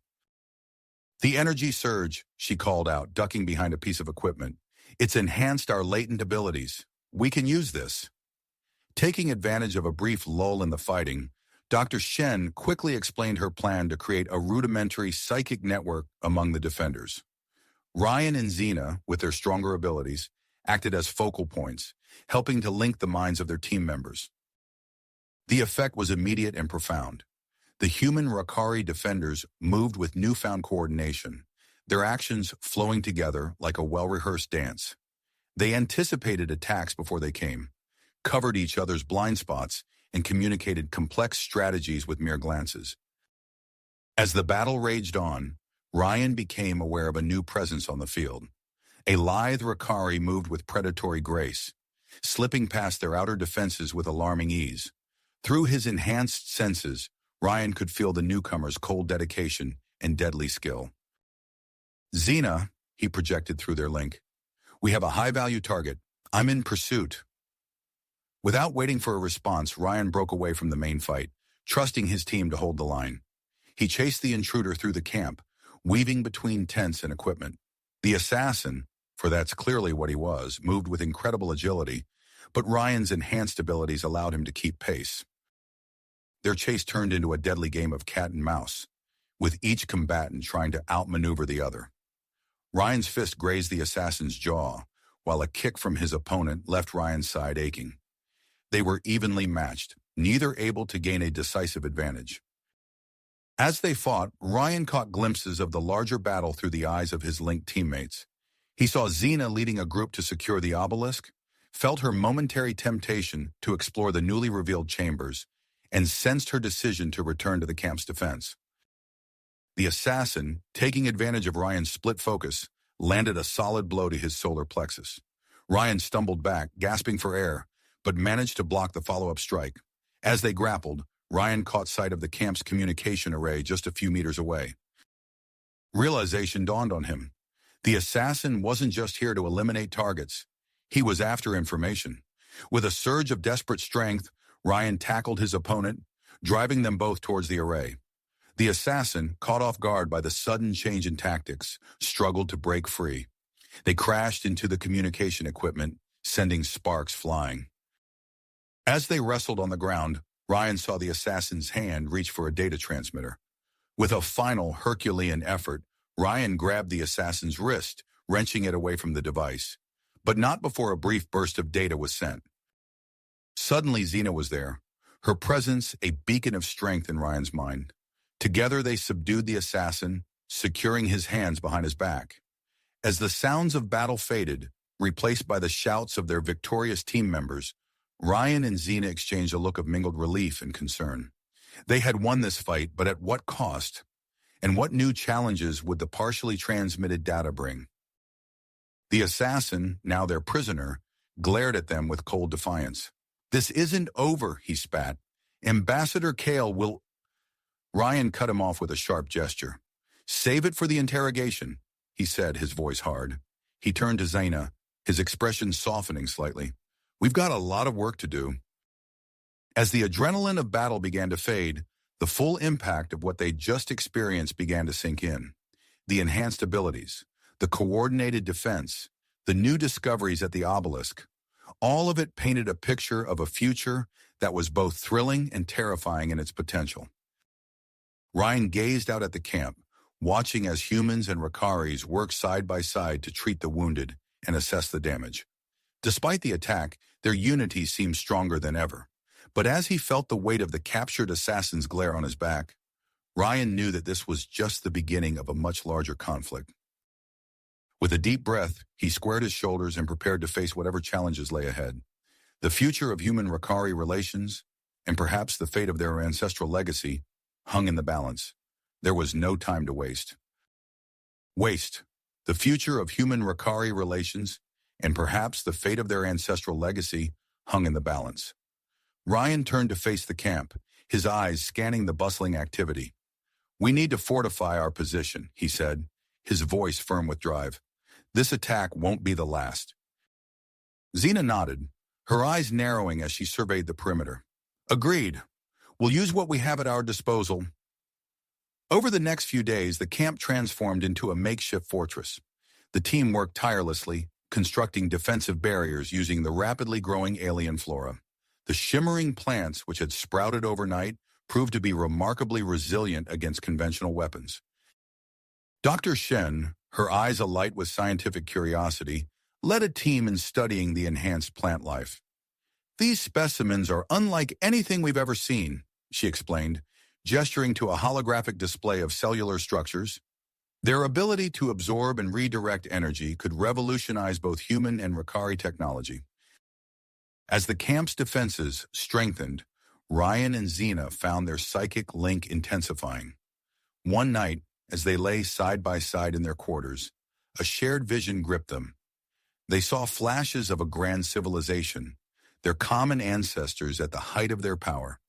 [SPEAKER 1] "The energy surge," she called out, ducking behind a piece of equipment. "It's enhanced our latent abilities. We can use this." Taking advantage of a brief lull in the fighting, Dr. Shen quickly explained her plan to create a rudimentary psychic network among the defenders. Ryan and Xena, with their stronger abilities, acted as focal points, helping to link the minds of their team members. The effect was immediate and profound. The human Rakari defenders moved with newfound coordination, their actions flowing together like a well-rehearsed dance. They anticipated attacks before they came, covered each other's blind spots, and communicated complex strategies with mere glances. As the battle raged on, Ryan became aware of a new presence on the field. A lithe Rakari moved with predatory grace, slipping past their outer defenses with alarming ease. Through his enhanced senses, Ryan could feel the newcomer's cold dedication and deadly skill. "Xena," he projected through their link, "we have a high-value target. I'm in pursuit." Without waiting for a response, Ryan broke away from the main fight, trusting his team to hold the line. He chased the intruder through the camp, weaving between tents and equipment. The assassin, for that's clearly what he was, moved with incredible agility, but Ryan's enhanced abilities allowed him to keep pace. Their chase turned into a deadly game of cat and mouse, with each combatant trying to outmaneuver the other. Ryan's fist grazed the assassin's jaw, while a kick from his opponent left Ryan's side aching. They were evenly matched, neither able to gain a decisive advantage. As they fought, Ryan caught glimpses of the larger battle through the eyes of his linked teammates. He saw Xena leading a group to secure the obelisk, felt her momentary temptation to explore the newly revealed chambers, and sensed her decision to return to the camp's defense. The assassin, taking advantage of Ryan's split focus, landed a solid blow to his solar plexus. Ryan stumbled back, gasping for air, but managed to block the follow-up strike. As they grappled, Ryan caught sight of the camp's communication array just a few meters away. Realization dawned on him. The assassin wasn't just here to eliminate targets. He was after information. With a surge of desperate strength, Ryan tackled his opponent, driving them both towards the array. The assassin, caught off guard by the sudden change in tactics, struggled to break free. They crashed into the communication equipment, sending sparks flying. As they wrestled on the ground, Ryan saw the assassin's hand reach for a data transmitter. With a final Herculean effort, Ryan grabbed the assassin's wrist, wrenching it away from the device. But not before a brief burst of data was sent. Suddenly, Xena was there, her presence a beacon of strength in Ryan's mind. Together, they subdued the assassin, securing his hands behind his back. As the sounds of battle faded, replaced by the shouts of their victorious team members, Ryan and Xena exchanged a look of mingled relief and concern. They had won this fight, but at what cost? And what new challenges would the partially transmitted data bring? The assassin, now their prisoner, glared at them with cold defiance. "This isn't over," he spat. "Ambassador Kale will—" Ryan cut him off with a sharp gesture. "Save it for the interrogation," he said, his voice hard. He turned to Xena, his expression softening slightly. "We've got a lot of work to do." As the adrenaline of battle began to fade, the full impact of what they'd just experienced began to sink in. The enhanced abilities, the coordinated defense, the new discoveries at the obelisk, all of it painted a picture of a future that was both thrilling and terrifying in its potential. Ryan gazed out at the camp, watching as humans and Rakaris worked side by side to treat the wounded and assess the damage. Despite the attack, their unity seemed stronger than ever. But as he felt the weight of the captured assassin's glare on his back, Ryan knew that this was just the beginning of a much larger conflict. With a deep breath, he squared his shoulders and prepared to face whatever challenges lay ahead. The future of human-Rakari relations, and perhaps the fate of their ancestral legacy, hung in the balance. There was no time to waste. The future of human-Rakari relations, and perhaps the fate of their ancestral legacy, hung in the balance. Ryan turned to face the camp, his eyes scanning the bustling activity. "We need to fortify our position," he said, his voice firm with drive. "This attack won't be the last." Xena nodded, her eyes narrowing as she surveyed the perimeter. "Agreed. We'll use what we have at our disposal." Over the next few days, the camp transformed into a makeshift fortress. The team worked tirelessly, constructing defensive barriers using the rapidly growing alien flora. The shimmering plants, which had sprouted overnight, proved to be remarkably resilient against conventional weapons. Dr. Shen, her eyes alight with scientific curiosity, led a team in studying the enhanced plant life. "These specimens are unlike anything we've ever seen," she explained, gesturing to a holographic display of cellular structures. "Their ability to absorb and redirect energy could revolutionize both human and Rakari technology." As the camp's defenses strengthened, Ryan and Xena found their psychic link intensifying. One night, as they lay side by side in their quarters, a shared vision gripped them. They saw flashes of a grand civilization, their common ancestors at the height of their power.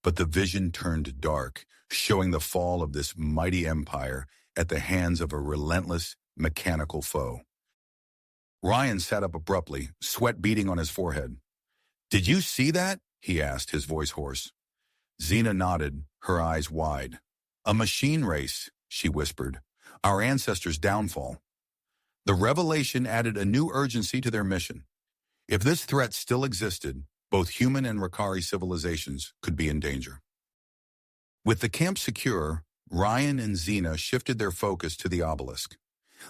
[SPEAKER 1] But the vision turned dark, showing the fall of this mighty empire at the hands of a relentless, mechanical foe. Ryan sat up abruptly, sweat beading on his forehead. "Did you see that?" he asked, his voice hoarse. Xena nodded, her eyes wide. "A machine race," she whispered. "Our ancestors' downfall." The revelation added a new urgency to their mission. If this threat still existed, both human and Rakari civilizations could be in danger. With the camp secure, Ryan and Xena shifted their focus to the obelisk.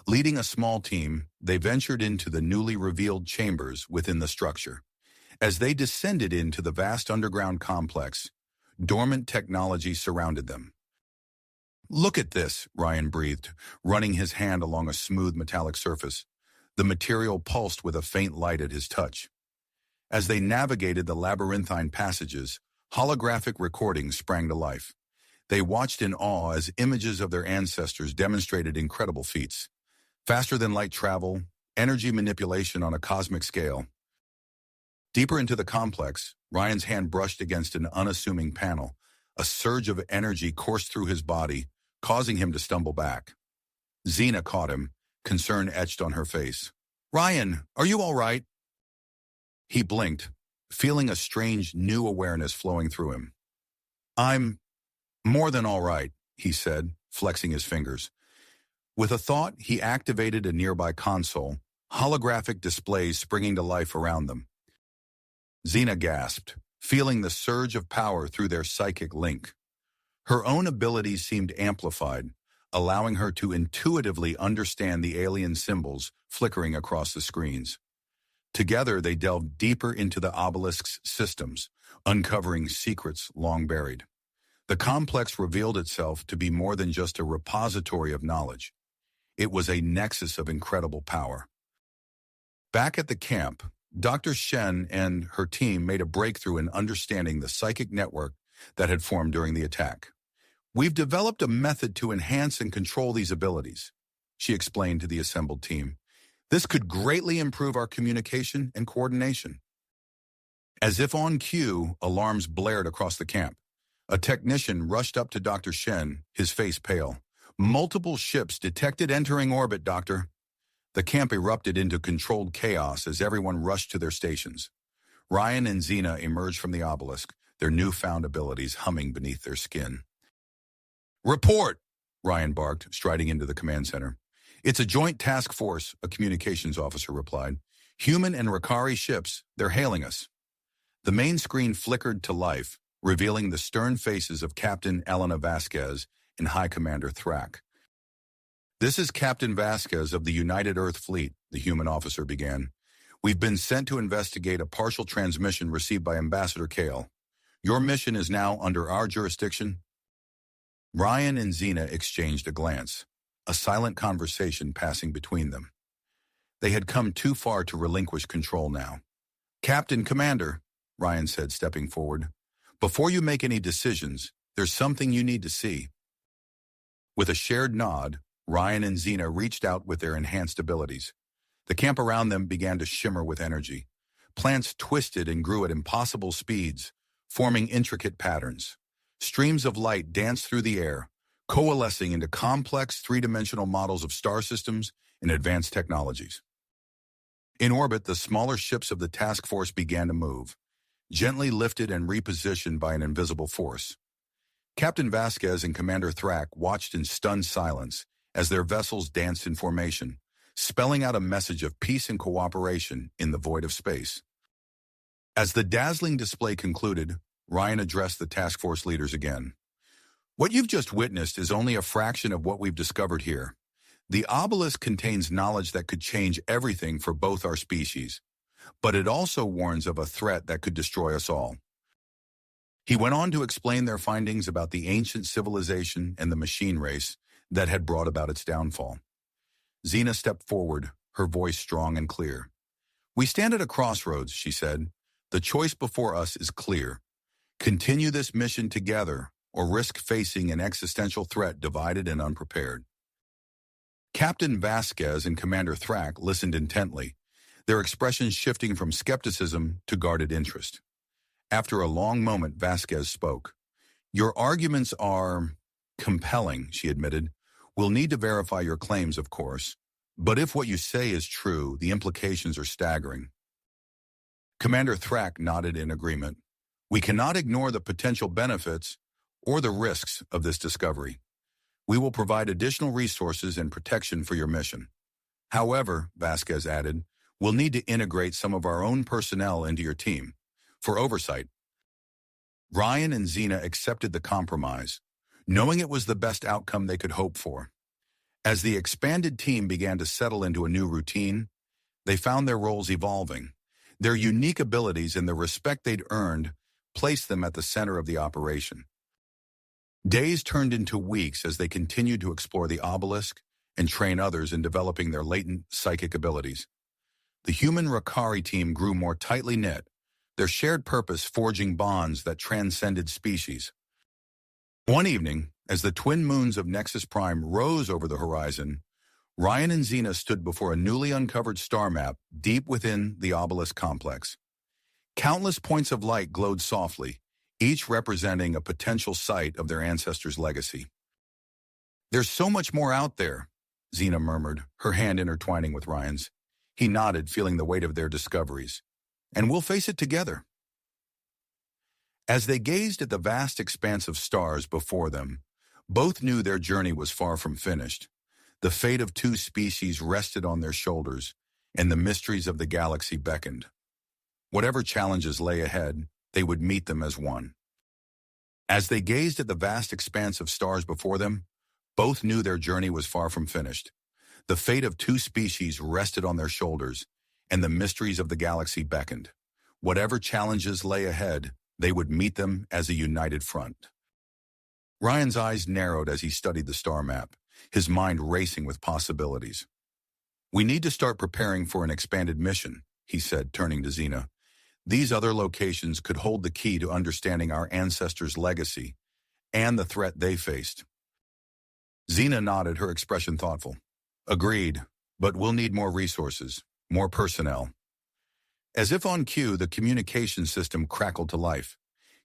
[SPEAKER 1] Leading a small team, they ventured into the newly revealed chambers within the structure. As they descended into the vast underground complex, dormant technology surrounded them. Look at this, Ryan breathed, running his hand along a smooth metallic surface. The material pulsed with a faint light at his touch. As they navigated the labyrinthine passages, holographic recordings sprang to life. They watched in awe as images of their ancestors demonstrated incredible feats. Faster-than-light travel, energy manipulation on a cosmic scale. Deeper into the complex, Ryan's hand brushed against an unassuming panel. A surge of energy coursed through his body, causing him to stumble back. Xena caught him, concern etched on her face. "Ryan, are you all right?" He blinked, feeling a strange new awareness flowing through him. "I'm more than all right," he said, flexing his fingers. With a thought, he activated a nearby console, holographic displays springing to life around them. Xena gasped, feeling the surge of power through their psychic link. Her own abilities seemed amplified, allowing her to intuitively understand the alien symbols flickering across the screens. Together, they delved deeper into the obelisk's systems, uncovering secrets long buried. The complex revealed itself to be more than just a repository of knowledge. It was a nexus of incredible power. Back at the camp, Dr. Shen and her team made a breakthrough in understanding the psychic network that had formed during the attack. "We've developed a method to enhance and control these abilities," she explained to the assembled team. "This could greatly improve our communication and coordination." As if on cue, alarms blared across the camp. A technician rushed up to Dr. Shen, his face pale. "Multiple ships detected entering orbit, Doctor." The camp erupted into controlled chaos as everyone rushed to their stations. Ryan and Xena emerged from the obelisk, their newfound abilities humming beneath their skin. "Report!" Ryan barked, striding into the command center. "It's a joint task force," a communications officer replied. "Human and Rakari ships, they're hailing us." The main screen flickered to life, revealing the stern faces of Captain Elena Vasquez and High Commander Thrak. "This is Captain Vasquez of the United Earth Fleet," the human officer began. "We've been sent to investigate a partial transmission received by Ambassador Kale. Your mission is now under our jurisdiction." Ryan and Xena exchanged a glance, a silent conversation passing between them. They had come too far to relinquish control now. "Captain Commander," Ryan said, stepping forward, "before you make any decisions, there's something you need to see." With a shared nod, Ryan and Xena reached out with their enhanced abilities. The camp around them began to shimmer with energy. Plants twisted and grew at impossible speeds, forming intricate patterns. Streams of light danced through the air, coalescing into complex three-dimensional models of star systems and advanced technologies. In orbit, the smaller ships of the task force began to move, gently lifted and repositioned by an invisible force. Captain Vasquez and Commander Thrak watched in stunned silence as their vessels danced in formation, spelling out a message of peace and cooperation in the void of space. As the dazzling display concluded, Ryan addressed the task force leaders again. "What you've just witnessed is only a fraction of what we've discovered here. The obelisk contains knowledge that could change everything for both our species, but it also warns of a threat that could destroy us all." He went on to explain their findings about the ancient civilization and the machine race that had brought about its downfall. Xena stepped forward, her voice strong and clear. "We stand at a crossroads," she said. "The choice before us is clear. Continue this mission together or risk facing an existential threat divided and unprepared." Captain Vasquez and Commander Thrak listened intently, their expressions shifting from skepticism to guarded interest. After a long moment, Vasquez spoke. "Your arguments are compelling," she admitted. "We'll need to verify your claims, of course. But if what you say is true, the implications are staggering." Commander Thrak nodded in agreement. "We cannot ignore the potential benefits or the risks of this discovery. We will provide additional resources and protection for your mission. However," Vasquez added, "we'll need to integrate some of our own personnel into your team for oversight." Ryan and Xena accepted the compromise, knowing it was the best outcome they could hope for. As the expanded team began to settle into a new routine, they found their roles evolving. Their unique abilities and the respect they'd earned placed them at the center of the operation. Days turned into weeks as they continued to explore the obelisk and train others in developing their latent psychic abilities. The human Rakari team grew more tightly knit, their shared purpose forging bonds that transcended species. One evening, as the twin moons of Nexus Prime rose over the horizon, Ryan and Xena stood before a newly uncovered star map deep within the obelisk complex. Countless points of light glowed softly, each representing a potential site of their ancestors' legacy. "There's so much more out there," Xena murmured, her hand intertwining with Ryan's. He nodded, feeling the weight of their discoveries. "And we'll face it together." As they gazed at the vast expanse of stars before them, both knew their journey was far from finished. The fate of two species rested on their shoulders, and the mysteries of the galaxy beckoned. Whatever challenges lay ahead, they would meet them as one. As they gazed at the vast expanse of stars before them, both knew their journey was far from finished. The fate of two species rested on their shoulders, and the mysteries of the galaxy beckoned. Whatever challenges lay ahead, they would meet them as a united front. Ryan's eyes narrowed as he studied the star map, his mind racing with possibilities. "We need to start preparing for an expanded mission," he said, turning to Xena. "These other locations could hold the key to understanding our ancestors' legacy and the threat they faced." Xena nodded, her expression thoughtful. "Agreed, but we'll need more resources, more personnel." As if on cue, the communication system crackled to life.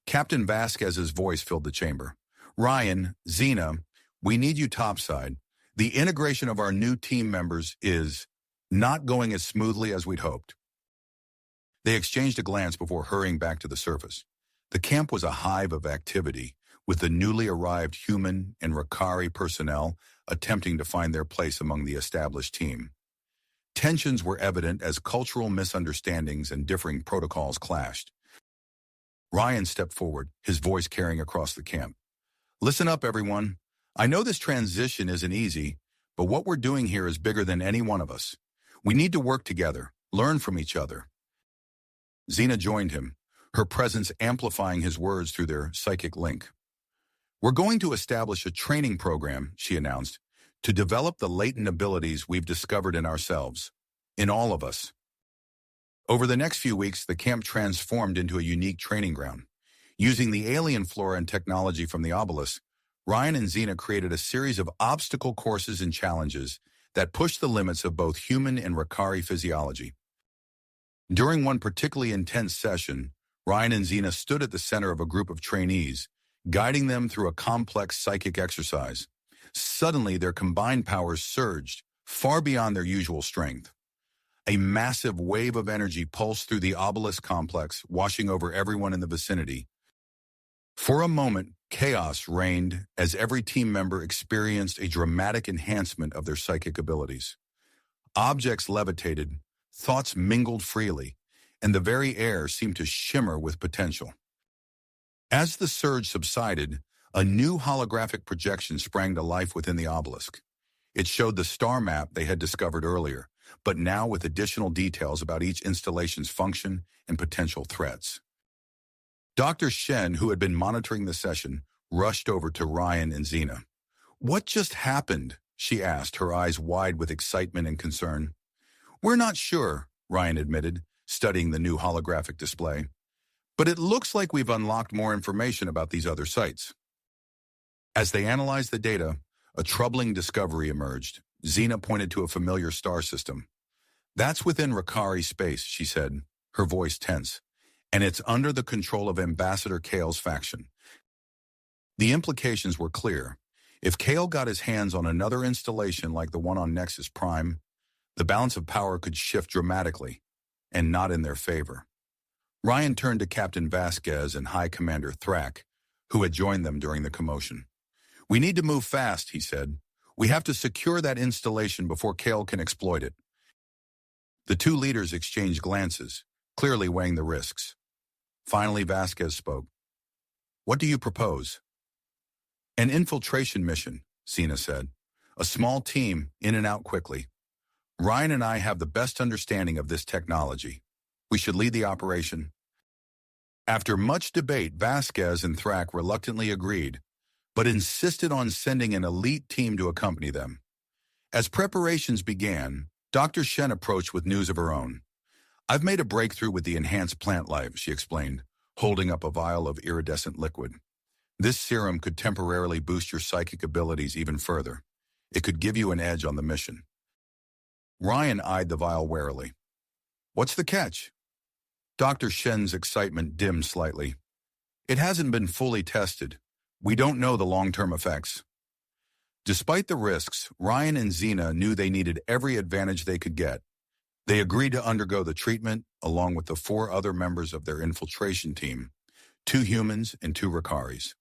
[SPEAKER 1] Captain Vasquez's voice filled the chamber. "Ryan, Xena, we need you topside. The integration of our new team members is not going as smoothly as we'd hoped." They exchanged a glance before hurrying back to the surface. The camp was a hive of activity, with the newly arrived human and Rakari personnel attempting to find their place among the established team. Tensions were evident as cultural misunderstandings and differing protocols clashed. Ryan stepped forward, his voice carrying across the camp. "Listen up, everyone. I know this transition isn't easy, but what we're doing here is bigger than any one of us. We need to work together, learn from each other." Xena joined him, her presence amplifying his words through their psychic link. "We're going to establish a training program," she announced, "to develop the latent abilities we've discovered in ourselves, in all of us." Over the next few weeks, the camp transformed into a unique training ground. Using the alien flora and technology from the obelisk, Ryan and Xena created a series of obstacle courses and challenges that pushed the limits of both human and Rakari physiology. During one particularly intense session, Ryan and Xena stood at the center of a group of trainees, guiding them through a complex psychic exercise. Suddenly, their combined powers surged, far beyond their usual strength. A massive wave of energy pulsed through the obelisk complex, washing over everyone in the vicinity. For a moment, chaos reigned as every team member experienced a dramatic enhancement of their psychic abilities. Objects levitated, thoughts mingled freely, and the very air seemed to shimmer with potential. As the surge subsided, a new holographic projection sprang to life within the obelisk. It showed the star map they had discovered earlier, but now with additional details about each installation's function and potential threats. Dr. Shen, who had been monitoring the session, rushed over to Ryan and Xena. "What just happened?" she asked, her eyes wide with excitement and concern. "We're not sure," Ryan admitted, studying the new holographic display. "But it looks like we've unlocked more information about these other sites." As they analyzed the data, a troubling discovery emerged. Xena pointed to a familiar star system. "That's within Rakari space," she said, her voice tense, "and it's under the control of Ambassador Kale's faction." The implications were clear. If Kale got his hands on another installation like the one on Nexus Prime, the balance of power could shift dramatically, and not in their favor. Ryan turned to Captain Vasquez and High Commander Thrak, who had joined them during the commotion. "We need to move fast," he said. "We have to secure that installation before Kale can exploit it." The two leaders exchanged glances, clearly weighing the risks. Finally, Vasquez spoke. "What do you propose?" "An infiltration mission," Xena said. "A small team, in and out quickly. Ryan and I have the best understanding of this technology. We should lead the operation." After much debate, Vasquez and Thrak reluctantly agreed, but insisted on sending an elite team to accompany them. As preparations began, Dr. Shen approached with news of her own. "I've made a breakthrough with the enhanced plant life," she explained, holding up a vial of iridescent liquid. "This serum could temporarily boost your psychic abilities even further. It could give you an edge on the mission." Ryan eyed the vial warily. "What's the catch?" Dr. Shen's excitement dimmed slightly. "It hasn't been fully tested. We don't know the long-term effects." Despite the risks, Ryan and Xena knew they needed every advantage they could get. They agreed to undergo the treatment along with the 4 other members of their infiltration team, 2 humans and 2 Rakaris.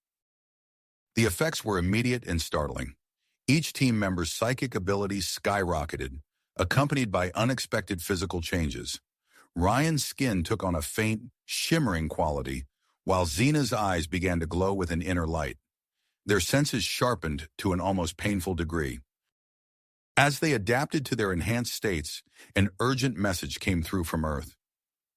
[SPEAKER 1] The effects were immediate and startling. Each team member's psychic abilities skyrocketed, accompanied by unexpected physical changes. Ryan's skin took on a faint, shimmering quality, while Xena's eyes began to glow with an inner light. Their senses sharpened to an almost painful degree. As they adapted to their enhanced states, an urgent message came through from Earth.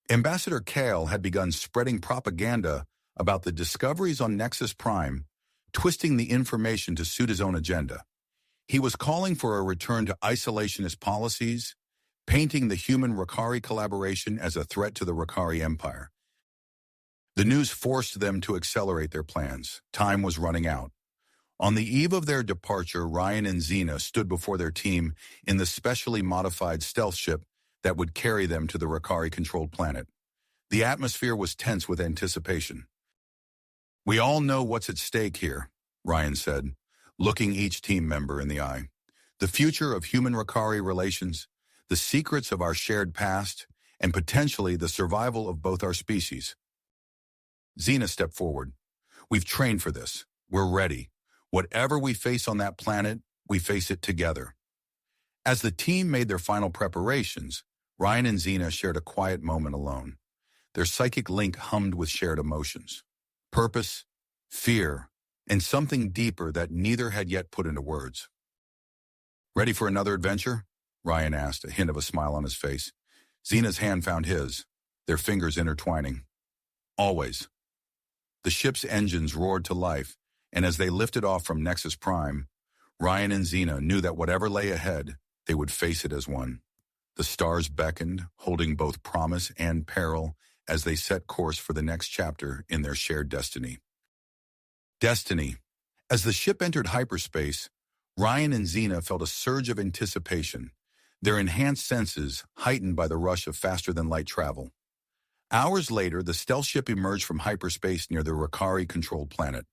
[SPEAKER 1] Ambassador Kale had begun spreading propaganda about the discoveries on Nexus Prime, twisting the information to suit his own agenda. He was calling for a return to isolationist policies, painting the human-Rakari collaboration as a threat to the Rakari Empire. The news forced them to accelerate their plans. Time was running out. On the eve of their departure, Ryan and Xena stood before their team in the specially modified stealth ship that would carry them to the Rakari-controlled planet. The atmosphere was tense with anticipation. "We all know what's at stake here," Ryan said, looking each team member in the eye. "The future of human-Rakari relations, the secrets of our shared past, and potentially the survival of both our species." Xena stepped forward. "We've trained for this. We're ready. Whatever we face on that planet, we face it together." As the team made their final preparations, Ryan and Xena shared a quiet moment alone. Their psychic link hummed with shared emotions. Purpose, fear, and something deeper that neither had yet put into words. "Ready for another adventure?" Ryan asked, a hint of a smile on his face. Xena's hand found his, their fingers intertwining. "Always." The ship's engines roared to life, and as they lifted off from Nexus Prime, Ryan and Xena knew that whatever lay ahead, they would face it as one. The stars beckoned, holding both promise and peril as they set course for the next chapter in their shared destiny. Destiny. As the ship entered hyperspace, Ryan and Xena felt a surge of anticipation, their enhanced senses heightened by the rush of faster-than-light travel. Hours later, the stealth ship emerged from hyperspace near the Rakari-controlled planet.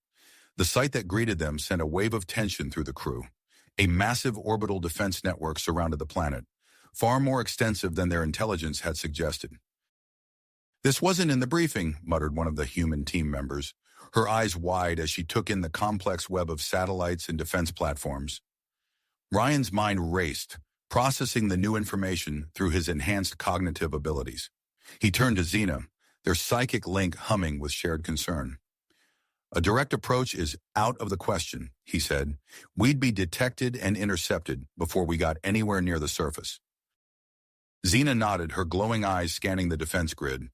[SPEAKER 1] The sight that greeted them sent a wave of tension through the crew. A massive orbital defense network surrounded the planet, far more extensive than their intelligence had suggested. "This wasn't in the briefing," muttered one of the human team members, her eyes wide as she took in the complex web of satellites and defense platforms. Ryan's mind raced, processing the new information through his enhanced cognitive abilities. He turned to Xena, their psychic link humming with shared concern. "A direct approach is out of the question," he said. "We'd be detected and intercepted before we got anywhere near the surface." Xena nodded, her glowing eyes scanning the defense grid.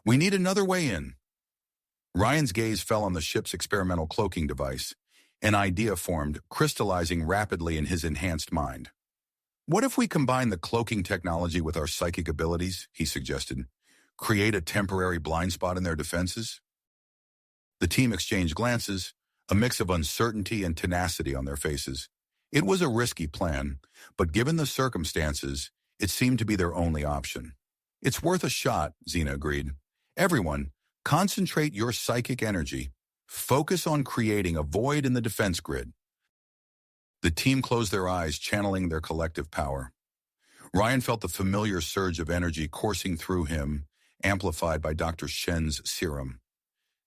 [SPEAKER 1] "We need another way in." Ryan's gaze fell on the ship's experimental cloaking device. An idea formed, crystallizing rapidly in his enhanced mind. "What if we combine the cloaking technology with our psychic abilities?" he suggested. "Create a temporary blind spot in their defenses?" The team exchanged glances, a mix of uncertainty and tenacity on their faces. It was a risky plan, but given the circumstances, it seemed to be their only option. "It's worth a shot," Xena agreed. "Everyone, concentrate your psychic energy. Focus on creating a void in the defense grid." The team closed their eyes, channeling their collective power. Ryan felt the familiar surge of energy coursing through him, amplified by Dr. Shen's serum.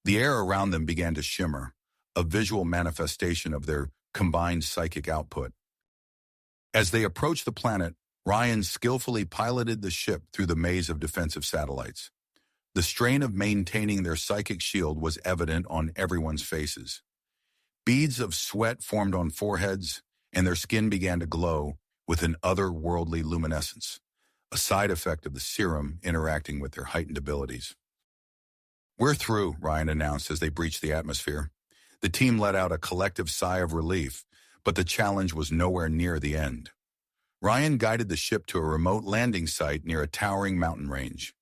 [SPEAKER 1] The air around them began to shimmer, a visual manifestation of their combined psychic output. As they approached the planet, Ryan skillfully piloted the ship through the maze of defensive satellites. The strain of maintaining their psychic shield was evident on everyone's faces. Beads of sweat formed on foreheads, and their skin began to glow with an otherworldly luminescence, a side effect of the serum interacting with their heightened abilities. "We're through," Ryan announced as they breached the atmosphere. The team let out a collective sigh of relief, but the challenge was nowhere near the end. Ryan guided the ship to a remote landing site near a towering mountain range.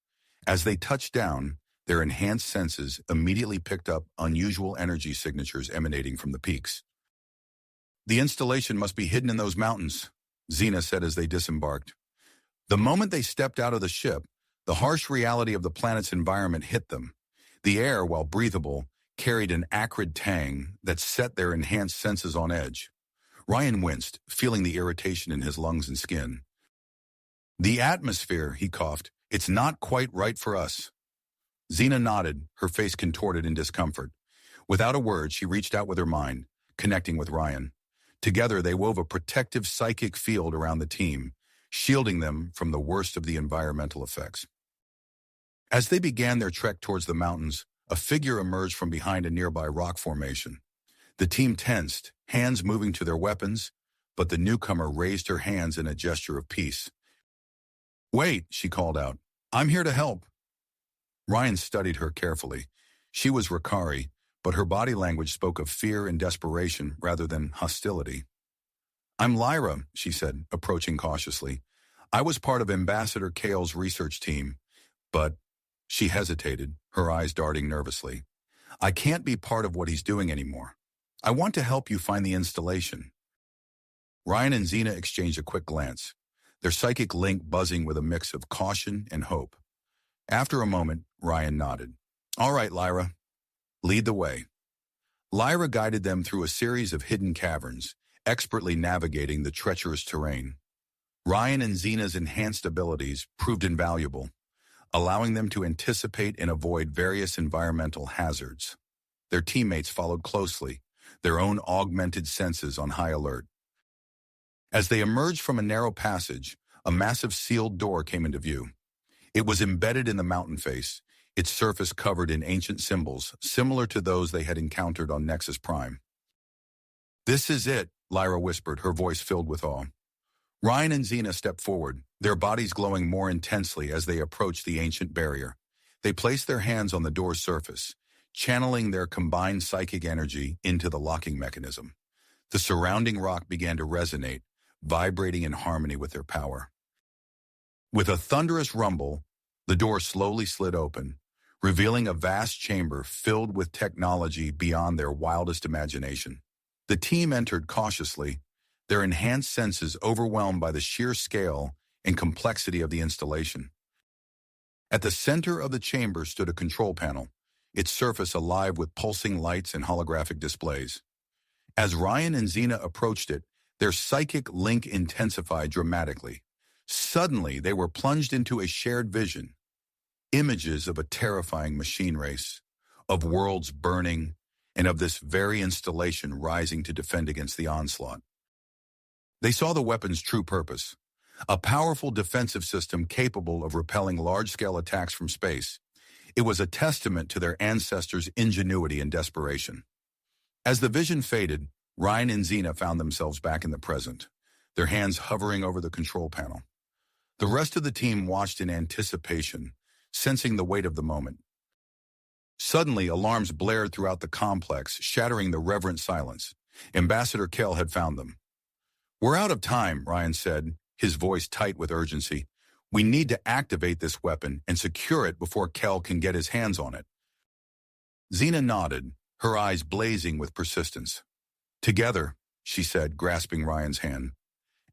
[SPEAKER 1] As they touched down, their enhanced senses immediately picked up unusual energy signatures emanating from the peaks. "The installation must be hidden in those mountains," Xena said as they disembarked. The moment they stepped out of the ship, the harsh reality of the planet's environment hit them. The air, while breathable, carried an acrid tang that set their enhanced senses on edge. Ryan winced, feeling the irritation in his lungs and skin. "The atmosphere," he coughed. "It's not quite right for us." Xena nodded, her face contorted in discomfort. Without a word, she reached out with her mind, connecting with Ryan. Together, they wove a protective psychic field around the team, shielding them from the worst of the environmental effects. As they began their trek towards the mountains, a figure emerged from behind a nearby rock formation. The team tensed, hands moving to their weapons, but the newcomer raised her hands in a gesture of peace. "Wait," she called out. "I'm here to help." Ryan studied her carefully. She was Ricari, but her body language spoke of fear and desperation rather than hostility. "I'm Lyra," she said, approaching cautiously. "I was part of Ambassador Kale's research team, but—" She hesitated, her eyes darting nervously. "I can't be part of what he's doing anymore. I want to help you find the installation." Ryan and Xena exchanged a quick glance, their psychic link buzzing with a mix of caution and hope. After a moment, Ryan nodded. "All right, Lyra. Lead the way." Lyra guided them through a series of hidden caverns, expertly navigating the treacherous terrain. Ryan and Xena's enhanced abilities proved invaluable, allowing them to anticipate and avoid various environmental hazards. Their teammates followed closely, their own augmented senses on high alert. As they emerged from a narrow passage, a massive sealed door came into view. It was embedded in the mountain face, its surface covered in ancient symbols, similar to those they had encountered on Nexus Prime. "This is it," Lyra whispered, her voice filled with awe. Ryan and Xena stepped forward, their bodies glowing more intensely as they approached the ancient barrier. They placed their hands on the door's surface, channeling their combined psychic energy into the locking mechanism. The surrounding rock began to resonate, vibrating in harmony with their power. With a thunderous rumble, the door slowly slid open, revealing a vast chamber filled with technology beyond their wildest imagination. The team entered cautiously, their enhanced senses overwhelmed by the sheer scale and complexity of the installation. At the center of the chamber stood a control panel, its surface alive with pulsing lights and holographic displays. As Ryan and Xena approached it, their psychic link intensified dramatically. Suddenly, they were plunged into a shared vision. Images of a terrifying machine race, of worlds burning, and of this very installation rising to defend against the onslaught. They saw the weapon's true purpose, a powerful defensive system capable of repelling large-scale attacks from space. It was a testament to their ancestors' ingenuity and desperation. As the vision faded, Ryan and Xena found themselves back in the present, their hands hovering over the control panel. The rest of the team watched in anticipation, sensing the weight of the moment. Suddenly, alarms blared throughout the complex, shattering the reverent silence. Ambassador Kell had found them. "We're out of time," Ryan said, his voice tight with urgency. "We need to activate this weapon and secure it before Kell can get his hands on it." Xena nodded, her eyes blazing with persistence. "Together," she said, grasping Ryan's hand.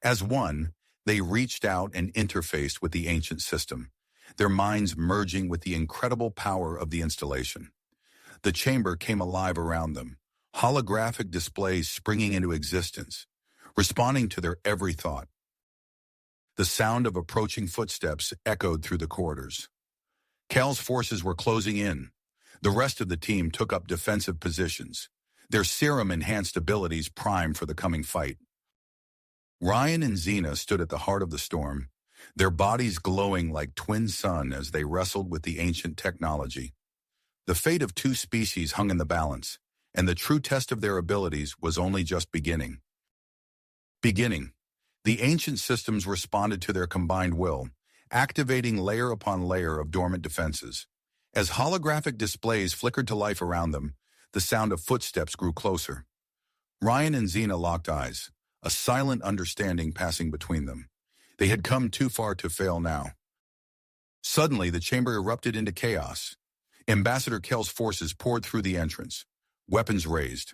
[SPEAKER 1] As one, they reached out and interfaced with the ancient system, their minds merging with the incredible power of the installation. The chamber came alive around them, holographic displays springing into existence, responding to their every thought. The sound of approaching footsteps echoed through the corridors. Kell's forces were closing in. The rest of the team took up defensive positions, their serum-enhanced abilities primed for the coming fight. Ryan and Xena stood at the heart of the storm, their bodies glowing like twin sun as they wrestled with the ancient technology. The fate of two species hung in the balance, and the true test of their abilities was only just beginning. The ancient systems responded to their combined will, activating layer upon layer of dormant defenses. As holographic displays flickered to life around them, the sound of footsteps grew closer. Ryan and Xena locked eyes, a silent understanding passing between them. They had come too far to fail now. Suddenly, the chamber erupted into chaos. Ambassador Kell's forces poured through the entrance, weapons raised.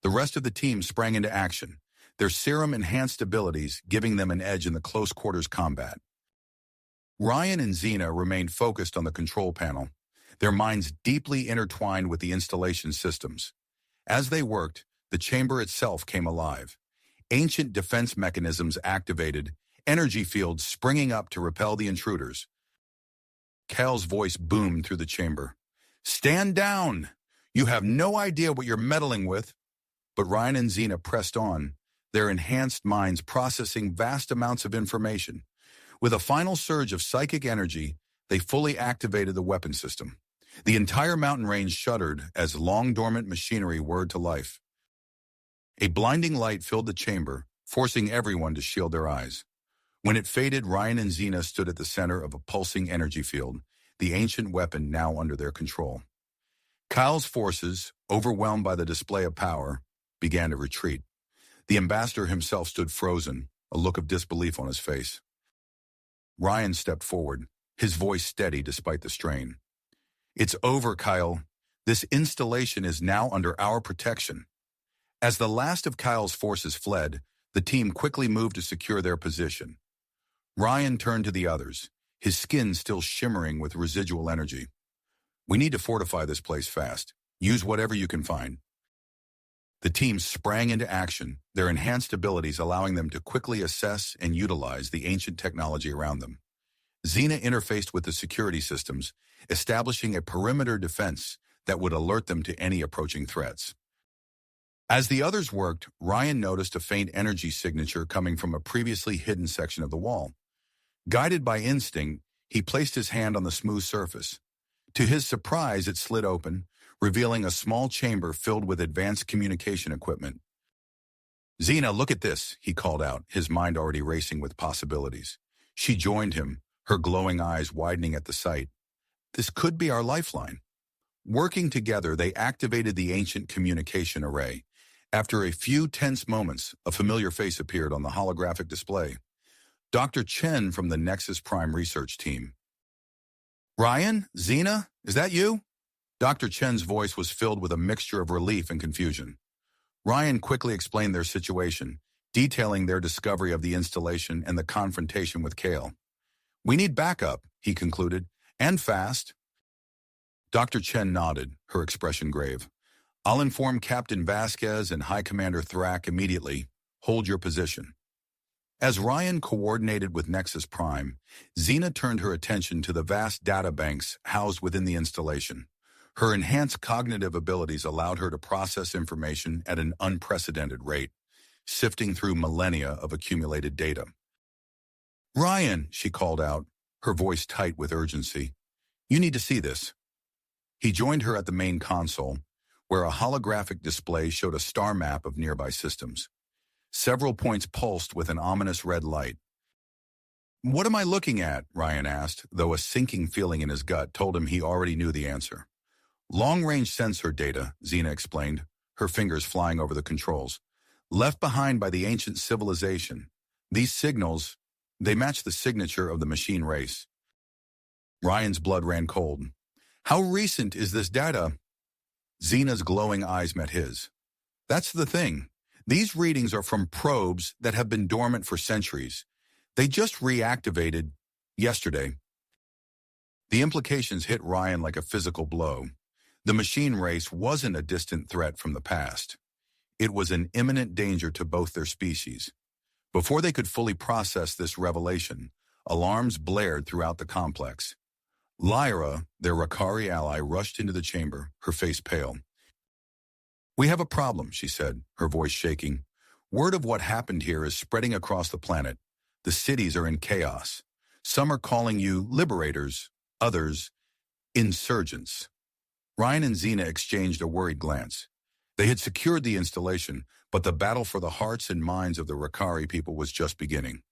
[SPEAKER 1] The rest of the team sprang into action, their serum-enhanced abilities giving them an edge in the close-quarters combat. Ryan and Xena remained focused on the control panel, their minds deeply intertwined with the installation systems. As they worked, the chamber itself came alive. Ancient defense mechanisms activated, energy fields springing up to repel the intruders. Kell's voice boomed through the chamber. "Stand down! You have no idea what you're meddling with." But Ryan and Xena pressed on, their enhanced minds processing vast amounts of information. With a final surge of psychic energy, they fully activated the weapon system. The entire mountain range shuddered as long-dormant machinery whirred to life. A blinding light filled the chamber, forcing everyone to shield their eyes. When it faded, Ryan and Xena stood at the center of a pulsing energy field, the ancient weapon now under their control. Kyle's forces, overwhelmed by the display of power, began to retreat. The ambassador himself stood frozen, a look of disbelief on his face. Ryan stepped forward, his voice steady despite the strain. "It's over, Kyle. This installation is now under our protection." As the last of Kyle's forces fled, the team quickly moved to secure their position. Ryan turned to the others, his skin still shimmering with residual energy. "We need to fortify this place fast. Use whatever you can find." The team sprang into action, their enhanced abilities allowing them to quickly assess and utilize the ancient technology around them. Xena interfaced with the security systems, establishing a perimeter defense that would alert them to any approaching threats. As the others worked, Ryan noticed a faint energy signature coming from a previously hidden section of the wall. Guided by instinct, he placed his hand on the smooth surface. To his surprise, it slid open, revealing a small chamber filled with advanced communication equipment. "Xena, look at this," he called out, his mind already racing with possibilities. She joined him, her glowing eyes widening at the sight. "This could be our lifeline." Working together, they activated the ancient communication array. After a few tense moments, a familiar face appeared on the holographic display. Dr. Chen from the Nexus Prime research team. "Ryan? Xena? Is that you?" Dr. Chen's voice was filled with a mixture of relief and confusion. Ryan quickly explained their situation, detailing their discovery of the installation and the confrontation with Kale. "We need backup," he concluded, "and fast." Dr. Chen nodded, her expression grave. "I'll inform Captain Vasquez and High Commander Thrak immediately. Hold your position." As Ryan coordinated with Nexus Prime, Xena turned her attention to the vast data banks housed within the installation. Her enhanced cognitive abilities allowed her to process information at an unprecedented rate, sifting through millennia of accumulated data. "Ryan," she called out, her voice tight with urgency. "You need to see this." He joined her at the main console, where a holographic display showed a star map of nearby systems. Several points pulsed with an ominous red light. "What am I looking at?" Ryan asked, though a sinking feeling in his gut told him he already knew the answer. "Long-range sensor data," Xena explained, her fingers flying over the controls. "Left behind by the ancient civilization. These signals, they match the signature of the machine race." Ryan's blood ran cold. "How recent is this data?" Xena's glowing eyes met his. "That's the thing. These readings are from probes that have been dormant for centuries. They just reactivated yesterday." The implications hit Ryan like a physical blow. The machine race wasn't a distant threat from the past. It was an imminent danger to both their species. Before they could fully process this revelation, alarms blared throughout the complex. Lyra, their Rakari ally, rushed into the chamber, her face pale. "We have a problem," she said, her voice shaking. "Word of what happened here is spreading across the planet. The cities are in chaos. Some are calling you liberators, others, insurgents." Ryan and Xena exchanged a worried glance. They had secured the installation, but the battle for the hearts and minds of the Rakari people was just beginning.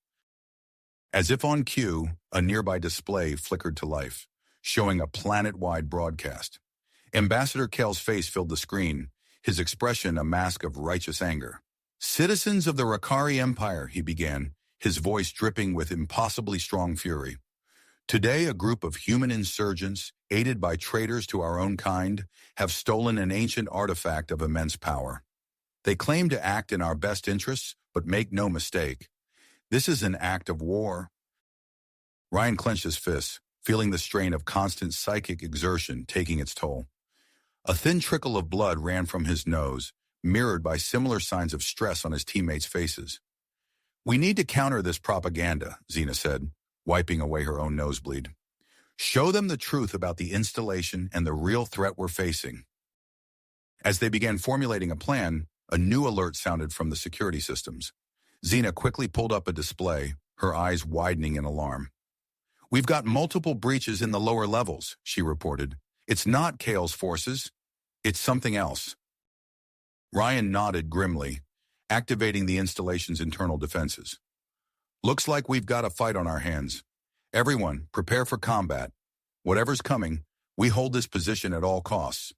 [SPEAKER 1] As if on cue, a nearby display flickered to life, showing a planet-wide broadcast. Ambassador Kale's face filled the screen, his expression a mask of righteous anger. "Citizens of the Rakari Empire," he began, his voice dripping with impossibly strong fury. "Today, a group of human insurgents, aided by traitors to our own kind, have stolen an ancient artifact of immense power. They claim to act in our best interests, but make no mistake. This is an act of war." Ryan clenched his fists, feeling the strain of constant psychic exertion taking its toll. A thin trickle of blood ran from his nose, mirrored by similar signs of stress on his teammates' faces. "We need to counter this propaganda," Xena said, wiping away her own nosebleed. "Show them the truth about the installation and the real threat we're facing." As they began formulating a plan, a new alert sounded from the security systems. Xena quickly pulled up a display, her eyes widening in alarm. "We've got multiple breaches in the lower levels," she reported. "It's not Kale's forces. It's something else." Ryan nodded grimly, activating the installation's internal defenses. "Looks like we've got a fight on our hands. Everyone, prepare for combat. Whatever's coming, we hold this position at all costs."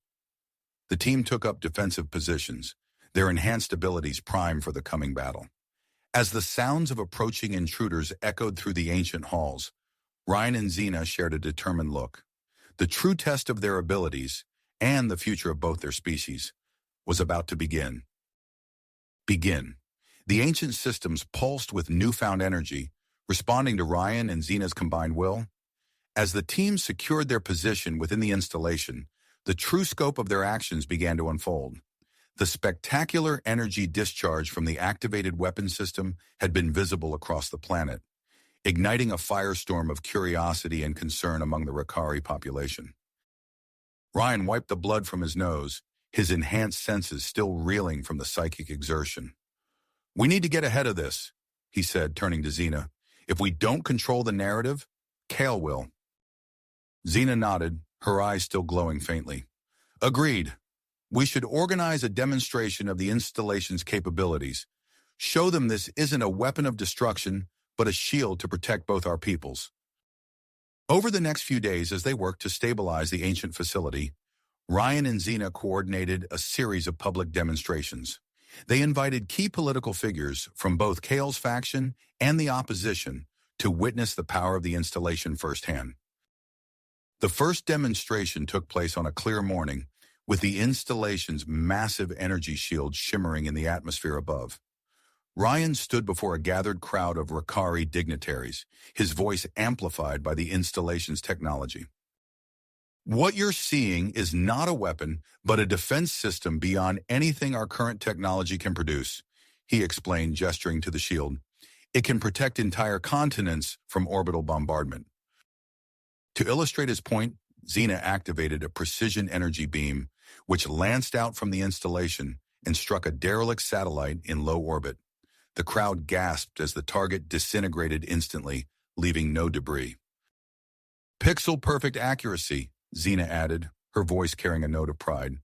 [SPEAKER 1] The team took up defensive positions, their enhanced abilities primed for the coming battle. As the sounds of approaching intruders echoed through the ancient halls, Ryan and Xena shared a determined look. The true test of their abilities, and the future of both their species, was about to begin. The ancient systems pulsed with newfound energy, responding to Ryan and Xena's combined will. As the team secured their position within the installation, the true scope of their actions began to unfold. The spectacular energy discharge from the activated weapon system had been visible across the planet, igniting a firestorm of curiosity and concern among the Rakari population. Ryan wiped the blood from his nose, his enhanced senses still reeling from the psychic exertion. "We need to get ahead of this," he said, turning to Xena. "If we don't control the narrative, Kale will." Xena nodded, her eyes still glowing faintly. "Agreed. We should organize a demonstration of the installation's capabilities. Show them this isn't a weapon of destruction, but a shield to protect both our peoples." Over the next few days, as they worked to stabilize the ancient facility, Ryan and Xena coordinated a series of public demonstrations. They invited key political figures from both Kale's faction and the opposition to witness the power of the installation firsthand. The first demonstration took place on a clear morning, with the installation's massive energy shield shimmering in the atmosphere above. Ryan stood before a gathered crowd of Rakari dignitaries, his voice amplified by the installation's technology. "What you're seeing is not a weapon, but a defense system beyond anything our current technology can produce," he explained, gesturing to the shield. "It can protect entire continents from orbital bombardment." To illustrate his point, Xena activated a precision energy beam, which lanced out from the installation and struck a derelict satellite in low orbit. The crowd gasped as the target disintegrated instantly, leaving no debris. "Pixel-perfect accuracy," Xena added, her voice carrying a note of pride.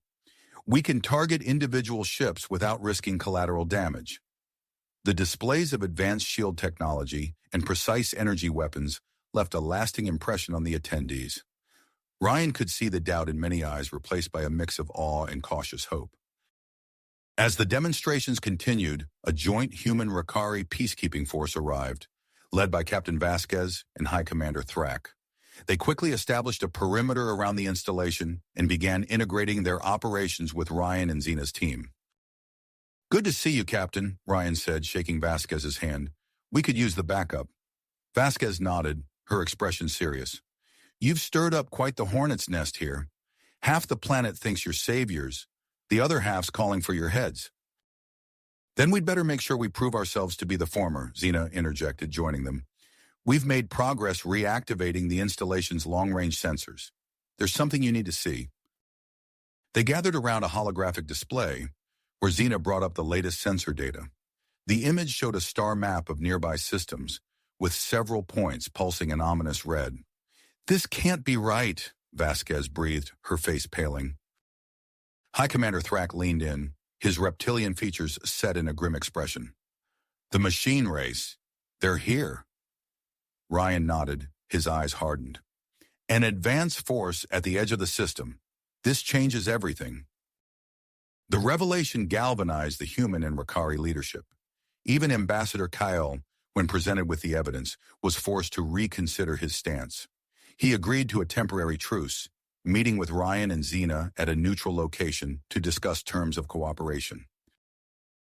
[SPEAKER 1] "We can target individual ships without risking collateral damage." The displays of advanced shield technology and precise energy weapons left a lasting impression on the attendees. Ryan could see the doubt in many eyes replaced by a mix of awe and cautious hope. As the demonstrations continued, a joint human Rakari peacekeeping force arrived, led by Captain Vasquez and High Commander Thrak. They quickly established a perimeter around the installation and began integrating their operations with Ryan and Xena's team. "Good to see you, Captain," Ryan said, shaking Vasquez's hand. "We could use the backup." Vasquez nodded, her expression serious. "You've stirred up quite the hornet's nest here. Half the planet thinks you're saviors, the other half's calling for your heads." "Then we'd better make sure we prove ourselves to be the former," Xena interjected, joining them. "We've made progress reactivating the installation's long-range sensors. There's something you need to see." They gathered around a holographic display, where Xena brought up the latest sensor data. The image showed a star map of nearby systems, with several points pulsing an ominous red. "This can't be right," Vasquez breathed, her face paling. High Commander Thrak leaned in, his reptilian features set in a grim expression. "The machine race. They're here." Ryan nodded, his eyes hardened. "An advanced force at the edge of the system. This changes everything. The revelation galvanized the human and Rakari leadership. Even Ambassador Kyle, when presented with the evidence, was forced to reconsider his stance. He agreed to a temporary truce, meeting with Ryan and Xena at a neutral location to discuss terms of cooperation.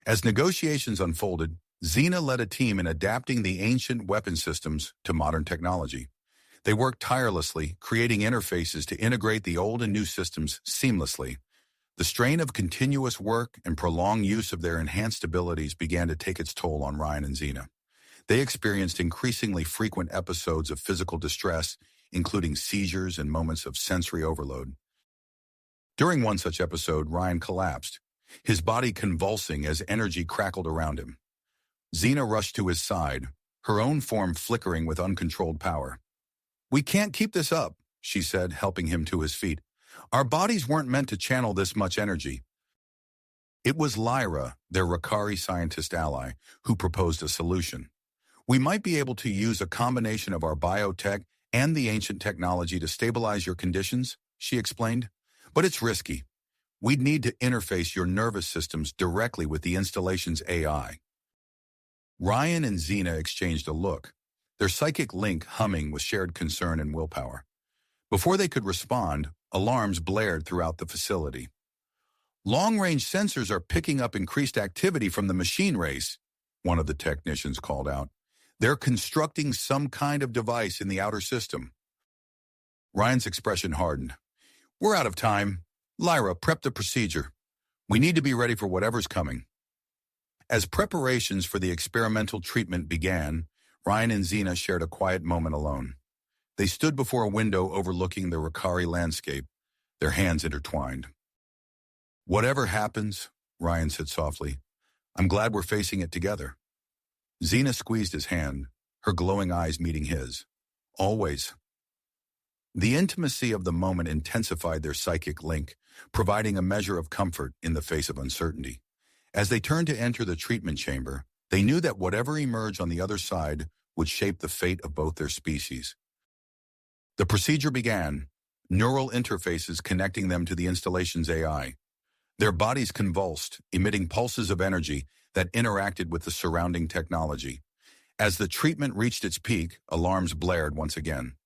[SPEAKER 1] As negotiations unfolded, Xena led a team in adapting the ancient weapon systems to modern technology. They worked tirelessly, creating interfaces to integrate the old and new systems seamlessly. The strain of continuous work and prolonged use of their enhanced abilities began to take its toll on Ryan and Xena. They experienced increasingly frequent episodes of physical distress, including seizures and moments of sensory overload. During one such episode, Ryan collapsed, his body convulsing as energy crackled around him. Xena rushed to his side, her own form flickering with uncontrolled power. "We can't keep this up," she said, helping him to his feet. "Our bodies weren't meant to channel this much energy." It was Lyra, their Rakari scientist ally, who proposed a solution. "We might be able to use a combination of our biotech and the ancient technology to stabilize your conditions," she explained. "But it's risky. We'd need to interface your nervous systems directly with the installation's AI." Ryan and Xena exchanged a look, their psychic link humming with shared concern and willpower. Before they could respond, alarms blared throughout the facility. "Long-range sensors are picking up increased activity from the machine race," one of the technicians called out. "They're constructing some kind of device in the outer system." Ryan's expression hardened. "We're out of time. Lyra, prep the procedure. We need to be ready for whatever's coming." As preparations for the experimental treatment began, Ryan and Xena shared a quiet moment alone. They stood before a window overlooking the Rakari landscape, their hands intertwined. "Whatever happens," Ryan said softly, "I'm glad we're facing it together." Xena squeezed his hand, her glowing eyes meeting his. "Always." The intimacy of the moment intensified their psychic link, providing a measure of comfort in the face of uncertainty. As they turned to enter the treatment chamber, they knew that whatever emerged on the other side would shape the fate of both their species. The procedure began, neural interfaces connecting them to the installation's AI. Their bodies convulsed, emitting pulses of energy that interacted with the surrounding technology. As the treatment reached its peak, alarms blared once again.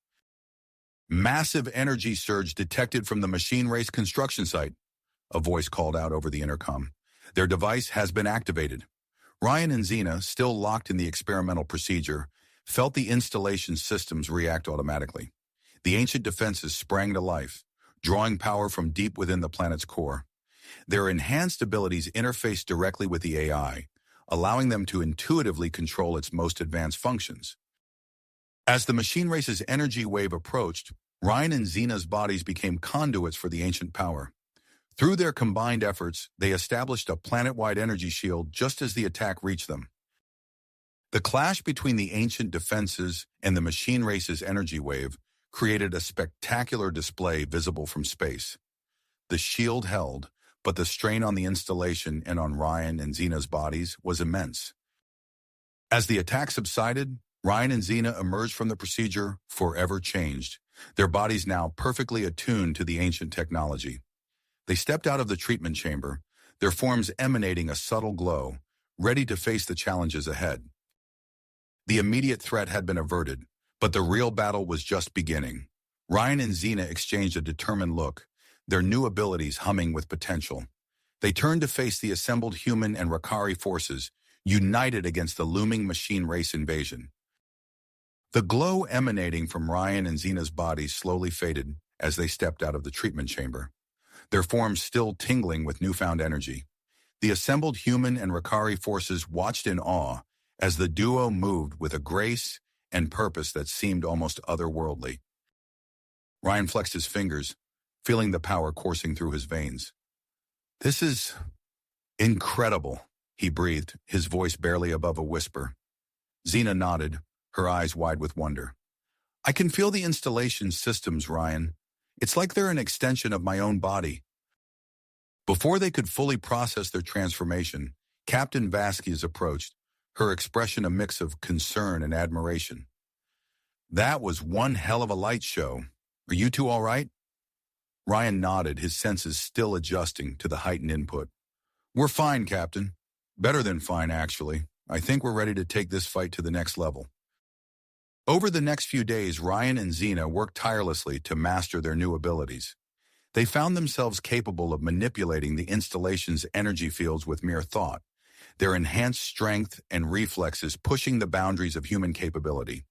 [SPEAKER 1] "Massive energy surge detected from the machine race construction site," a voice called out over the intercom. "Their device has been activated." Ryan and Xena, still locked in the experimental procedure, felt the installation's systems react automatically. The ancient defenses sprang to life, drawing power from deep within the planet's core. Their enhanced abilities interfaced directly with the AI, allowing them to intuitively control its most advanced functions. As the machine race's energy wave approached, Ryan and Xena's bodies became conduits for the ancient power. Through their combined efforts, they established a planet-wide energy shield just as the attack reached them. The clash between the ancient defenses and the machine race's energy wave created a spectacular display visible from space. The shield held, but the strain on the installation and on Ryan and Xena's bodies was immense. As the attack subsided, Ryan and Xena emerged from the procedure forever changed, their bodies now perfectly attuned to the ancient technology. They stepped out of the treatment chamber, their forms emanating a subtle glow, ready to face the challenges ahead. The immediate threat had been averted, but the real battle was just beginning. Ryan and Xena exchanged a determined look, their new abilities humming with potential. They turned to face the assembled human and Rakari forces, united against the looming machine race invasion. The glow emanating from Ryan and Xena's bodies slowly faded as they stepped out of the treatment chamber, their forms still tingling with newfound energy. The assembled human and Rakari forces watched in awe as the duo moved with a grace and purpose that seemed almost otherworldly. Ryan flexed his fingers, feeling the power coursing through his veins. "This is incredible," he breathed, his voice barely above a whisper. Xena nodded, her eyes wide with wonder. "I can feel the installation systems, Ryan. It's like they're an extension of my own body." Before they could fully process their transformation, Captain Vasquez approached, her expression a mix of concern and admiration. "That was one hell of a light show. Are you two all right?" Ryan nodded, his senses still adjusting to the heightened input. We're fine, Captain. Better than fine, actually. I think we're ready to take this fight to the next level. Over the next few days, Ryan and Xena worked tirelessly to master their new abilities. They found themselves capable of manipulating the installation's energy fields with mere thought, their enhanced strength and reflexes pushing the boundaries of human capability.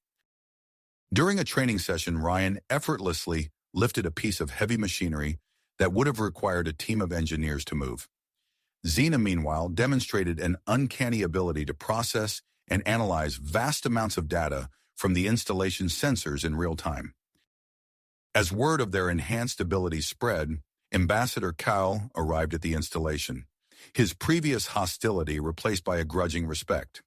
[SPEAKER 1] During a training session, Ryan effortlessly lifted a piece of heavy machinery that would have required a team of engineers to move. Xena, meanwhile, demonstrated an uncanny ability to process and analyze vast amounts of data from the installation's sensors in real time. As word of their enhanced abilities spread, Ambassador Cal arrived at the installation, his previous hostility replaced by a grudging respect.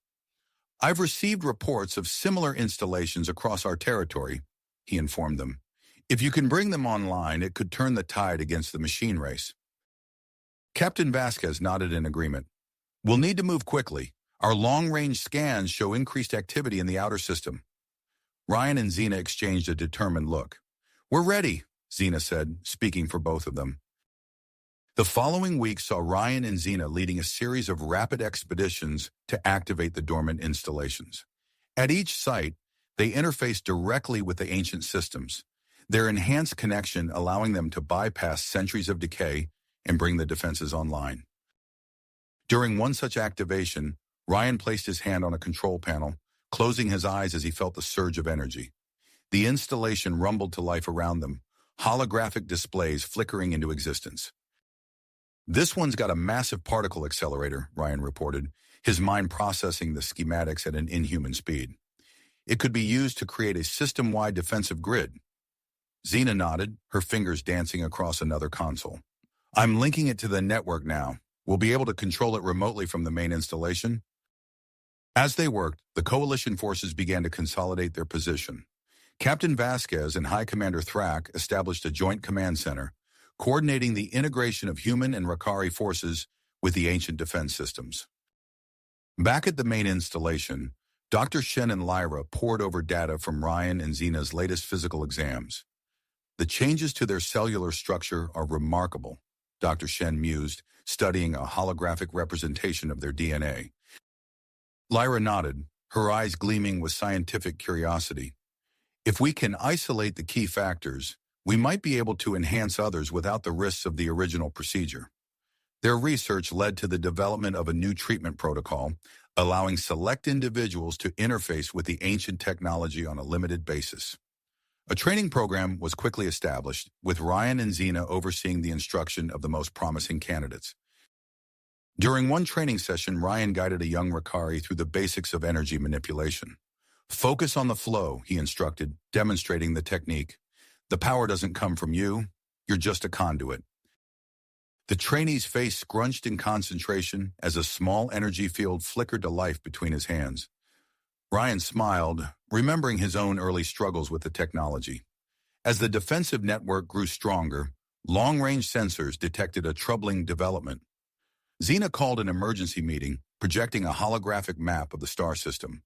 [SPEAKER 1] I've received reports of similar installations across our territory, he informed them. If you can bring them online, it could turn the tide against the machine race. Captain Vasquez nodded in agreement. We'll need to move quickly. Our long-range scans show increased activity in the outer system. Ryan and Xena exchanged a determined look. We're ready, Xena said, speaking for both of them. The following week saw Ryan and Xena leading a series of rapid expeditions to activate the dormant installations. At each site, they interfaced directly with the ancient systems, their enhanced connection allowing them to bypass centuries of decay and bring the defenses online. During one such activation, Ryan placed his hand on a control panel, closing his eyes as he felt the surge of energy. The installation rumbled to life around them, holographic displays flickering into existence. This one's got a massive particle accelerator, Ryan reported, his mind processing the schematics at an inhuman speed. It could be used to create a system-wide defensive grid. Xena nodded, her fingers dancing across another console. I'm linking it to the network now. We'll be able to control it remotely from the main installation. As they worked, the coalition forces began to consolidate their position. Captain Vasquez and High Commander Thrak established a joint command center, coordinating the integration of human and Rakari forces with the ancient defense systems. Back at the main installation, Dr. Shen and Lyra pored over data from Ryan and Xena's latest physical exams. The changes to their cellular structure are remarkable, Dr. Shen mused, studying a holographic representation of their DNA. Lyra nodded, her eyes gleaming with scientific curiosity. If we can isolate the key factors, we might be able to enhance others without the risks of the original procedure. Their research led to the development of a new treatment protocol, allowing select individuals to interface with the ancient technology on a limited basis. A training program was quickly established, with Ryan and Xena overseeing the instruction of the most promising candidates. During one training session, Ryan guided a young Rakari through the basics of energy manipulation. Focus on the flow, he instructed, demonstrating the technique. The power doesn't come from you, you're just a conduit. The trainee's face scrunched in concentration as a small energy field flickered to life between his hands. Ryan smiled, remembering his own early struggles with the technology. As the defensive network grew stronger, long-range sensors detected a troubling development. Xena called an emergency meeting, projecting a holographic map of the star system.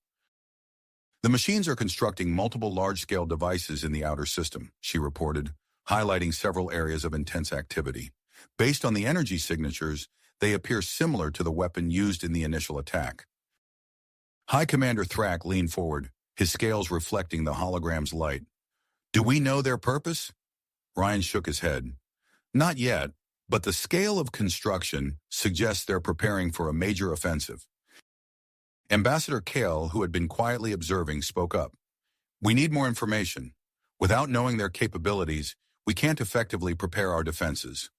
[SPEAKER 1] The machines are constructing multiple large-scale devices in the outer system, she reported, highlighting several areas of intense activity. Based on the energy signatures, they appear similar to the weapon used in the initial attack. High Commander Thrak leaned forward, his scales reflecting the hologram's light. Do we know their purpose? Ryan shook his head. Not yet, but the scale of construction suggests they're preparing for a major offensive. Ambassador Kale, who had been quietly observing, spoke up. We need more information. Without knowing their capabilities, we can't effectively prepare our defenses.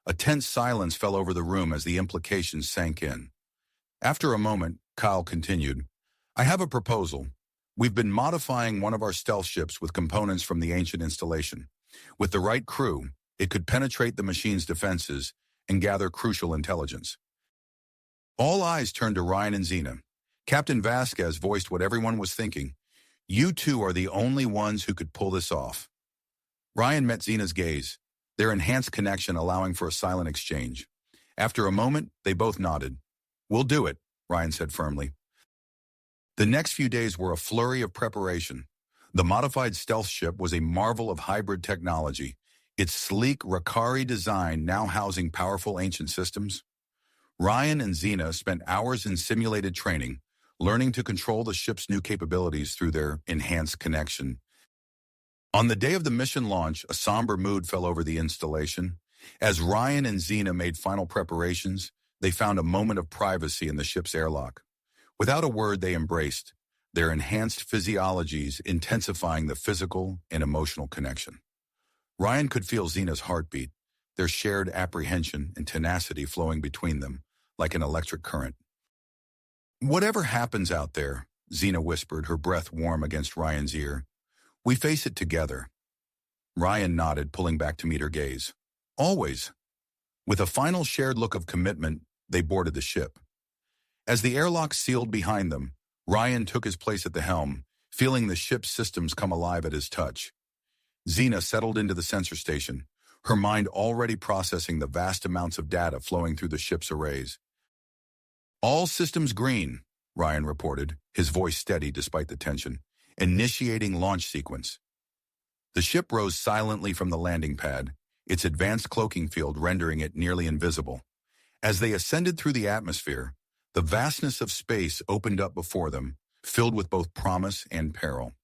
[SPEAKER 1] A tense silence fell over the room as the implications sank in. After a moment, Kyle continued, I have a proposal. We've been modifying one of our stealth ships with components from the ancient installation. With the right crew, it could penetrate the machine's defenses and gather crucial intelligence. All eyes turned to Ryan and Xena. Captain Vasquez voiced what everyone was thinking. You two are the only ones who could pull this off. Ryan met Xena's gaze, their enhanced connection allowing for a silent exchange. After a moment, they both nodded. We'll do it, Ryan said firmly. The next few days were a flurry of preparation. The modified stealth ship was a marvel of hybrid technology, its sleek Rakari design now housing powerful ancient systems. Ryan and Xena spent hours in simulated training, learning to control the ship's new capabilities through their enhanced connection. On the day of the mission launch, a somber mood fell over the installation. As Ryan and Xena made final preparations, they found a moment of privacy in the ship's airlock. Without a word, they embraced, their enhanced physiologies intensifying the physical and emotional connection. Ryan could feel Xena's heartbeat, their shared apprehension and tenacity flowing between them like an electric current. "Whatever happens out there," Xena whispered, her breath warm against Ryan's ear, "we face it together." Ryan nodded, pulling back to meet her gaze. "Always." With a final shared look of commitment, they boarded the ship. As the airlock sealed behind them, Ryan took his place at the helm, feeling the ship's systems come alive at his touch. Xena settled into the sensor station, her mind already processing the vast amounts of data flowing through the ship's arrays. "All systems green," Ryan reported, his voice steady despite the tension. "Initiating launch sequence." The ship rose silently from the landing pad, its advanced cloaking field rendering it nearly invisible. As they ascended through the atmosphere, the vastness of space opened up before them, filled with both promise and peril.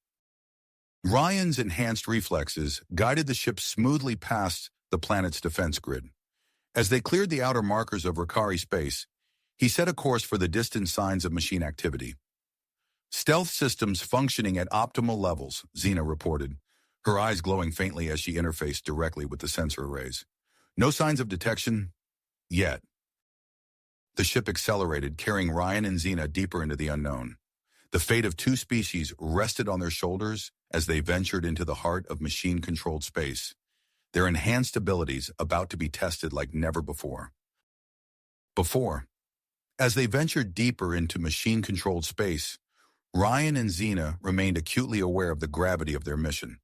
[SPEAKER 1] Ryan's enhanced reflexes guided the ship smoothly past the planet's defense grid. As they cleared the outer markers of Rakari space, he set a course for the distant signs of machine activity. "Stealth systems functioning at optimal levels," Xena reported, her eyes glowing faintly as she interfaced directly with the sensor arrays. "No signs of detection yet." The ship accelerated, carrying Ryan and Xena deeper into the unknown. The fate of two species rested on their shoulders as they ventured into the heart of machine-controlled space, their enhanced abilities about to be tested like never before. As they ventured deeper into machine-controlled space, Ryan and Xena remained acutely aware of the gravity of their mission.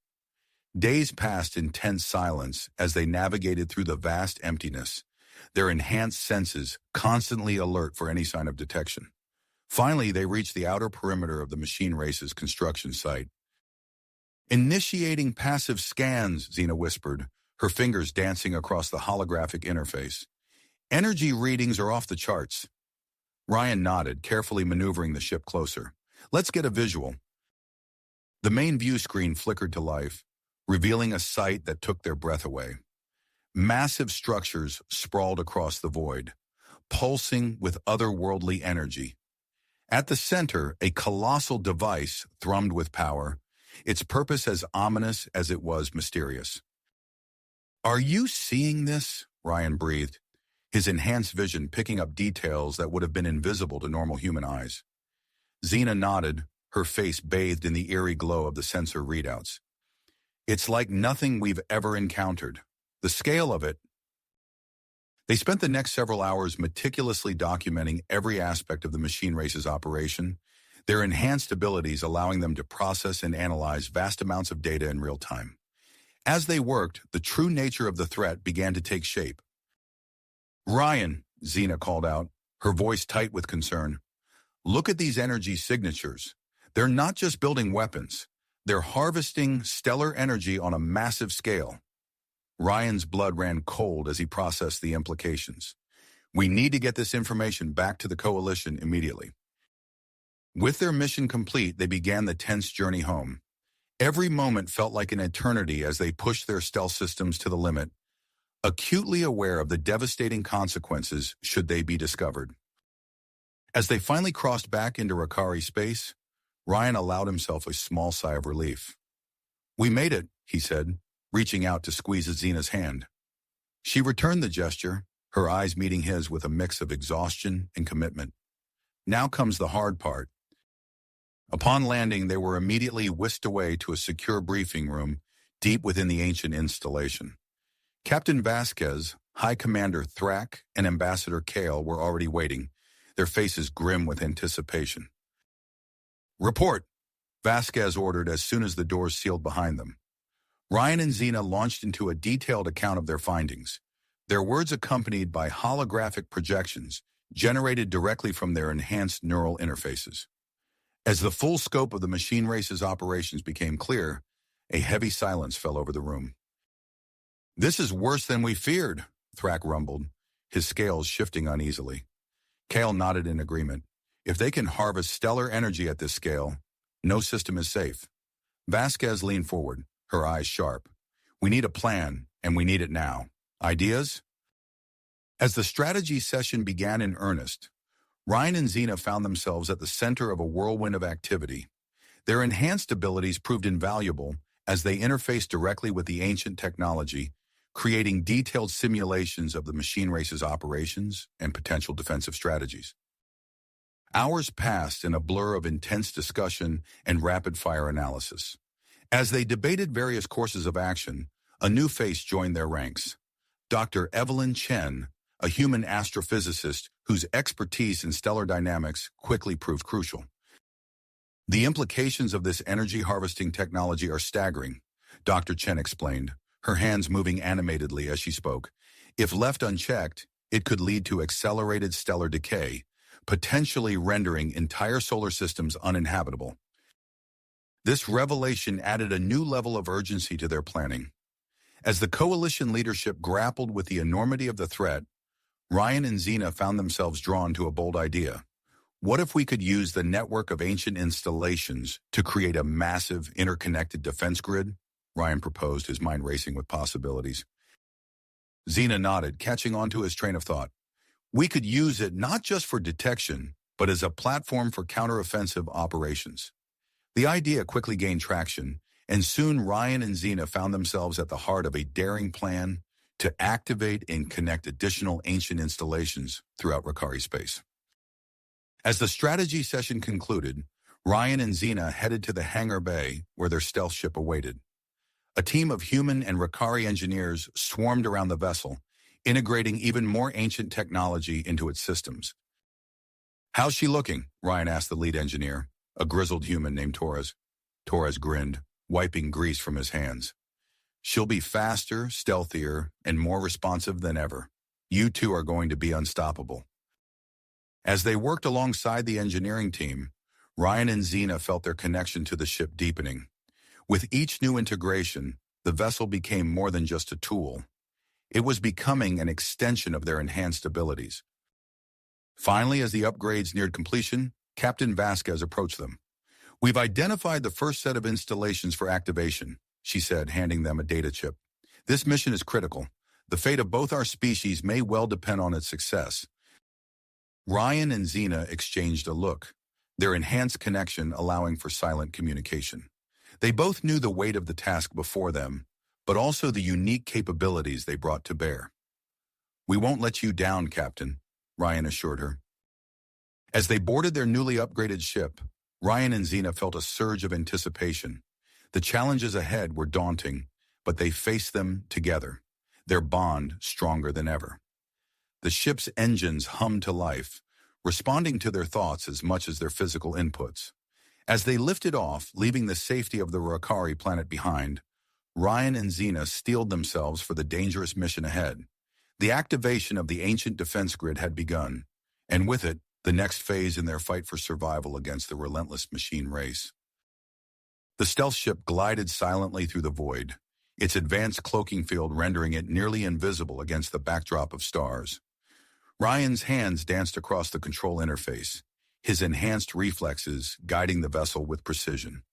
[SPEAKER 1] Days passed in tense silence as they navigated through the vast emptiness, their enhanced senses constantly alert for any sign of detection. Finally, they reached the outer perimeter of the machine race's construction site. "Initiating passive scans," Xena whispered, her fingers dancing across the holographic interface. "Energy readings are off the charts." Ryan nodded, carefully maneuvering the ship closer. "Let's get a visual." The main view screen flickered to life, revealing a sight that took their breath away. Massive structures sprawled across the void, pulsing with otherworldly energy. At the center, a colossal device thrummed with power, its purpose as ominous as it was mysterious. "Are you seeing this?" Ryan breathed, his enhanced vision picking up details that would have been invisible to normal human eyes. Xena nodded, her face bathed in the eerie glow of the sensor readouts. "It's like nothing we've ever encountered. The scale of it." They spent the next several hours meticulously documenting every aspect of the machine race's operation, their enhanced abilities allowing them to process and analyze vast amounts of data in real time. As they worked, the true nature of the threat began to take shape. "Ryan," Xena called out, her voice tight with concern, "look at these energy signatures. They're not just building weapons. They're harvesting stellar energy on a massive scale." Ryan's blood ran cold as he processed the implications. "We need to get this information back to the Coalition immediately." With their mission complete, they began the tense journey home. Every moment felt like an eternity as they pushed their stealth systems to the limit, acutely aware of the devastating consequences should they be discovered. As they finally crossed back into Rakari space, Ryan allowed himself a small sigh of relief. "We made it," he said, reaching out to squeeze Xena's hand. She returned the gesture, her eyes meeting his with a mix of exhaustion and commitment. "Now comes the hard part." Upon landing, they were immediately whisked away to a secure briefing room deep within the ancient installation. Captain Vasquez, High Commander Thrak, and Ambassador Kale were already waiting, their faces grim with anticipation. "Report," Vasquez ordered as soon as the doors sealed behind them. Ryan and Xena launched into a detailed account of their findings, their words accompanied by holographic projections generated directly from their enhanced neural interfaces. As the full scope of the machine race's operations became clear, a heavy silence fell over the room. This is worse than we feared, Thrak rumbled, his scales shifting uneasily. Kale nodded in agreement. If they can harvest stellar energy at this scale, no system is safe. Vasquez leaned forward, her eyes sharp. We need a plan, and we need it now. Ideas? As the strategy session began in earnest, Ryan and Xena found themselves at the center of a whirlwind of activity. Their enhanced abilities proved invaluable as they interfaced directly with the ancient technology, creating detailed simulations of the machine race's operations and potential defensive strategies. Hours passed in a blur of intense discussion and rapid-fire analysis. As they debated various courses of action, a new face joined their ranks. Dr. Evelyn Chen, a human astrophysicist whose expertise in stellar dynamics quickly proved crucial. The implications of this energy harvesting technology are staggering, Dr. Chen explained, her hands moving animatedly as she spoke. If left unchecked, it could lead to accelerated stellar decay, potentially rendering entire solar systems uninhabitable. This revelation added a new level of urgency to their planning. As the coalition leadership grappled with the enormity of the threat, Ryan and Xena found themselves drawn to a bold idea. What if we could use the network of ancient installations to create a massive, interconnected defense grid? Ryan proposed, his mind racing with possibilities. Xena nodded, catching on to his train of thought. We could use it not just for detection, but as a platform for counteroffensive operations. The idea quickly gained traction, and soon Ryan and Xena found themselves at the heart of a daring plan to activate and connect additional ancient installations throughout Rakari space. As the strategy session concluded, Ryan and Xena headed to the hangar bay where their stealth ship awaited. A team of human and Rakari engineers swarmed around the vessel, integrating even more ancient technology into its systems. How's she looking? Ryan asked the lead engineer, a grizzled human named Torres. Torres grinned, wiping grease from his hands. She'll be faster, stealthier, and more responsive than ever. You two are going to be unstoppable. As they worked alongside the engineering team, Ryan and Xena felt their connection to the ship deepening. With each new integration, the vessel became more than just a tool. It was becoming an extension of their enhanced abilities. Finally, as the upgrades neared completion, Captain Vasquez approached them. We've identified the first set of installations for activation, she said, handing them a data chip. This mission is critical. The fate of both our species may well depend on its success. Ryan and Xena exchanged a look, their enhanced connection allowing for silent communication. They both knew the weight of the task before them, but also the unique capabilities they brought to bear. We won't let you down, Captain, Ryan assured her. As they boarded their newly upgraded ship, Ryan and Xena felt a surge of anticipation. The challenges ahead were daunting, but they faced them together, their bond stronger than ever. The ship's engines hummed to life, responding to their thoughts as much as their physical inputs. As they lifted off, leaving the safety of the Rakari planet behind, Ryan and Xena steeled themselves for the dangerous mission ahead. The activation of the ancient defense grid had begun, and with it, the next phase in their fight for survival against the relentless machine race. The stealth ship glided silently through the void, its advanced cloaking field rendering it nearly invisible against the backdrop of stars. Ryan's hands danced across the control interface, his enhanced reflexes guiding the vessel with precision.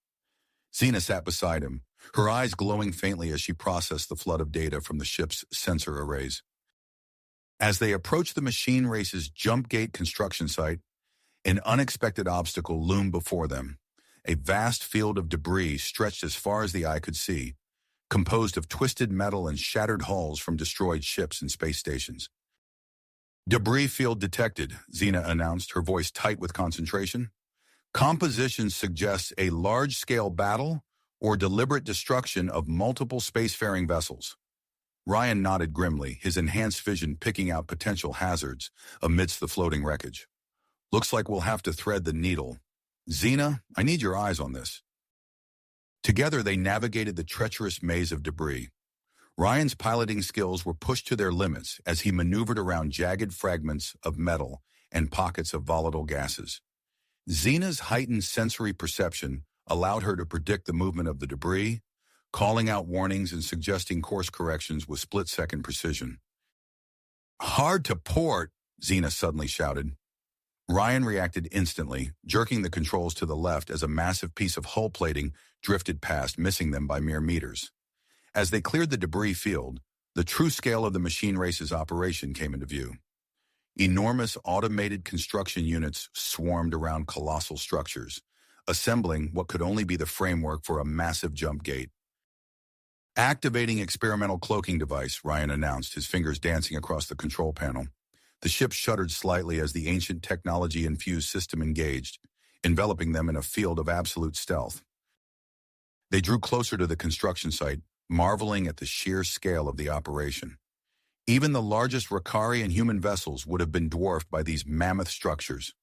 [SPEAKER 1] Xena sat beside him, her eyes glowing faintly as she processed the flood of data from the ship's sensor arrays. As they approached the machine race's jump gate construction site, an unexpected obstacle loomed before them. A vast field of debris stretched as far as the eye could see, composed of twisted metal and shattered hulls from destroyed ships and space stations. Debris field detected, Xena announced, her voice tight with concentration. Composition suggests a large-scale battle or deliberate destruction of multiple spacefaring vessels. Ryan nodded grimly, his enhanced vision picking out potential hazards amidst the floating wreckage. Looks like we'll have to thread the needle. Xena, I need your eyes on this. Together they navigated the treacherous maze of debris. Ryan's piloting skills were pushed to their limits as he maneuvered around jagged fragments of metal and pockets of volatile gases. Xena's heightened sensory perception allowed her to predict the movement of the debris, calling out warnings and suggesting course corrections with split-second precision. "Hard to port," Xena suddenly shouted. Ryan reacted instantly, jerking the controls to the left as a massive piece of hull plating drifted past, missing them by mere meters. As they cleared the debris field, the true scale of the machine race's operation came into view. Enormous automated construction units swarmed around colossal structures, assembling what could only be the framework for a massive jump gate. "Activating experimental cloaking device," Ryan announced, his fingers dancing across the control panel. The ship shuddered slightly as the ancient technology-infused system engaged, enveloping them in a field of absolute stealth. They drew closer to the construction site, marveling at the sheer scale of the operation. Even the largest Rakari and human vessels would have been dwarfed by these mammoth structures.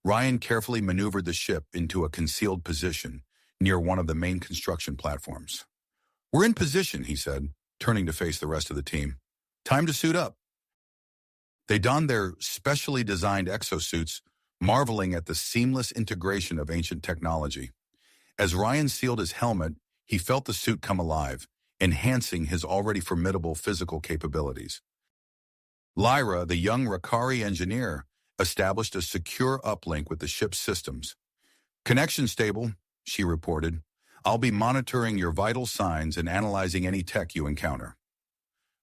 [SPEAKER 1] Ryan carefully maneuvered the ship into a concealed position near one of the main construction platforms. "We're in position," he said, turning to face the rest of the team. "Time to suit up." They donned their specially designed exosuits, marveling at the seamless integration of ancient technology. As Ryan sealed his helmet, he felt the suit come alive, enhancing his already formidable physical capabilities. Lyra, the young Rakari engineer, established a secure uplink with the ship's systems. "Connection stable," she reported. "I'll be monitoring your vital signs and analyzing any tech you encounter."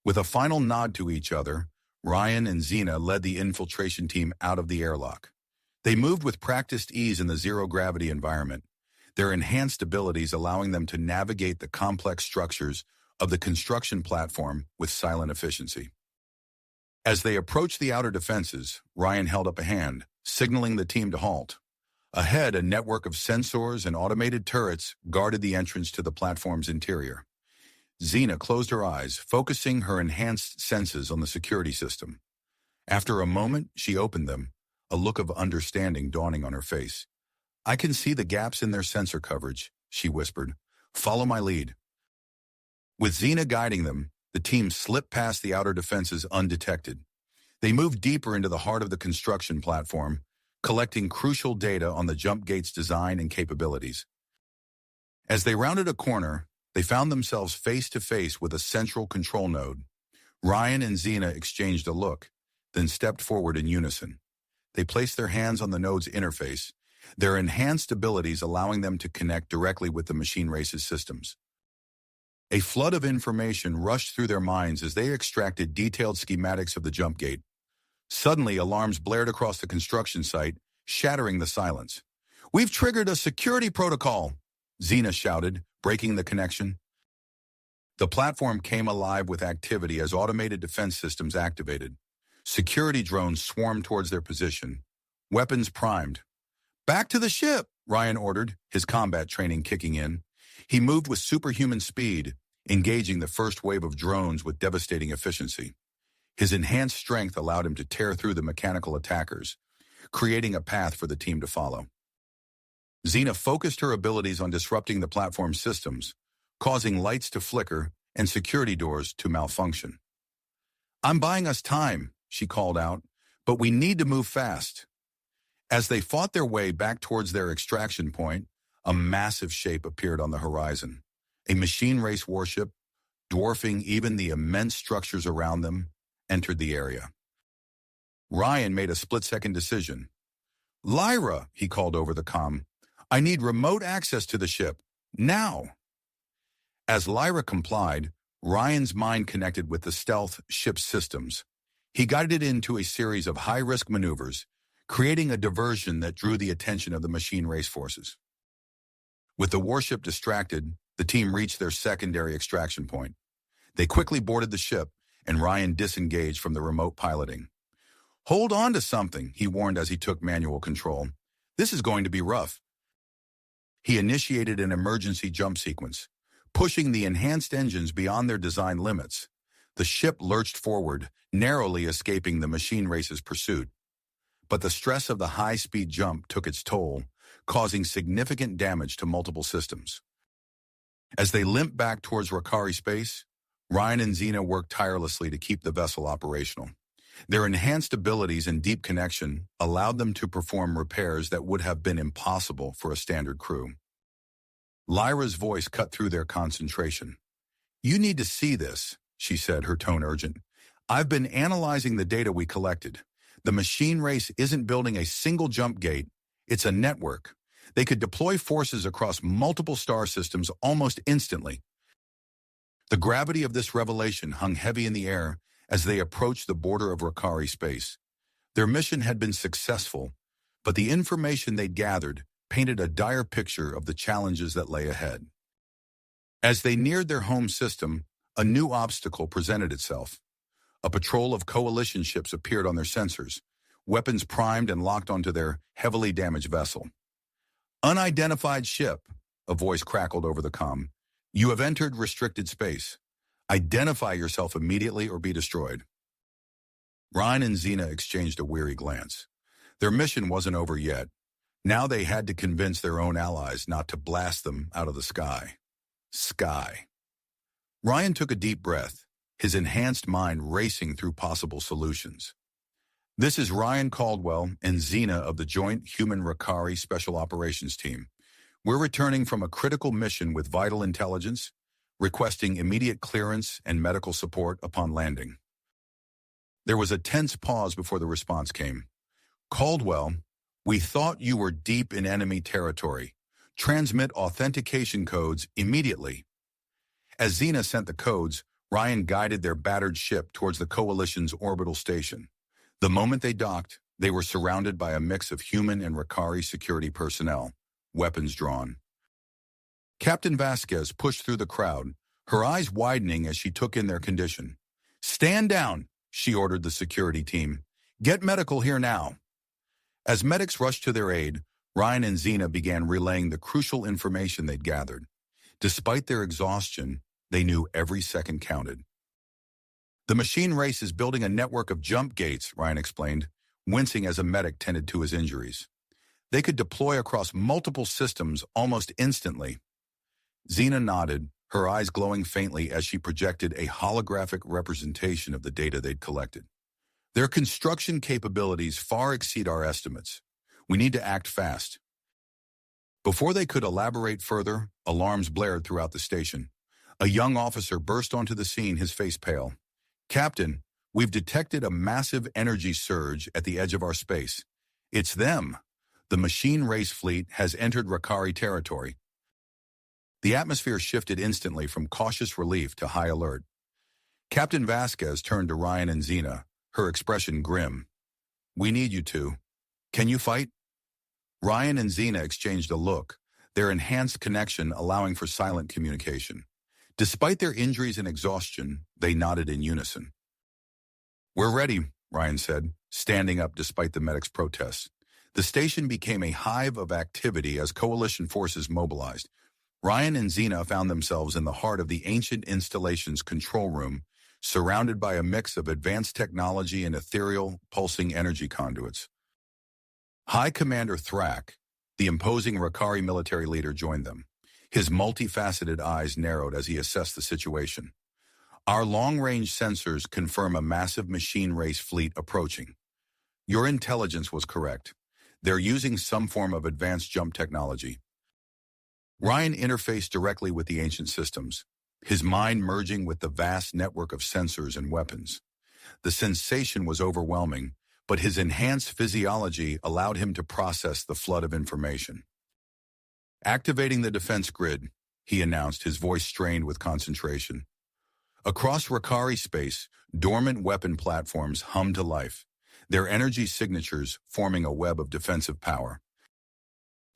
[SPEAKER 1] With a final nod to each other, Ryan and Xena led the infiltration team out of the airlock. They moved with practiced ease in the zero-gravity environment, their enhanced abilities allowing them to navigate the complex structures of the construction platform with silent efficiency. As they approached the outer defenses, Ryan held up a hand, signaling the team to halt. Ahead, a network of sensors and automated turrets guarded the entrance to the platform's interior. Xena closed her eyes, focusing her enhanced senses on the security system. After a moment, she opened them, a look of understanding dawning on her face. "I can see the gaps in their sensor coverage," she whispered. "Follow my lead." With Xena guiding them, the team slipped past the outer defenses undetected. They moved deeper into the heart of the construction platform, collecting crucial data on the jump gate's design and capabilities. As they rounded a corner, they found themselves face-to-face with a central control node. Ryan and Xena exchanged a look, then stepped forward in unison. They placed their hands on the node's interface, their enhanced abilities allowing them to connect directly with the machine race's systems. A flood of information rushed through their minds as they extracted detailed schematics of the jump gate. Suddenly, alarms blared across the construction site, shattering the silence. "We've triggered a security protocol," Xena shouted, breaking the connection. The platform came alive with activity as automated defense systems activated. Security drones swarmed towards their position, weapons primed. "Back to the ship," Ryan ordered, his combat training kicking in. He moved with superhuman speed, engaging the first wave of drones with devastating efficiency. His enhanced strength allowed him to tear through the mechanical attackers, creating a path for the team to follow. Xena focused her abilities on disrupting the platform's systems, causing lights to flicker and security doors to malfunction. "I'm buying us time," she called out, "but we need to move fast." As they fought their way back towards their extraction point, a massive shape appeared on the horizon. A machine race warship, dwarfing even the immense structures around them, entered the area. Ryan made a split-second decision. "Lyra," he called over the comm, "I need remote access to the ship. Now." As Lyra complied, Ryan's mind connected with the stealth ship's systems. He guided it into a series of high-risk maneuvers, creating a diversion that drew the attention of the machine race forces. With the warship distracted, the team reached their secondary extraction point. They quickly boarded the ship, and Ryan disengaged from the remote piloting. "Hold on to something," he warned as he took manual control. "This is going to be rough." He initiated an emergency jump sequence, pushing the enhanced engines beyond their design limits. The ship lurched forward, narrowly escaping the machine race's pursuit. But the stress of the high-speed jump took its toll, causing significant damage to multiple systems. As they limped back towards Rakari space, Ryan and Xena worked tirelessly to keep the vessel operational. Their enhanced abilities and deep connection allowed them to perform repairs that would have been impossible for a standard crew. Lyra's voice cut through their concentration. "You need to see this," she said, her tone urgent. "I've been analyzing the data we collected. The machine race isn't building a single jump gate. It's a network. They could deploy forces across multiple star systems almost instantly." The gravity of this revelation hung heavy in the air as they approached the border of Rakari space. Their mission had been successful, but the information they'd gathered painted a dire picture of the challenges that lay ahead. As they neared their home system, a new obstacle presented itself. A patrol of coalition ships appeared on their sensors, weapons primed and locked onto their heavily damaged vessel. "Unidentified ship," a voice crackled over the comm. "You have entered restricted space. Identify yourself immediately or be destroyed." Ryan and Xena exchanged a weary glance. Their mission wasn't over yet. Now they had to convince their own allies not to blast them out of the sky. Ryan took a deep breath, his enhanced mind racing through possible solutions. "This is Ryan Caldwell and Xena of the Joint Human Rakari Special Operations Team. We're returning from a critical mission with vital intelligence, requesting immediate clearance and medical support upon landing." There was a tense pause before the response came. "Caldwell, we thought you were deep in enemy territory. Transmit authentication codes immediately." As Xena sent the codes, Ryan guided their battered ship towards the Coalition's orbital station. The moment they docked, they were surrounded by a mix of human and Rakari security personnel, weapons drawn. Captain Vasquez pushed through the crowd, her eyes widening as she took in their condition. "Stand down," she ordered the security team. "Get medical here now." As medics rushed to their aid, Ryan and Xena began relaying the crucial information they'd gathered. Despite their exhaustion, they knew every second counted. "The machine race is building a network of jump gates," Ryan explained, wincing as a medic tended to his injuries. "They could deploy across multiple systems almost instantly." Xena nodded, her eyes glowing faintly as she projected a holographic representation of the data they'd collected. "Their construction capabilities far exceed our estimates. We need to act fast." Before they could elaborate further, alarms blared throughout the station. A young officer burst onto the scene, his face pale. "Captain, we've detected a massive energy surge at the edge of our space. It's them. The machine race fleet has entered Rakari territory." The atmosphere shifted instantly from cautious relief to high alert. Captain Vasquez turned to Ryan and Xena, her expression grim. "We need you two. Can you fight?" Ryan and Xena exchanged a look, their enhanced connection allowing for silent communication. Despite their injuries and exhaustion, they nodded in unison. "We're ready," Ryan said, standing up despite the medics' protests. The station became a hive of activity as coalition forces mobilized. Ryan and Xena found themselves in the heart of the ancient installation's control room, surrounded by a mix of advanced technology and ethereal, pulsing energy conduits. High Commander Thrak, the imposing Rakari military leader, joined them. His multifaceted eyes narrowed as he assessed the situation. "Our long-range sensors confirm a massive machine race fleet approaching. Your intelligence was correct. They're using some form of advanced jump technology." Ryan interfaced directly with the ancient systems, his mind merging with the vast network of sensors and weapons. The sensation was overwhelming, but his enhanced physiology allowed him to process the flood of information. "Activating the defense grid," he announced, his voice strained with concentration. Across Rakari space, dormant weapon platforms hummed to life, their energy signatures forming a web of defensive power.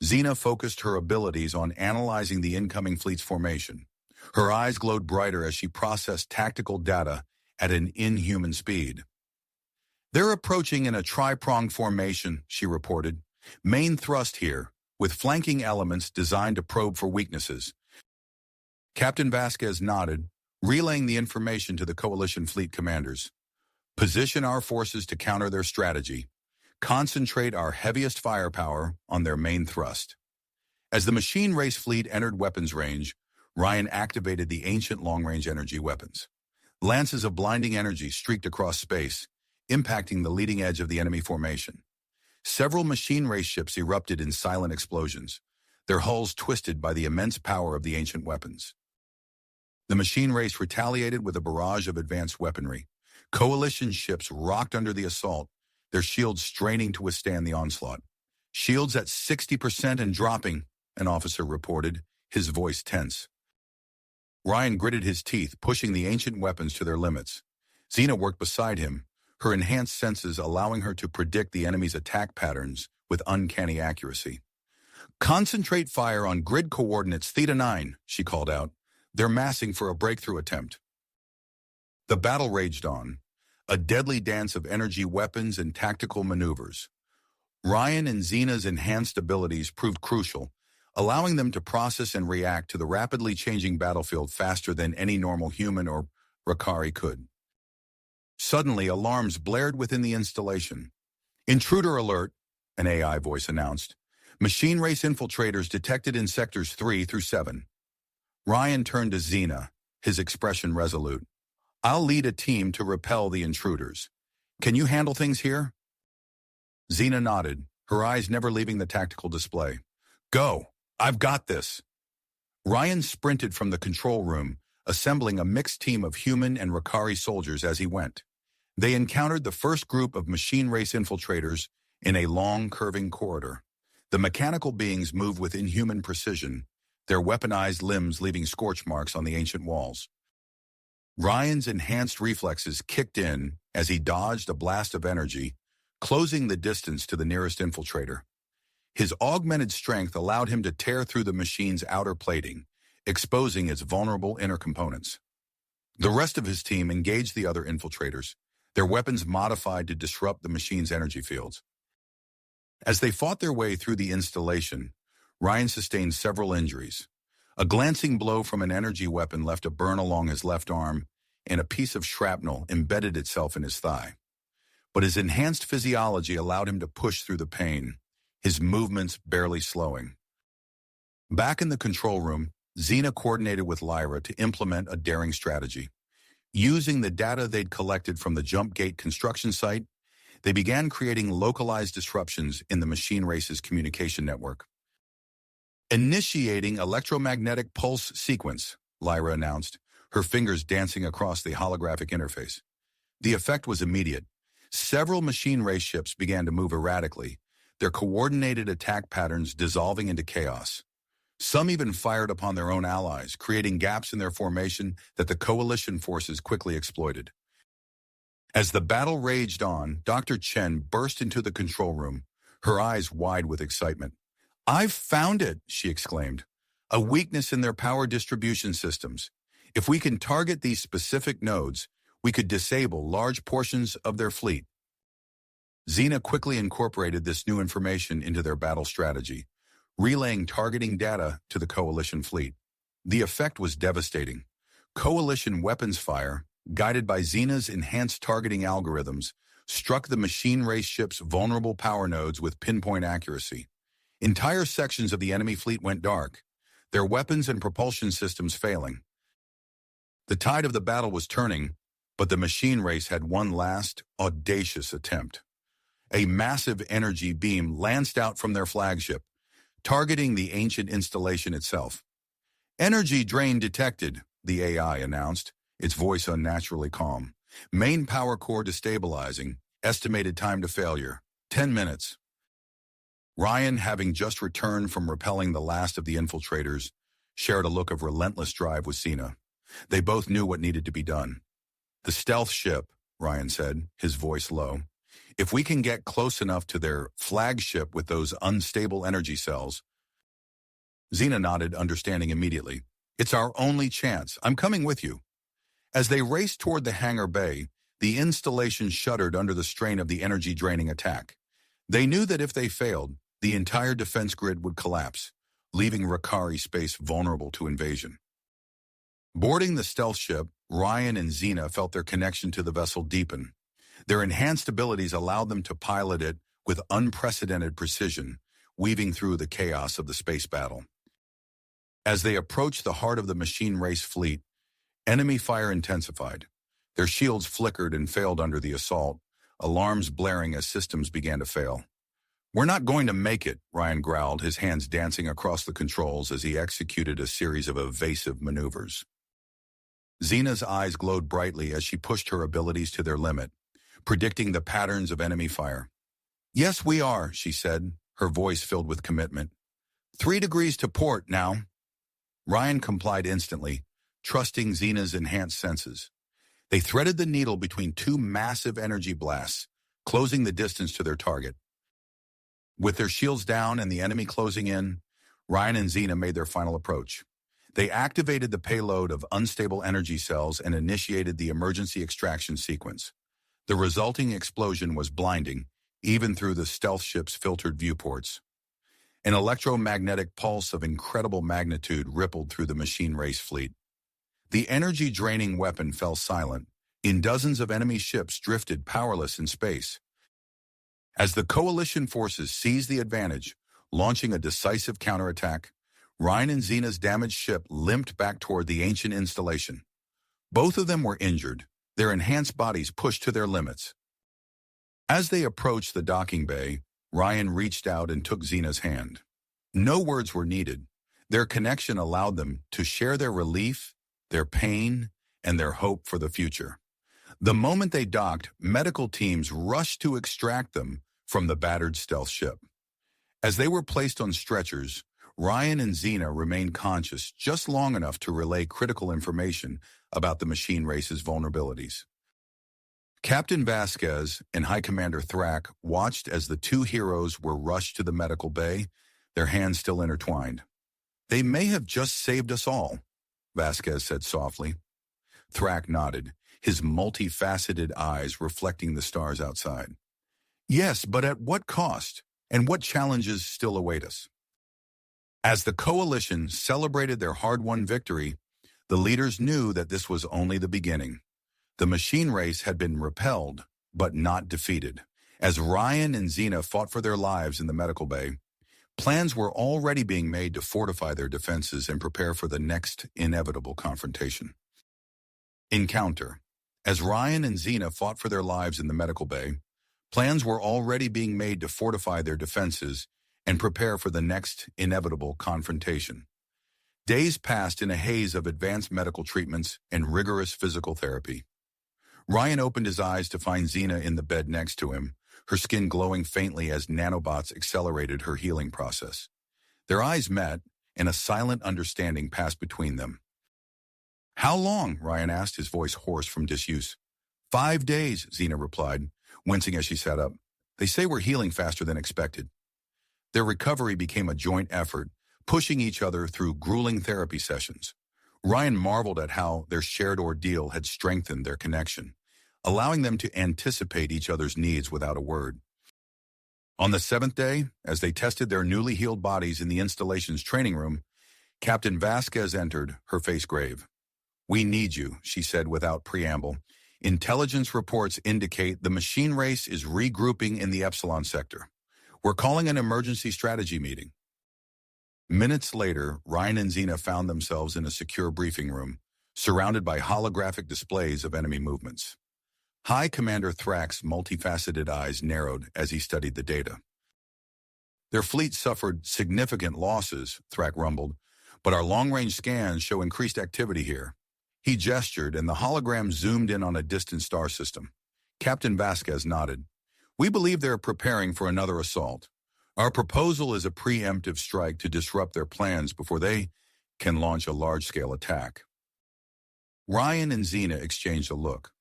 [SPEAKER 1] Xena focused her abilities on analyzing the incoming fleet's formation. Her eyes glowed brighter as she processed tactical data at an inhuman speed. "They're approaching in a tri-pronged formation," she reported. "Main thrust here, with flanking elements designed to probe for weaknesses." Captain Vasquez nodded, relaying the information to the coalition fleet commanders. "Position our forces to counter their strategy. Concentrate our heaviest firepower on their main thrust." As the machine race fleet entered weapons range, Ryan activated the ancient long-range energy weapons. Lances of blinding energy streaked across space, impacting the leading edge of the enemy formation. Several machine race ships erupted in silent explosions, their hulls twisted by the immense power of the ancient weapons. The machine race retaliated with a barrage of advanced weaponry. Coalition ships rocked under the assault, their shields straining to withstand the onslaught. "Shields at 60% and dropping," an officer reported, his voice tense. Ryan gritted his teeth, pushing the ancient weapons to their limits. Xena worked beside him, her enhanced senses allowing her to predict the enemy's attack patterns with uncanny accuracy. "Concentrate fire on grid coordinates Theta 9, she called out. "They're massing for a breakthrough attempt." The battle raged on, a deadly dance of energy weapons and tactical maneuvers. Ryan and Xena's enhanced abilities proved crucial, allowing them to process and react to the rapidly changing battlefield faster than any normal human or Rakari could. Suddenly, alarms blared within the installation. "Intruder alert," an AI voice announced. "Machine race infiltrators detected in sectors 3 through 7. Ryan turned to Xena, his expression resolute. "I'll lead a team to repel the intruders. Can you handle things here?" Xena nodded, her eyes never leaving the tactical display. "Go! I've got this!" Ryan sprinted from the control room, assembling a mixed team of human and Rakari soldiers as he went. They encountered the first group of machine race infiltrators in a long, curving corridor. The mechanical beings moved with inhuman precision, their weaponized limbs leaving scorch marks on the ancient walls. Ryan's enhanced reflexes kicked in as he dodged a blast of energy, closing the distance to the nearest infiltrator. His augmented strength allowed him to tear through the machine's outer plating, exposing its vulnerable inner components. The rest of his team engaged the other infiltrators, their weapons modified to disrupt the machine's energy fields. As they fought their way through the installation, Ryan sustained several injuries. A glancing blow from an energy weapon left a burn along his left arm, and a piece of shrapnel embedded itself in his thigh. But his enhanced physiology allowed him to push through the pain, his movements barely slowing. Back in the control room, Xena coordinated with Lyra to implement a daring strategy. Using the data they'd collected from the jump gate construction site, they began creating localized disruptions in the machine race's communication network. "Initiating electromagnetic pulse sequence," Lyra announced, her fingers dancing across the holographic interface. The effect was immediate. Several machine race ships began to move erratically, their coordinated attack patterns dissolving into chaos. Some even fired upon their own allies, creating gaps in their formation that the coalition forces quickly exploited. As the battle raged on, Dr. Chen burst into the control room, her eyes wide with excitement. "I've found it," she exclaimed. "A weakness in their power distribution systems. If we can target these specific nodes, we could disable large portions of their fleet." Xena quickly incorporated this new information into their battle strategy, relaying targeting data to the coalition fleet. The effect was devastating. Coalition weapons fire, guided by Xena's enhanced targeting algorithms, struck the machine race ship's vulnerable power nodes with pinpoint accuracy. Entire sections of the enemy fleet went dark, their weapons and propulsion systems failing. The tide of the battle was turning, but the machine race had one last, audacious attempt. A massive energy beam lanced out from their flagship, targeting the ancient installation itself. "Energy drain detected," the AI announced, its voice unnaturally calm. "Main power core destabilizing. Estimated time to failure, 10 minutes. Ryan, having just returned from repelling the last of the infiltrators, shared a look of relentless drive with Xena. They both knew what needed to be done. "The stealth ship," Ryan said, his voice low. "If we can get close enough to their flagship with those unstable energy cells." Xena nodded, understanding immediately. "It's our only chance. I'm coming with you." As they raced toward the hangar bay, the installation shuddered under the strain of the energy-draining attack. They knew that if they failed, the entire defense grid would collapse, leaving Rakari space vulnerable to invasion. Boarding the stealth ship, Ryan and Xena felt their connection to the vessel deepen. Their enhanced abilities allowed them to pilot it with unprecedented precision, weaving through the chaos of the space battle. As they approached the heart of the machine race fleet, enemy fire intensified. Their shields flickered and failed under the assault, alarms blaring as systems began to fail. "We're not going to make it," Ryan growled, his hands dancing across the controls as he executed a series of evasive maneuvers. Xena's eyes glowed brightly as she pushed her abilities to their limit, predicting the patterns of enemy fire. "Yes, we are," she said, her voice filled with commitment. 3 degrees to port now." Ryan complied instantly, trusting Xena's enhanced senses. They threaded the needle between 2 massive energy blasts, closing the distance to their target. With their shields down and the enemy closing in, Ryan and Xena made their final approach. They activated the payload of unstable energy cells and initiated the emergency extraction sequence. The resulting explosion was blinding, even through the stealth ship's filtered viewports. An electromagnetic pulse of incredible magnitude rippled through the machine race fleet. The energy-draining weapon fell silent, and dozens of enemy ships drifted powerless in space. As the coalition forces seized the advantage, launching a decisive counterattack, Ryan and Xena's damaged ship limped back toward the ancient installation. Both of them were injured, their enhanced bodies pushed to their limits. As they approached the docking bay, Ryan reached out and took Xena's hand. No words were needed. Their connection allowed them to share their relief, their pain, and their hope for the future. The moment they docked, medical teams rushed to extract them from the battered stealth ship. As they were placed on stretchers, Ryan and Xena remained conscious just long enough to relay critical information about the machine race's vulnerabilities. Captain Vasquez and High Commander Thrak watched as the 2 heroes were rushed to the medical bay, their hands still intertwined. "They may have just saved us all," Vasquez said softly. Thrak nodded, his multifaceted eyes reflecting the stars outside. "Yes, but at what cost? And what challenges still await us?" As the coalition celebrated their hard-won victory, the leaders knew that this was only the beginning. The machine race had been repelled, but not defeated. As Ryan and Xena fought for their lives in the medical bay, plans were already being made to fortify their defenses and prepare for the next inevitable confrontation. Encounter. As Ryan and Xena fought for their lives in the medical bay, plans were already being made to fortify their defenses and prepare for the next inevitable confrontation. Days passed in a haze of advanced medical treatments and rigorous physical therapy. Ryan opened his eyes to find Xena in the bed next to him, her skin glowing faintly as nanobots accelerated her healing process. Their eyes met, and a silent understanding passed between them. "How long?" Ryan asked, his voice hoarse from disuse. 5 days, Xena replied, wincing as she sat up. "They say we're healing faster than expected." Their recovery became a joint effort, pushing each other through grueling therapy sessions. Ryan marveled at how their shared ordeal had strengthened their connection, allowing them to anticipate each other's needs without a word. On the 7th day, as they tested their newly healed bodies in the installation's training room, Captain Vasquez entered, her face grave. "We need you," she said without preamble. "Intelligence reports indicate the machine race is regrouping in the Epsilon sector. We're calling an emergency strategy meeting." Minutes later, Ryan and Xena found themselves in a secure briefing room, surrounded by holographic displays of enemy movements. High Commander Thrak's multifaceted eyes narrowed as he studied the data. "Their fleet suffered significant losses," Thrak rumbled, "but our long-range scans show increased activity here." He gestured, and the hologram zoomed in on a distant star system. Captain Vasquez nodded. "We believe they're preparing for another assault. Our proposal is a preemptive strike to disrupt their plans before they can launch a large-scale attack." Ryan and Xena exchanged a look.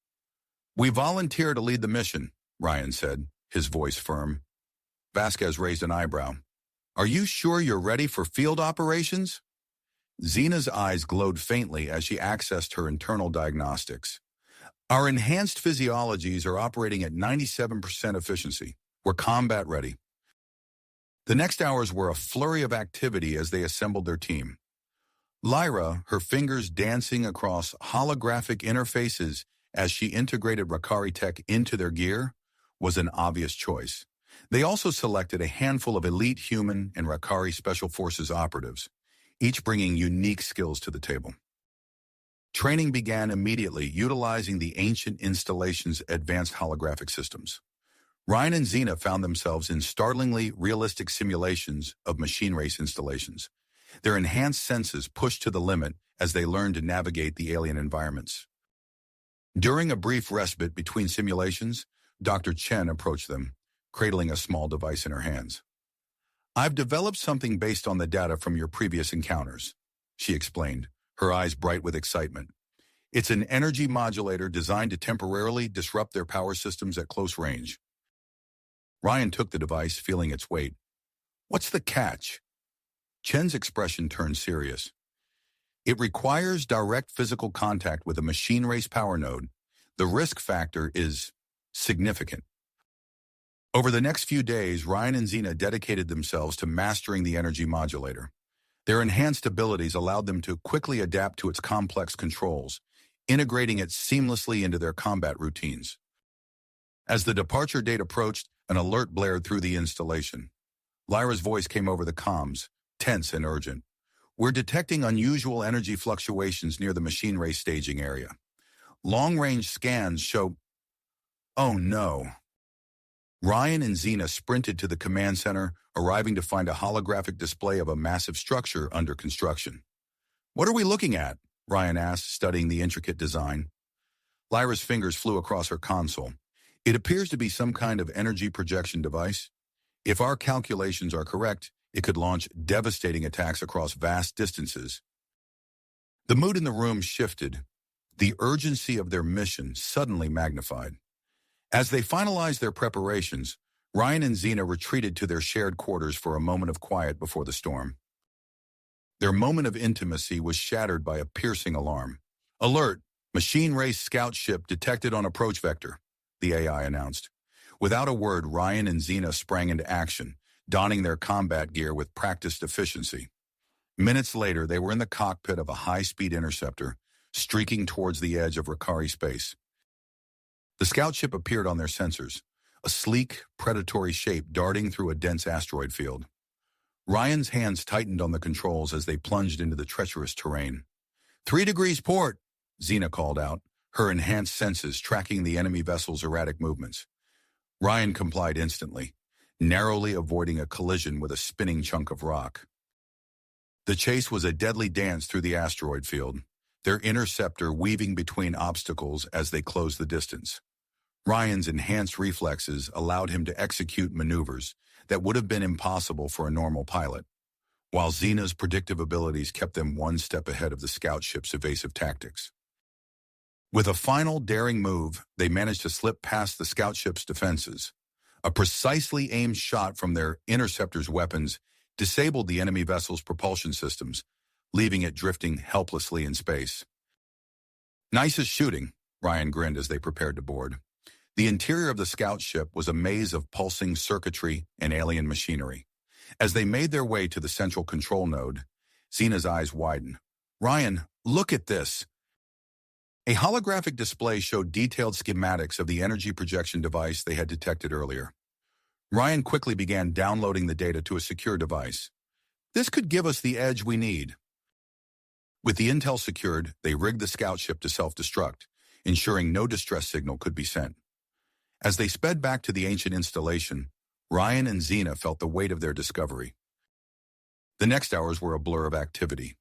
[SPEAKER 1] "We volunteer to lead the mission," Ryan said, his voice firm. Vasquez raised an eyebrow. "Are you sure you're ready for field operations?" Xena's eyes glowed faintly as she accessed her internal diagnostics. "Our enhanced physiologies are operating at 97% efficiency. We're combat ready." The next hours were a flurry of activity as they assembled their team. Lyra, her fingers dancing across holographic interfaces as she integrated Rakari tech into their gear, was an obvious choice. They also selected a handful of elite human and Rakari Special Forces operatives, each bringing unique skills to the table. Training began immediately, utilizing the ancient installation's advanced holographic systems. Ryan and Xena found themselves in startlingly realistic simulations of machine race installations. Their enhanced senses pushed to the limit as they learned to navigate the alien environments. During a brief respite between simulations, Dr. Chen approached them, cradling a small device in her hands. "I've developed something based on the data from your previous encounters," she explained, her eyes bright with excitement. "It's an energy modulator designed to temporarily disrupt their power systems at close range." Ryan took the device, feeling its weight. "What's the catch?" Chen's expression turned serious. "It requires direct physical contact with a machine race power node. The risk factor is significant." Over the next few days, Ryan and Xena dedicated themselves to mastering the energy modulator. Their enhanced abilities allowed them to quickly adapt to its complex controls, integrating it seamlessly into their combat routines. As the departure date approached, an alert blared through the installation. Lyra's voice came over the comms, tense and urgent. "We're detecting unusual energy fluctuations near the machine race staging area. Long-range scans show—" "Oh no." Ryan and Xena sprinted to the command center, arriving to find a holographic display of a massive structure under construction. "What are we looking at?" Ryan asked, studying the intricate design. Lyra's fingers flew across her console. "It appears to be some kind of energy projection device. If our calculations are correct, it could launch devastating attacks across vast distances." The mood in the room shifted, the urgency of their mission suddenly magnified. As they finalized their preparations, Ryan and Xena retreated to their shared quarters for a moment of quiet before the storm. Their moment of intimacy was shattered by a piercing alarm. "Alert! Machine race scout ship detected on approach vector," the AI announced. Without a word, Ryan and Xena sprang into action, donning their combat gear with practiced efficiency. Minutes later, they were in the cockpit of a high-speed interceptor, streaking towards the edge of Rakari space. The scout ship appeared on their sensors, a sleek, predatory shape darting through a dense asteroid field. Ryan's hands tightened on the controls as they plunged into the treacherous terrain. 3 degrees port," Xena called out, her enhanced senses tracking the enemy vessel's erratic movements. Ryan complied instantly, narrowly avoiding a collision with a spinning chunk of rock. The chase was a deadly dance through the asteroid field, their interceptor weaving between obstacles as they closed the distance. Ryan's enhanced reflexes allowed him to execute maneuvers that would have been impossible for a normal pilot, while Xena's predictive abilities kept them one step ahead of the scout ship's evasive tactics. With a final daring move, they managed to slip past the scout ship's defenses. A precisely aimed shot from their interceptor's weapons disabled the enemy vessel's propulsion systems, leaving it drifting helplessly in space. "Nicest shooting," Ryan grinned as they prepared to board. The interior of the scout ship was a maze of pulsing circuitry and alien machinery. As they made their way to the central control node, Xena's eyes widened. "Ryan, look at this." A holographic display showed detailed schematics of the energy projection device they had detected earlier. Ryan quickly began downloading the data to a secure device. "This could give us the edge we need." With the intel secured, they rigged the scout ship to self-destruct, ensuring no distress signal could be sent. As they sped back to the ancient installation, Ryan and Xena felt the weight of their discovery. The next hours were a blur of activity.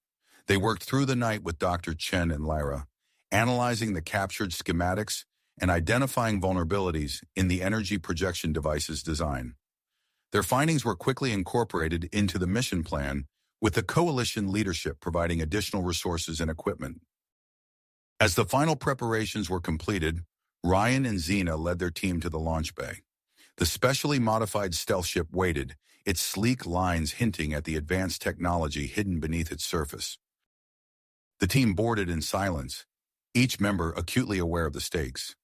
[SPEAKER 1] They worked through the night with Dr. Chen and Lyra, analyzing the captured schematics and identifying vulnerabilities in the energy projection device's design. Their findings were quickly incorporated into the mission plan, with the coalition leadership providing additional resources and equipment. As the final preparations were completed, Ryan and Xena led their team to the launch bay. The specially modified stealth ship waited, its sleek lines hinting at the advanced technology hidden beneath its surface. The team boarded in silence, each member acutely aware of the stakes.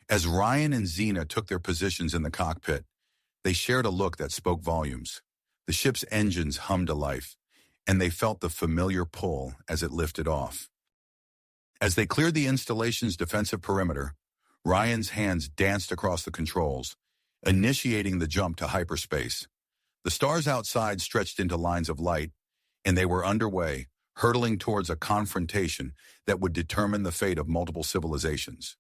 [SPEAKER 1] As Ryan and Xena took their positions in the cockpit, they shared a look that spoke volumes. The ship's engines hummed to life, and they felt the familiar pull as it lifted off. As they cleared the installation's defensive perimeter, Ryan's hands danced across the controls, initiating the jump to hyperspace. The stars outside stretched into lines of light, and they were underway, hurtling towards a confrontation that would determine the fate of multiple civilizations.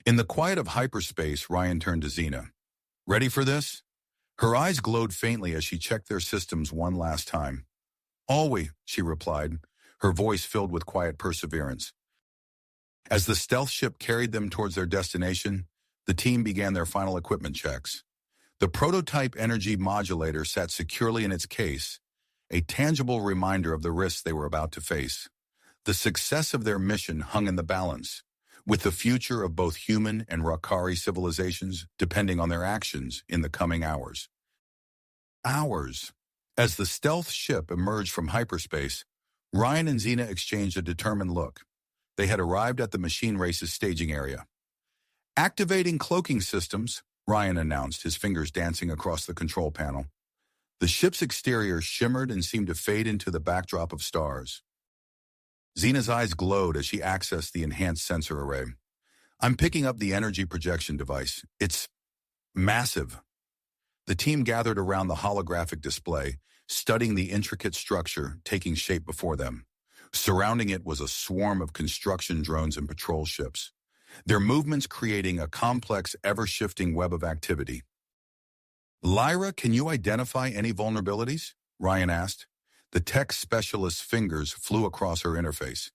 [SPEAKER 1] In the quiet of hyperspace, Ryan turned to Xena. Ready for this? Her eyes glowed faintly as she checked their systems one last time. Always, she replied, her voice filled with quiet perseverance. As the stealth ship carried them towards their destination, the team began their final equipment checks. The prototype energy modulator sat securely in its case, a tangible reminder of the risks they were about to face. The success of their mission hung in the balance, with the future of both human and Rakari civilizations depending on their actions in the coming hours. As the stealth ship emerged from hyperspace, Ryan and Xena exchanged a determined look. They had arrived at the machine race's staging area. Activating cloaking systems, Ryan announced, his fingers dancing across the control panel. The ship's exterior shimmered and seemed to fade into the backdrop of stars. Xena's eyes glowed as she accessed the enhanced sensor array. I'm picking up the energy projection device. It's massive. The team gathered around the holographic display, studying the intricate structure taking shape before them. Surrounding it was a swarm of construction drones and patrol ships, their movements creating a complex, ever-shifting web of activity. Lyra, can you identify any vulnerabilities? Ryan asked. The tech specialist's fingers flew across her interface.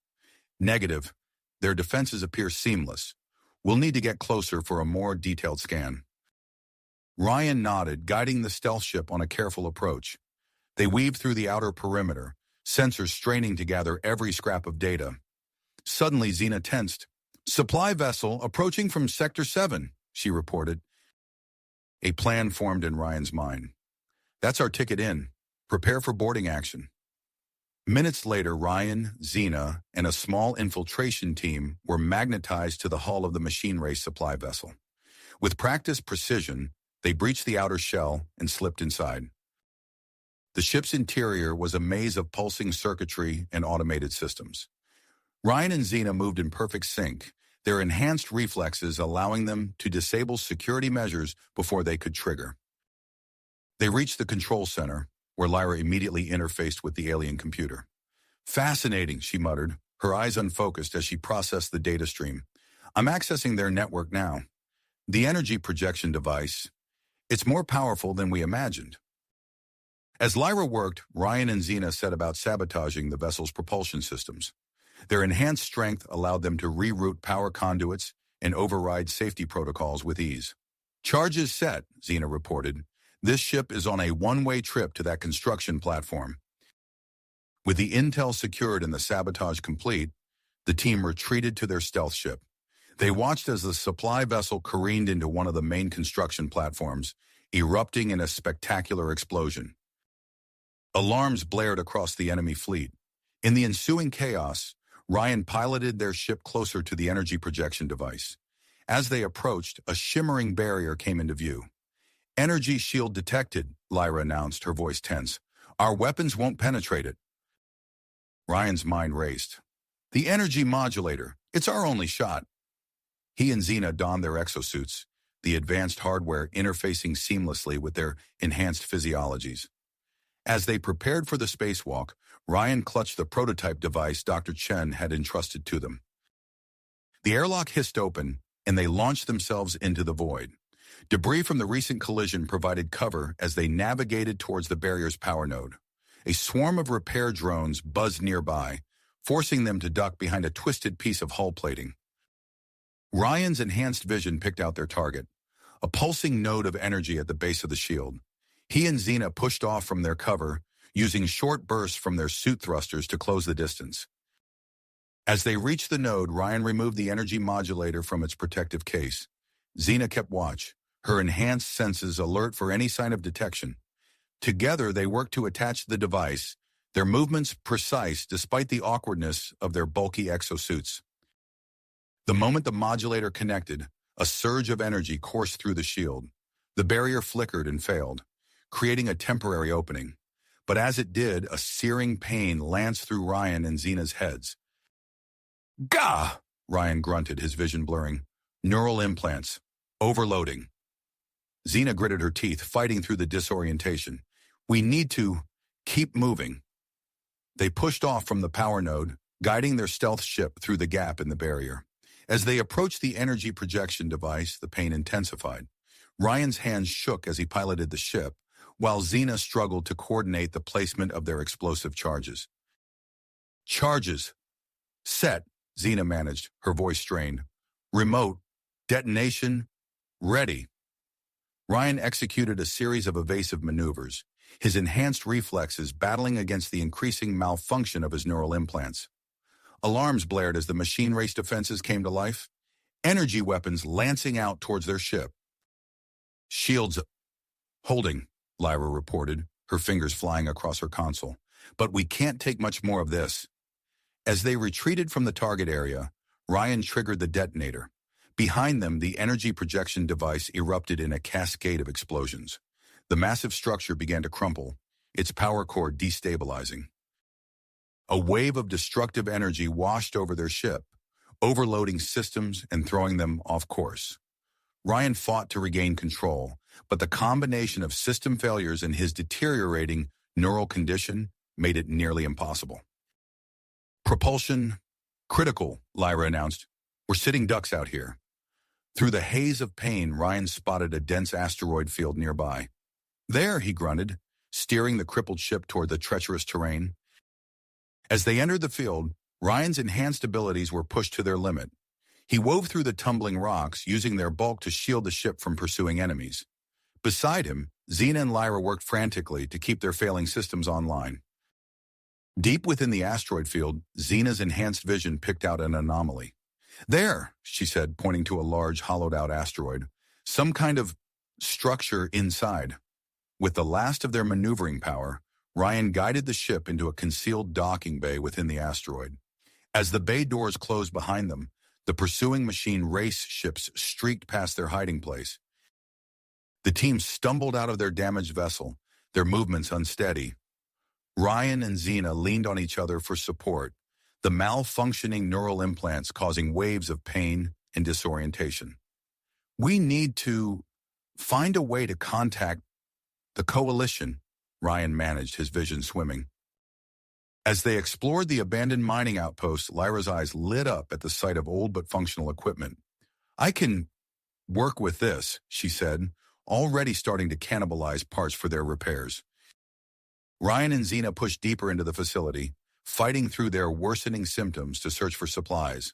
[SPEAKER 1] Negative. Their defenses appear seamless. We'll need to get closer for a more detailed scan. Ryan nodded, guiding the stealth ship on a careful approach. They weaved through the outer perimeter, sensors straining to gather every scrap of data. Suddenly, Xena tensed. Supply vessel approaching from Sector 7, she reported. A plan formed in Ryan's mind. That's our ticket in. Prepare for boarding action. Minutes later, Ryan, Xena, and a small infiltration team were magnetized to the hull of the machine race supply vessel. With practiced precision, they breached the outer shell and slipped inside. The ship's interior was a maze of pulsing circuitry and automated systems. Ryan and Xena moved in perfect sync, their enhanced reflexes allowing them to disable security measures before they could trigger. They reached the control center, where Lyra immediately interfaced with the alien computer. Fascinating, she muttered, her eyes unfocused as she processed the data stream. I'm accessing their network now. The energy projection device, it's more powerful than we imagined. As Lyra worked, Ryan and Xena set about sabotaging the vessel's propulsion systems. Their enhanced strength allowed them to reroute power conduits and override safety protocols with ease. Charges set, Xena reported. This ship is on a one-way trip to that construction platform. With the intel secured and the sabotage complete, the team retreated to their stealth ship. They watched as the supply vessel careened into one of the main construction platforms, erupting in a spectacular explosion. Alarms blared across the enemy fleet. In the ensuing chaos, Ryan piloted their ship closer to the energy projection device. As they approached, a shimmering barrier came into view. Energy shield detected, Lyra announced, her voice tense. Our weapons won't penetrate it. Ryan's mind raced. The energy modulator, it's our only shot. He and Xena donned their exosuits, the advanced hardware interfacing seamlessly with their enhanced physiologies. As they prepared for the spacewalk, Ryan clutched the prototype device Dr. Chen had entrusted to them. The airlock hissed open, and they launched themselves into the void. Debris from the recent collision provided cover as they navigated towards the barrier's power node. A swarm of repair drones buzzed nearby, forcing them to duck behind a twisted piece of hull plating. Ryan's enhanced vision picked out their target, a pulsing node of energy at the base of the shield. He and Xena pushed off from their cover, using short bursts from their suit thrusters to close the distance. As they reached the node, Ryan removed the energy modulator from its protective case. Xena kept watch, her enhanced senses alert for any sign of detection. Together, they worked to attach the device, their movements precise despite the awkwardness of their bulky exosuits. The moment the modulator connected, a surge of energy coursed through the shield. The barrier flickered and failed, creating a temporary opening. But as it did, a searing pain lanced through Ryan and Xena's heads. Gah! Ryan grunted, his vision blurring. Neural implants. Overloading. Xena gritted her teeth, fighting through the disorientation. We need to keep moving. They pushed off from the power node, guiding their stealth ship through the gap in the barrier. As they approached the energy projection device, the pain intensified. Ryan's hands shook as he piloted the ship, while Xena struggled to coordinate the placement of their explosive charges. Charges. Set, Xena managed, her voice strained. Remote. Detonation. Ready. Ryan executed a series of evasive maneuvers, his enhanced reflexes battling against the increasing malfunction of his neural implants. Alarms blared as the machine race defenses came to life, energy weapons lancing out towards their ship. Shields holding, Lyra reported, her fingers flying across her console. But we can't take much more of this. As they retreated from the target area, Ryan triggered the detonator. Behind them, the energy projection device erupted in a cascade of explosions. The massive structure began to crumple, its power core destabilizing. A wave of destructive energy washed over their ship, overloading systems and throwing them off course. Ryan fought to regain control, but the combination of system failures and his deteriorating neural condition made it nearly impossible. Propulsion critical, Lyra announced. We're sitting ducks out here. Through the haze of pain, Ryan spotted a dense asteroid field nearby. There, he grunted, steering the crippled ship toward the treacherous terrain. As they entered the field, Ryan's enhanced abilities were pushed to their limit. He wove through the tumbling rocks, using their bulk to shield the ship from pursuing enemies. Beside him, Xena and Lyra worked frantically to keep their failing systems online. Deep within the asteroid field, Xena's enhanced vision picked out an anomaly. There, she said, pointing to a large, hollowed-out asteroid. Some kind of structure inside. With the last of their maneuvering power, Ryan guided the ship into a concealed docking bay within the asteroid. As the bay doors closed behind them, the pursuing machine race ships streaked past their hiding place. The team stumbled out of their damaged vessel, their movements unsteady. Ryan and Xena leaned on each other for support, the malfunctioning neural implants causing waves of pain and disorientation. We need to find a way to contact the coalition, Ryan managed, his vision swimming. As they explored the abandoned mining outpost, Lyra's eyes lit up at the sight of old but functional equipment. I can work with this, she said, already starting to cannibalize parts for their repairs. Ryan and Xena pushed deeper into the facility, fighting through their worsening symptoms to search for supplies.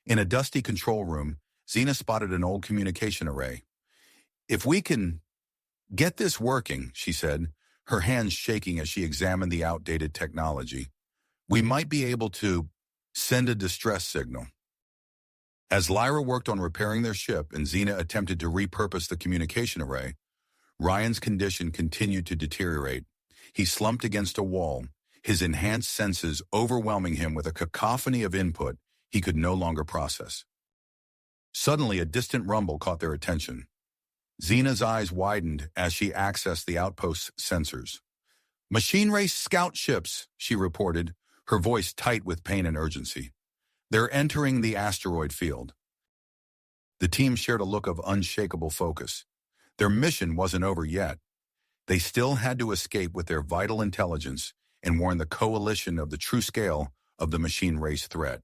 [SPEAKER 1] In a dusty control room, Xena spotted an old communication array. If we can get this working, she said, her hands shaking as she examined the outdated technology, we might be able to send a distress signal. As Lyra worked on repairing their ship and Xena attempted to repurpose the communication array, Ryan's condition continued to deteriorate. He slumped against a wall, his enhanced senses overwhelming him with a cacophony of input he could no longer process. Suddenly, a distant rumble caught their attention. Xena's eyes widened as she accessed the outpost's sensors. Machine race scout ships, she reported, her voice tight with pain and urgency. They're entering the asteroid field. The team shared a look of unshakable focus. Their mission wasn't over yet. They still had to escape with their vital intelligence and warn the coalition of the true scale of the machine race threat.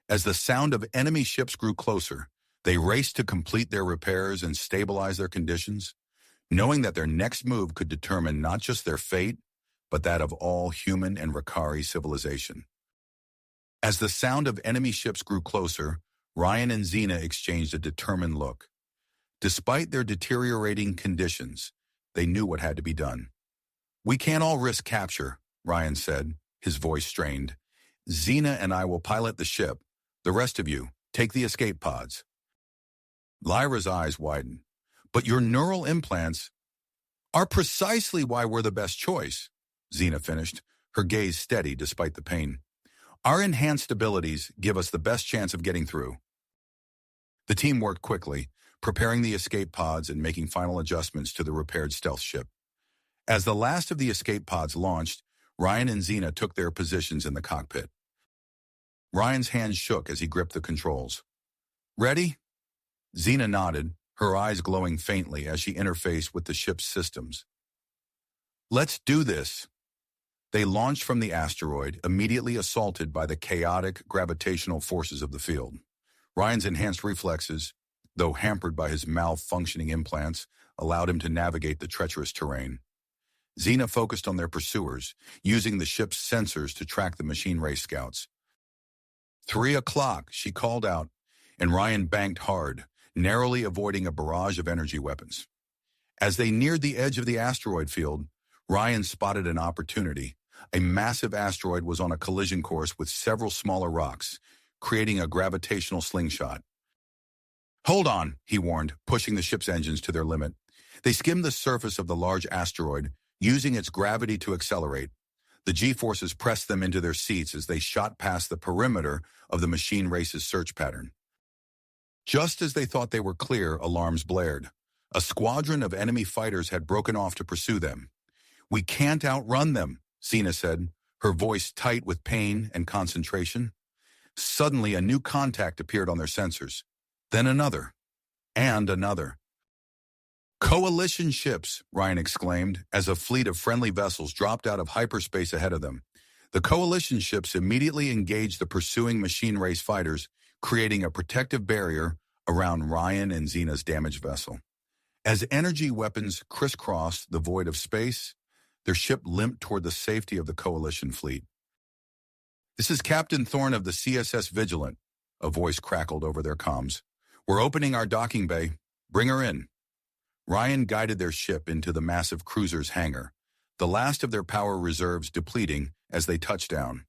[SPEAKER 1] As the sound of enemy ships grew closer, they raced to complete their repairs and stabilize their conditions, knowing that their next move could determine not just their fate, but that of all human and Rakari civilization. As the sound of enemy ships grew closer, Ryan and Xena exchanged a determined look. Despite their deteriorating conditions, they knew what had to be done. We can't all risk capture, Ryan said, his voice strained. Xena and I will pilot the ship. The rest of you, take the escape pods. Lyra's eyes widened. But your neural implants are precisely why we're the best choice, Xena finished, her gaze steady despite the pain. Our enhanced abilities give us the best chance of getting through. The team worked quickly, preparing the escape pods and making final adjustments to the repaired stealth ship. As the last of the escape pods launched, Ryan and Xena took their positions in the cockpit. Ryan's hands shook as he gripped the controls. Ready? Xena nodded, her eyes glowing faintly as she interfaced with the ship's systems. Let's do this. They launched from the asteroid, immediately assaulted by the chaotic gravitational forces of the field. Ryan's enhanced reflexes, though hampered by his malfunctioning implants, allowed him to navigate the treacherous terrain. Xena focused on their pursuers, using the ship's sensors to track the machine race scouts. 3 o'clock, she called out, and Ryan banked hard, narrowly avoiding a barrage of energy weapons. As they neared the edge of the asteroid field, Ryan spotted an opportunity. A massive asteroid was on a collision course with several smaller rocks, creating a gravitational slingshot. "Hold on," he warned, pushing the ship's engines to their limit. They skimmed the surface of the large asteroid, using its gravity to accelerate. The G-forces pressed them into their seats as they shot past the perimeter of the machine race's search pattern. Just as they thought they were clear, alarms blared. A squadron of enemy fighters had broken off to pursue them. "We can't outrun them," Xena said, her voice tight with pain and concentration. Suddenly, a new contact appeared on their sensors. Then another. And another. "Coalition ships," Ryan exclaimed, as a fleet of friendly vessels dropped out of hyperspace ahead of them. The coalition ships immediately engaged the pursuing machine race fighters, creating a protective barrier around Ryan and Xena's damaged vessel. As energy weapons crisscrossed the void of space, their ship limped toward the safety of the coalition fleet. "This is Captain Thorne of the CSS Vigilant," a voice crackled over their comms. "We're opening our docking bay. Bring her in." Ryan guided their ship into the massive cruiser's hangar, the last of their power reserves depleting as they touched down.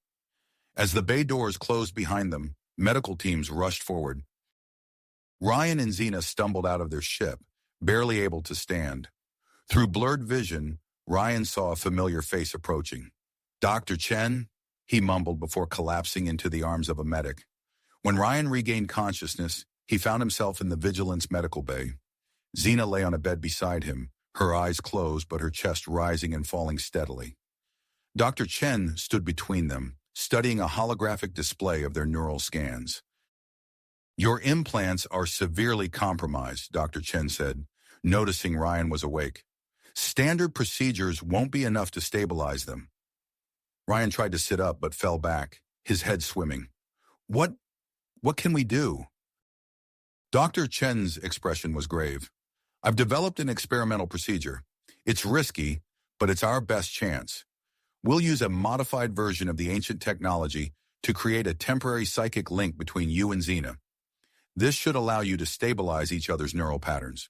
[SPEAKER 1] As the bay doors closed behind them, medical teams rushed forward. Ryan and Xena stumbled out of their ship, barely able to stand. Through blurred vision, Ryan saw a familiar face approaching. "Dr. Chen?" he mumbled before collapsing into the arms of a medic. When Ryan regained consciousness, he found himself in the Vigilance medical bay. Xena lay on a bed beside him, her eyes closed but her chest rising and falling steadily. Dr. Chen stood between them, studying a holographic display of their neural scans. "Your implants are severely compromised," Dr. Chen said, noticing Ryan was awake. "Standard procedures won't be enough to stabilize them." Ryan tried to sit up but fell back, his head swimming. What can we do?" Dr. Chen's expression was grave. "I've developed an experimental procedure. It's risky, but it's our best chance. We'll use a modified version of the ancient technology to create a temporary psychic link between you and Xena. This should allow you to stabilize each other's neural patterns."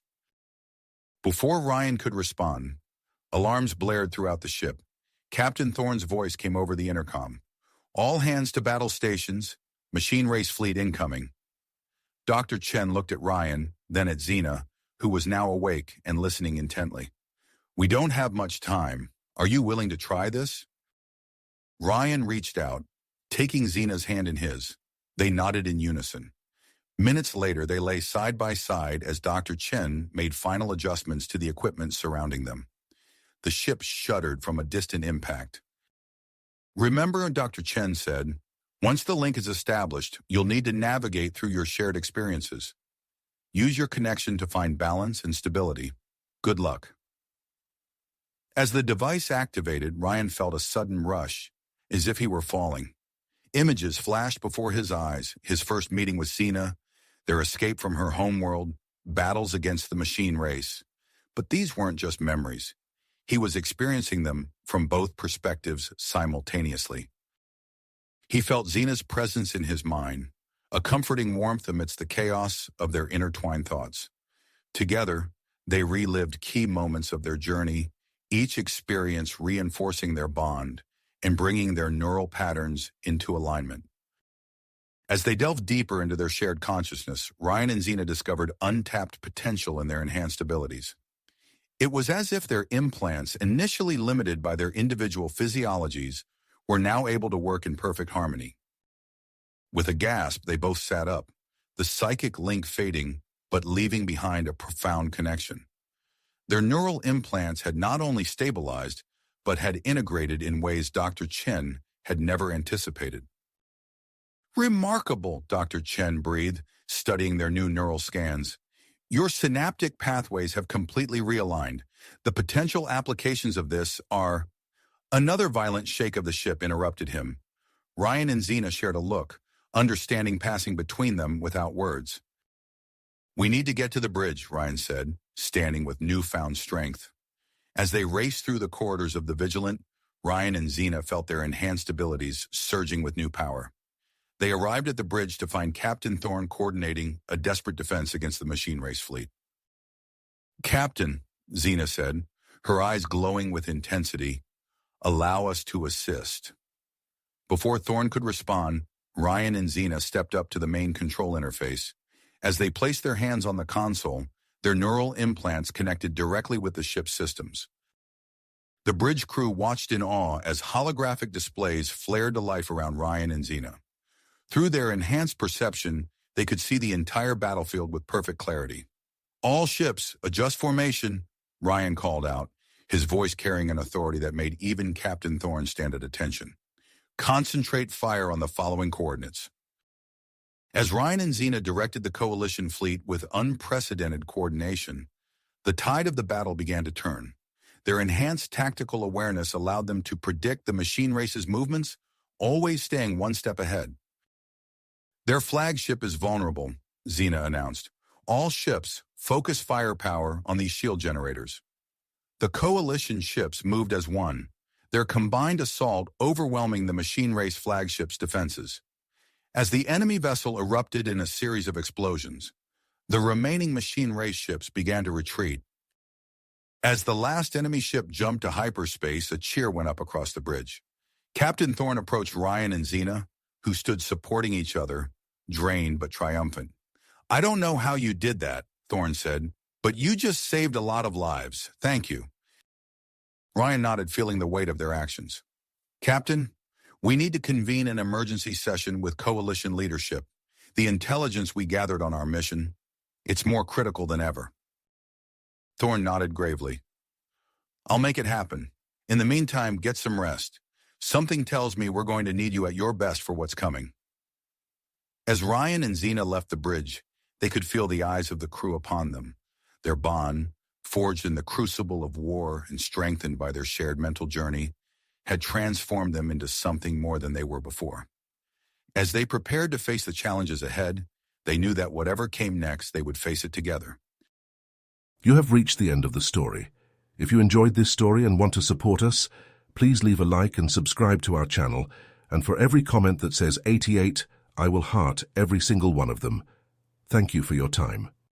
[SPEAKER 1] Before Ryan could respond, alarms blared throughout the ship. Captain Thorne's voice came over the intercom. "All hands to battle stations. Machine race fleet incoming." Dr. Chen looked at Ryan, then at Xena, who was now awake and listening intently. "We don't have much time. Are you willing to try this?" Ryan reached out, taking Xena's hand in his. They nodded in unison. Minutes later, they lay side by side as Dr. Chen made final adjustments to the equipment surrounding them. The ship shuddered from a distant impact. "Remember," Dr. Chen said, "once the link is established, you'll need to navigate through your shared experiences. Use your connection to find balance and stability. Good luck." As the device activated, Ryan felt a sudden rush, as if he were falling. Images flashed before his eyes, his first meeting with Xena, their escape from her homeworld, battles against the machine race. But these weren't just memories. He was experiencing them from both perspectives simultaneously. He felt Xena's presence in his mind, a comforting warmth amidst the chaos of their intertwined thoughts. Together, they relived key moments of their journey, each experience reinforcing their bond and bringing their neural patterns into alignment. As they delved deeper into their shared consciousness, Ryan and Xena discovered untapped potential in their enhanced abilities. It was as if their implants, initially limited by their individual physiologies, were now able to work in perfect harmony. With a gasp, they both sat up, the psychic link fading, but leaving behind a profound connection. Their neural implants had not only stabilized, but had integrated in ways Dr. Chen had never anticipated. "Remarkable," Dr. Chen breathed, studying their new neural scans. "Your synaptic pathways have completely realigned. The potential applications of this are—" Another violent shake of the ship interrupted him. Ryan and Xena shared a look, understanding passing between them without words. We need to get to the bridge, Ryan said, standing with newfound strength. As they raced through the corridors of the Vigilant, Ryan and Xena felt their enhanced abilities surging with new power. They arrived at the bridge to find Captain Thorne coordinating a desperate defense against the machine race fleet. "Captain," Xena said, her eyes glowing with intensity, "allow us to assist." Before Thorne could respond, Ryan and Xena stepped up to the main control interface. As they placed their hands on the console, their neural implants connected directly with the ship's systems. The bridge crew watched in awe as holographic displays flared to life around Ryan and Xena. Through their enhanced perception, they could see the entire battlefield with perfect clarity. "All ships, adjust formation," Ryan called out, his voice carrying an authority that made even Captain Thorne stand at attention. "Concentrate fire on the following coordinates." As Ryan and Xena directed the Coalition fleet with unprecedented coordination, the tide of the battle began to turn. Their enhanced tactical awareness allowed them to predict the machine race's movements, always staying one step ahead. "Their flagship is vulnerable," Xena announced. "All ships, focus firepower on these shield generators." The Coalition ships moved as one, their combined assault overwhelming the machine race flagship's defenses. As the enemy vessel erupted in a series of explosions, the remaining machine race ships began to retreat. As the last enemy ship jumped to hyperspace, a cheer went up across the bridge. Captain Thorne approached Ryan and Xena, who stood supporting each other, drained but triumphant. "I don't know how you did that," Thorne said, "but you just saved a lot of lives. Thank you." Ryan nodded, feeling the weight of their actions. "Captain, we need to convene an emergency session with Coalition leadership. The intelligence we gathered on our mission, it's more critical than ever." Thorne nodded gravely. "I'll make it happen. In the meantime, get some rest. Something tells me we're going to need you at your best for what's coming." As Ryan and Xena left the bridge, they could feel the eyes of the crew upon them. Their bond, forged in the crucible of war and strengthened by their shared mental journey, had transformed them into something more than they were before. As they prepared to face the challenges ahead, they knew that whatever came next, they would face it together.
[SPEAKER 2] You have reached the end of the story. If you enjoyed this story and want to support us, please leave a like and subscribe to our channel, and for every comment that says 88, I will heart every single one of them. Thank you for your time.